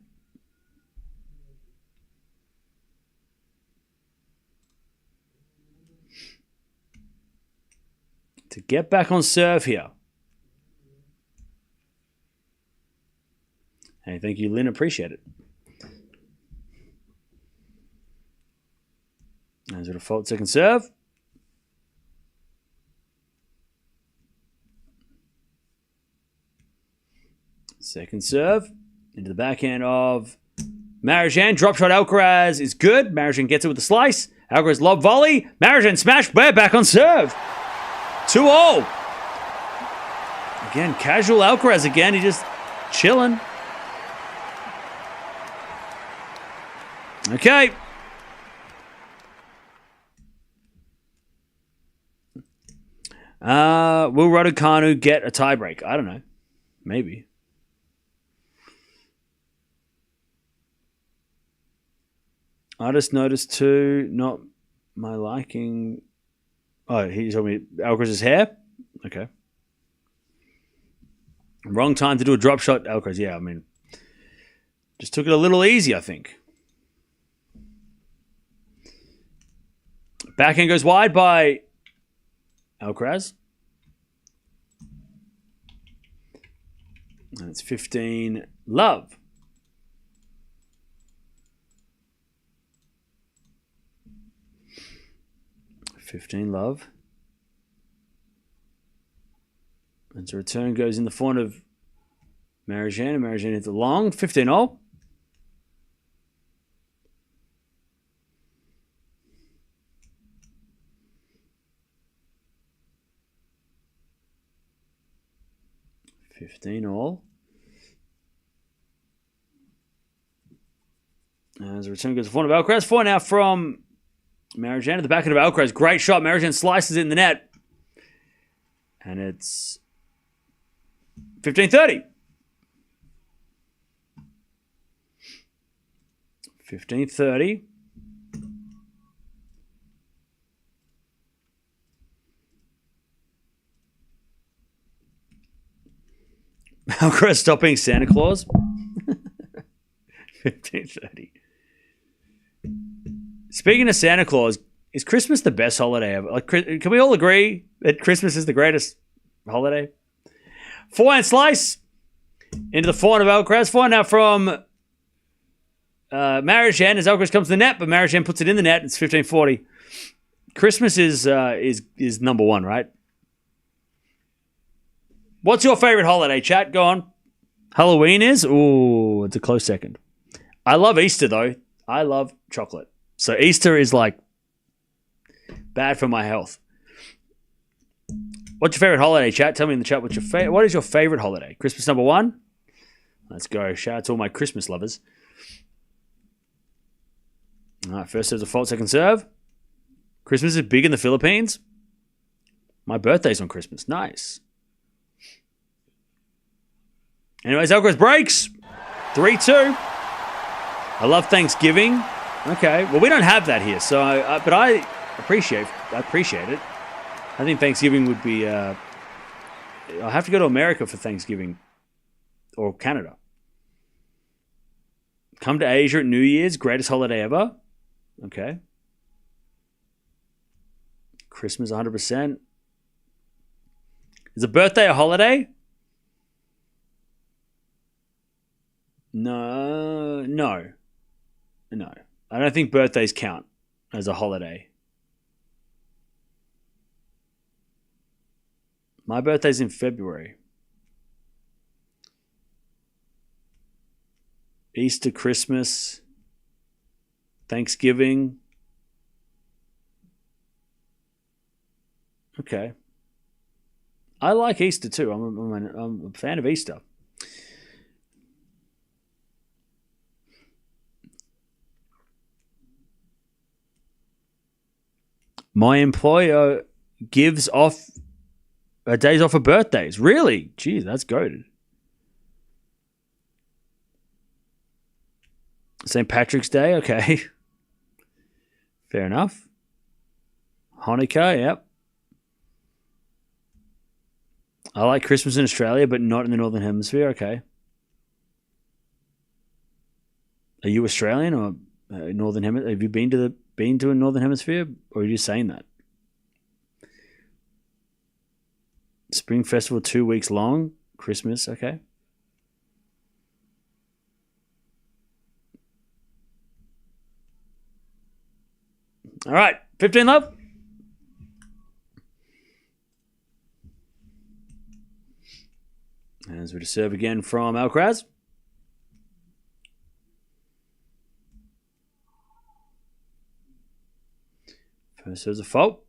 To get back on serve here. Hey, thank you, Lynn. Appreciate it. As a default second serve. Second serve into the backhand of Marozsan. Drop shot Alcaraz is good. Marozsan gets it with the slice. Alcaraz lob volley. Marozsan smash. Back on serve. 2-0. Again, casual Alcaraz again. He just chilling. Okay. Will Raducanu get a tiebreak? I don't know. Maybe. I just noticed too, not my liking. Oh, he told me Alcaraz's hair? Okay. Wrong time to do a drop shot, Alcaraz. Yeah, I mean, just took it a little easy, I think. Backhand goes wide by Alcaraz. And it's 15 love. Love. And so return goes in the form of Marozsan. And Marozsan hits it long. 15-all. As the return goes to the form of Alcaraz. 4 now from Marozsan at the back of Alcaraz. Great shot. Marozsan slices it in the net. And it's 15-30. 15-30. Alcaraz stopping Santa Claus. 15-30. Speaking of Santa Claus, is Christmas the best holiday ever? Like, can we all agree that Christmas is the greatest holiday? Forehand slice into the forehand of Alcaraz. Forehand now from Marozsan as Alcaraz comes to the net, but Marozsan puts it in the net. It's 15-40. Christmas is number one, right? What's your favorite holiday, chat? Go on. Halloween is? Ooh, it's a close second. I love Easter, though. I love chocolate. So Easter is like bad for my health. What's your favorite holiday, chat? Tell me in the chat what is your favorite holiday? Christmas number one? Let's go. Shout out to all my Christmas lovers. All right, first serve's a fault, second serve. Christmas is big in the Philippines. My birthday's on Christmas. Nice. Anyways, Alcaraz breaks. 3-2. I love Thanksgiving. Okay, well, we don't have that here, so but I appreciate it. I think Thanksgiving would be. I'll have to go to America for Thanksgiving or Canada. Come to Asia at New Year's, greatest holiday ever. Okay. Christmas, 100%. Is a birthday a holiday? No. I don't think birthdays count as a holiday. My birthday's in February. Easter, Christmas, Thanksgiving. Okay. I like Easter too. I'm a fan of Easter. My employer gives off days off for birthdays. Really? Geez, that's goated. St. Patrick's Day, okay. Fair enough. Hanukkah, yep. I like Christmas in Australia, but not in the Northern Hemisphere, okay. Are you Australian or Northern Hemisphere? Have you been to a Northern Hemisphere, or are you just saying that? Spring Festival 2 weeks long. Christmas, okay. All right, 15 love. As we serve again from Alcaraz. First serves a fault.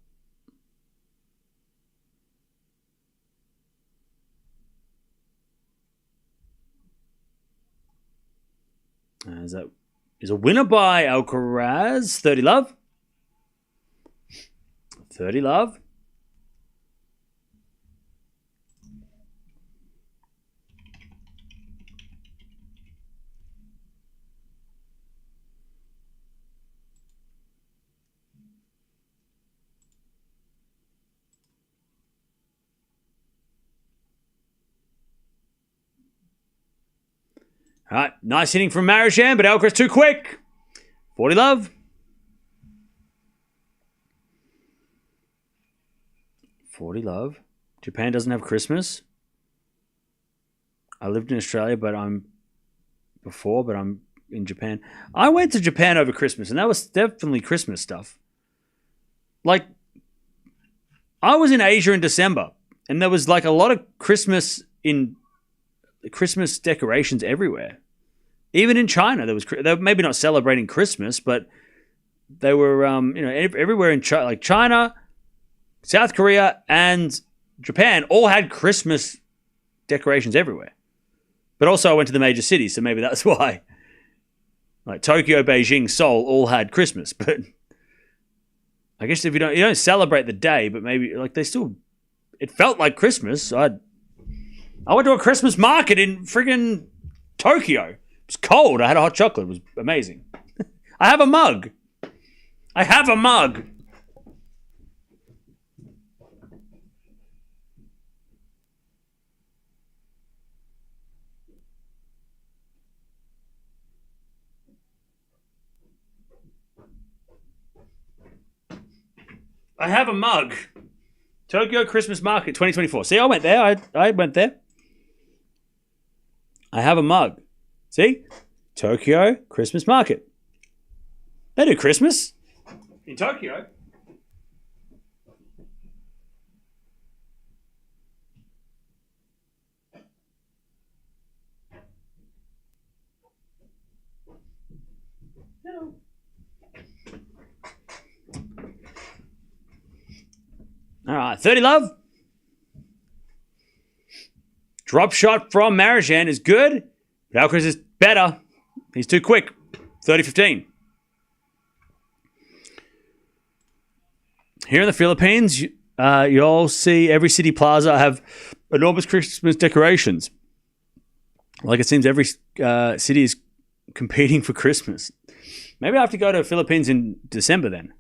As that is a winner by Alcaraz. 30 love. 30 love. All right, nice hitting from Marozsan, but Alcaraz too quick. 40 love. 40 love. Japan doesn't have Christmas. I lived in Australia, but I'm in Japan. I went to Japan over Christmas, and that was definitely Christmas stuff. Like, I was in Asia in December, and there was like a lot of Christmas decorations everywhere. Even in China, they were maybe not celebrating Christmas, but they were everywhere in China, like China, South Korea, and Japan all had Christmas decorations everywhere. But also I went to the major cities, so maybe that's why. Like Tokyo, Beijing, Seoul all had Christmas, but I guess if you don't celebrate the day, but maybe like it felt like Christmas. I went to a Christmas market in friggin' Tokyo. It was cold. I had a hot chocolate. It was amazing. I have a mug. I have a mug. I have a mug. Tokyo Christmas Market 2024. See, I went there. I went there. I have a mug. See? Tokyo Christmas Market. They do Christmas in Tokyo. Hello. All right, 30 love. Drop shot from Marozsan is good. Alcaraz is better. He's too quick. 30-15. Here in the Philippines, you'll see every city plaza have enormous Christmas decorations. Like it seems every city is competing for Christmas. Maybe I have to go to the Philippines in December then.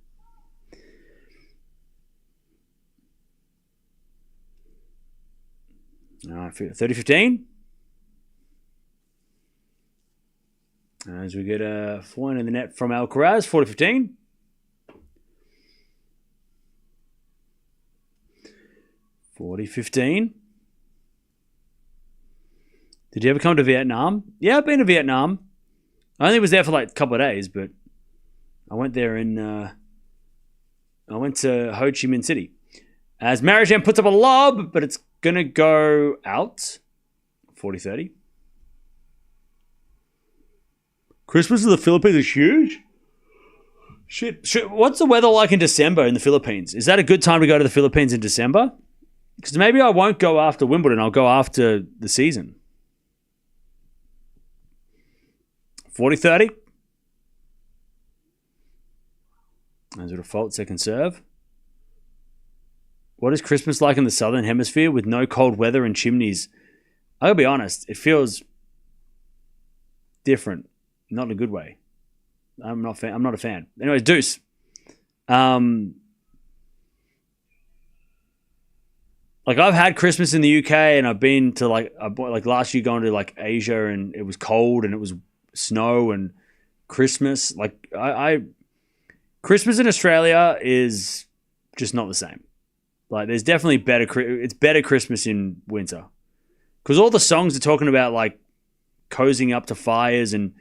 All right, 30-15. As we get a point in the net from Alcaraz, 40-15. 40-15. Did you ever come to Vietnam? Yeah, I've been to Vietnam. I only was there for like a couple of days, but I went there I went to Ho Chi Minh City. As Marozsan puts up a lob, but it's going to go out. 40-30. Christmas in the Philippines is huge. Shit. What's the weather like in December in the Philippines? Is that a good time to go to the Philippines in December? Because maybe I won't go after Wimbledon. I'll go after the season. 40-30. As a default second serve. What is Christmas like in the Southern Hemisphere with no cold weather and chimneys? I gotta be honest, it feels different. Not in a good way. I'm not a fan. Anyways, deuce. Like I've had Christmas in the UK and I've been to like last year going to like Asia and it was cold and it was snow and Christmas. Like Christmas in Australia is just not the same. Like there's definitely it's better Christmas in winter. Because all the songs are talking about like cozying up to fires and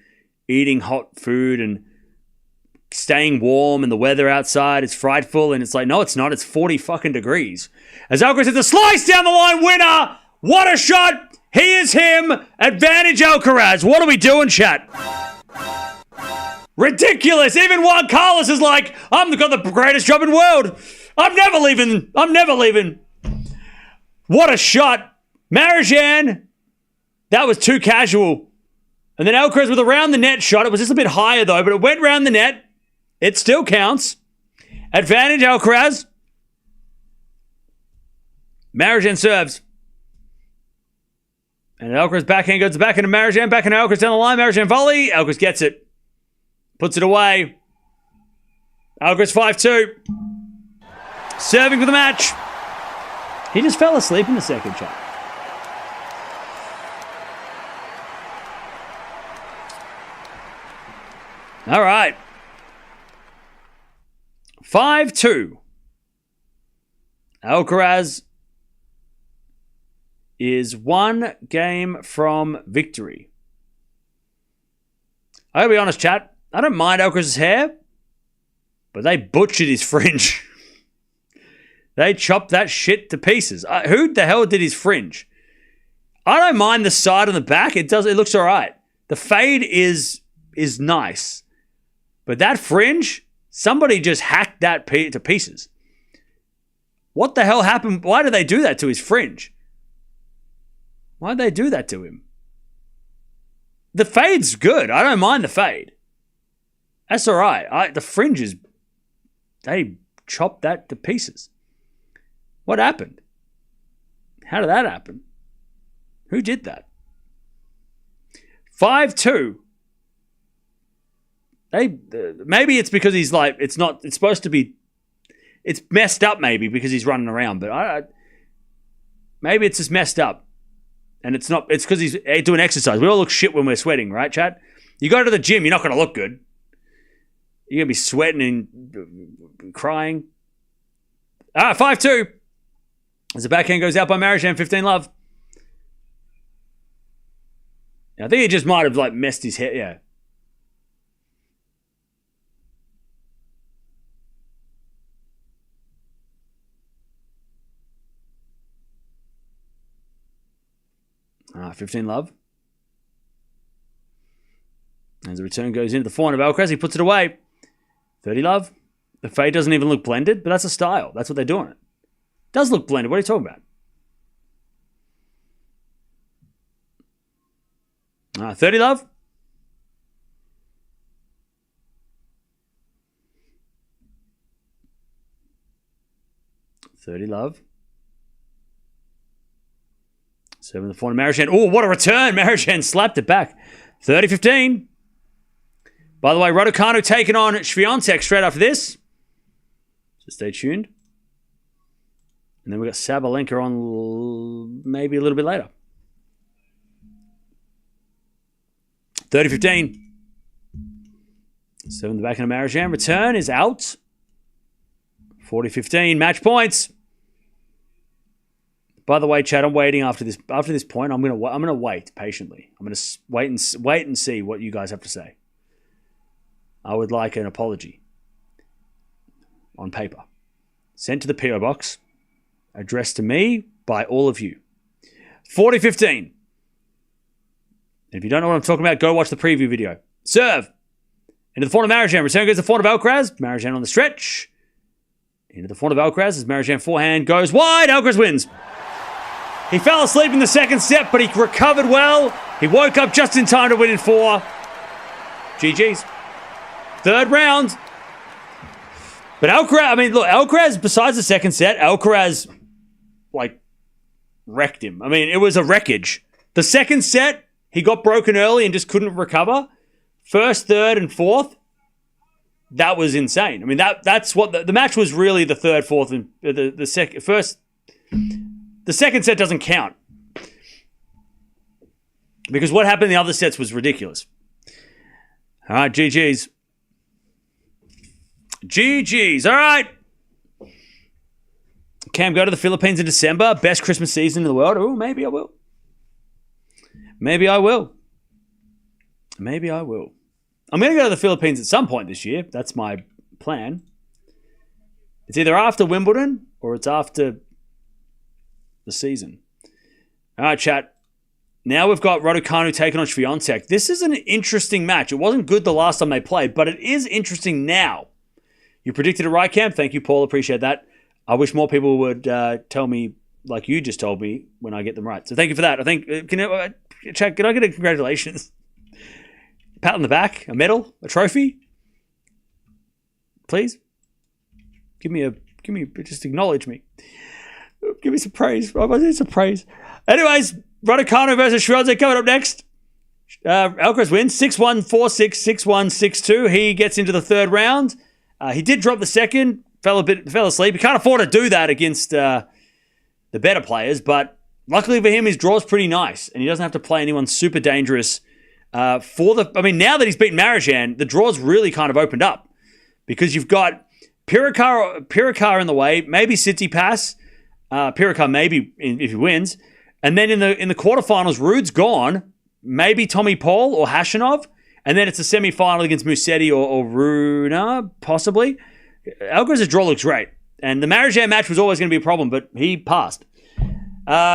eating hot food and staying warm and the weather outside is frightful. And it's like, no, it's not. It's 40 fucking degrees. As Alcaraz hits a slice down the line, winner. What a shot. He is him. Advantage Alcaraz. What are we doing, chat? Ridiculous. Even Juan Carlos is like, I've got the greatest job in the world. I'm never leaving. What a shot. Marozsan. That was too casual. And then Alcaraz with a round the net shot. It was just a bit higher though, but it went round the net. It still counts. Advantage Alcaraz. Marozsan serves. And Alcaraz backhand goes to backhand to Marozsan. Backhand to Alcaraz down the line. Marozsan volley. Alcaraz gets it. Puts it away. Alcaraz 5-2. Serving for the match. He just fell asleep in the second shot. All right. 5-2. Alcaraz is one game from victory. I gotta be honest, chat. I don't mind Alcaraz's hair, but they butchered his fringe. They chopped that shit to pieces. Who the hell did his fringe? I don't mind the side and the back. It looks all right. The fade is nice. But that fringe, somebody just hacked that to pieces. What the hell happened? Why did they do that to his fringe? Why did they do that to him? The fade's good. I don't mind the fade. That's all right. The fringe is... They chopped that to pieces. What happened? How did that happen? Who did that? 5-2. Maybe it's because he's like, it's supposed to be, it's messed up maybe because he's running around, but maybe it's just messed up. And it's because he's doing exercise. We all look shit when we're sweating, right, Chad? You go to the gym, you're not going to look good. You're going to be sweating and crying. 5-2. As the backhand goes out by Marozsan, 15-love. I think he just might have like messed his head, yeah. Ah, 15-love. As the return goes into the forehand of Alcaraz, he puts it away. 30-love. The fade doesn't even look blended, but that's a style. That's what they're doing. It does look blended. What are you talking about? 30-love. Serving the forehand, Marozsan. Oh, what a return. Marozsan slapped it back. 30-15. By the way, Raducanu taking on Swiatek straight after this. So stay tuned. And then we've got Sabalenka on maybe a little bit later. 30-15. So in the back of the Marozsan, return is out. 40-15, match points. By the way, Chad, I'm waiting after this point. I'm gonna wait patiently. I'm gonna wait and see what you guys have to say. I would like an apology on paper, sent to the PO box, addressed to me by all of you. 40-15. If you don't know what I'm talking about, go watch the preview video. Serve into the front of Marozsan. Return goes to the front of Alcaraz. Marozsan on the stretch. Into the front of Alcaraz as Marozsan forehand goes wide. Alcaraz wins. He fell asleep in the second set, but he recovered well. He woke up just in time to win in 4. GG's. Third round. But Alcaraz, besides the second set, Alcaraz, wrecked him. I mean, it was a wreckage. The second set, he got broken early and just couldn't recover. First, third, and fourth, that was insane. I mean, that's what the match was really. The third, fourth, and the second, first. The second set doesn't count because what happened in the other sets was ridiculous. All right, GG's. GG's. All right. Cam, go to the Philippines in December. Best Christmas season in the world. Oh, maybe I will. Maybe I will. Maybe I will. I'm going to go to the Philippines at some point this year. That's my plan. It's either after Wimbledon or it's after the season. All right, chat. Now we've got Raducanu taking on Swiatek. This is an interesting match. It wasn't good the last time they played, but it is interesting now. You predicted it right, Cam. Thank you, Paul. Appreciate that. I wish more people would tell me like you just told me when I get them right. So thank you for that. I think, chat, can I get a congratulations? Pat on the back, a medal, a trophy? Please? Just acknowledge me. Give me some praise. I need some praise. Anyways, Raducanu versus Swiatek coming up next. Alcaraz wins 6-1, 4-6, 6-1, 6-2. He gets into the third round. He did drop the second, fell asleep. He can't afford to do that against the better players, but luckily for him, his draw's pretty nice, and he doesn't have to play anyone super dangerous. Now that he's beaten Marozsan, the draw's really kind of opened up because you've got Pirikar in the way, maybe Tsitsipas. Pirikar maybe if he wins. And then in the quarterfinals, Ruud's gone. Maybe Tommy Paul or Hashanov. And then it's a semi-final against Musetti or Runa, possibly. Alcaraz's draw looks great. And the Marozsan match was always going to be a problem, but he passed.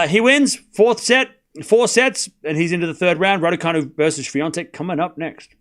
He wins 4 sets, and he's into the third round. Raducanu versus Swiatek coming up next.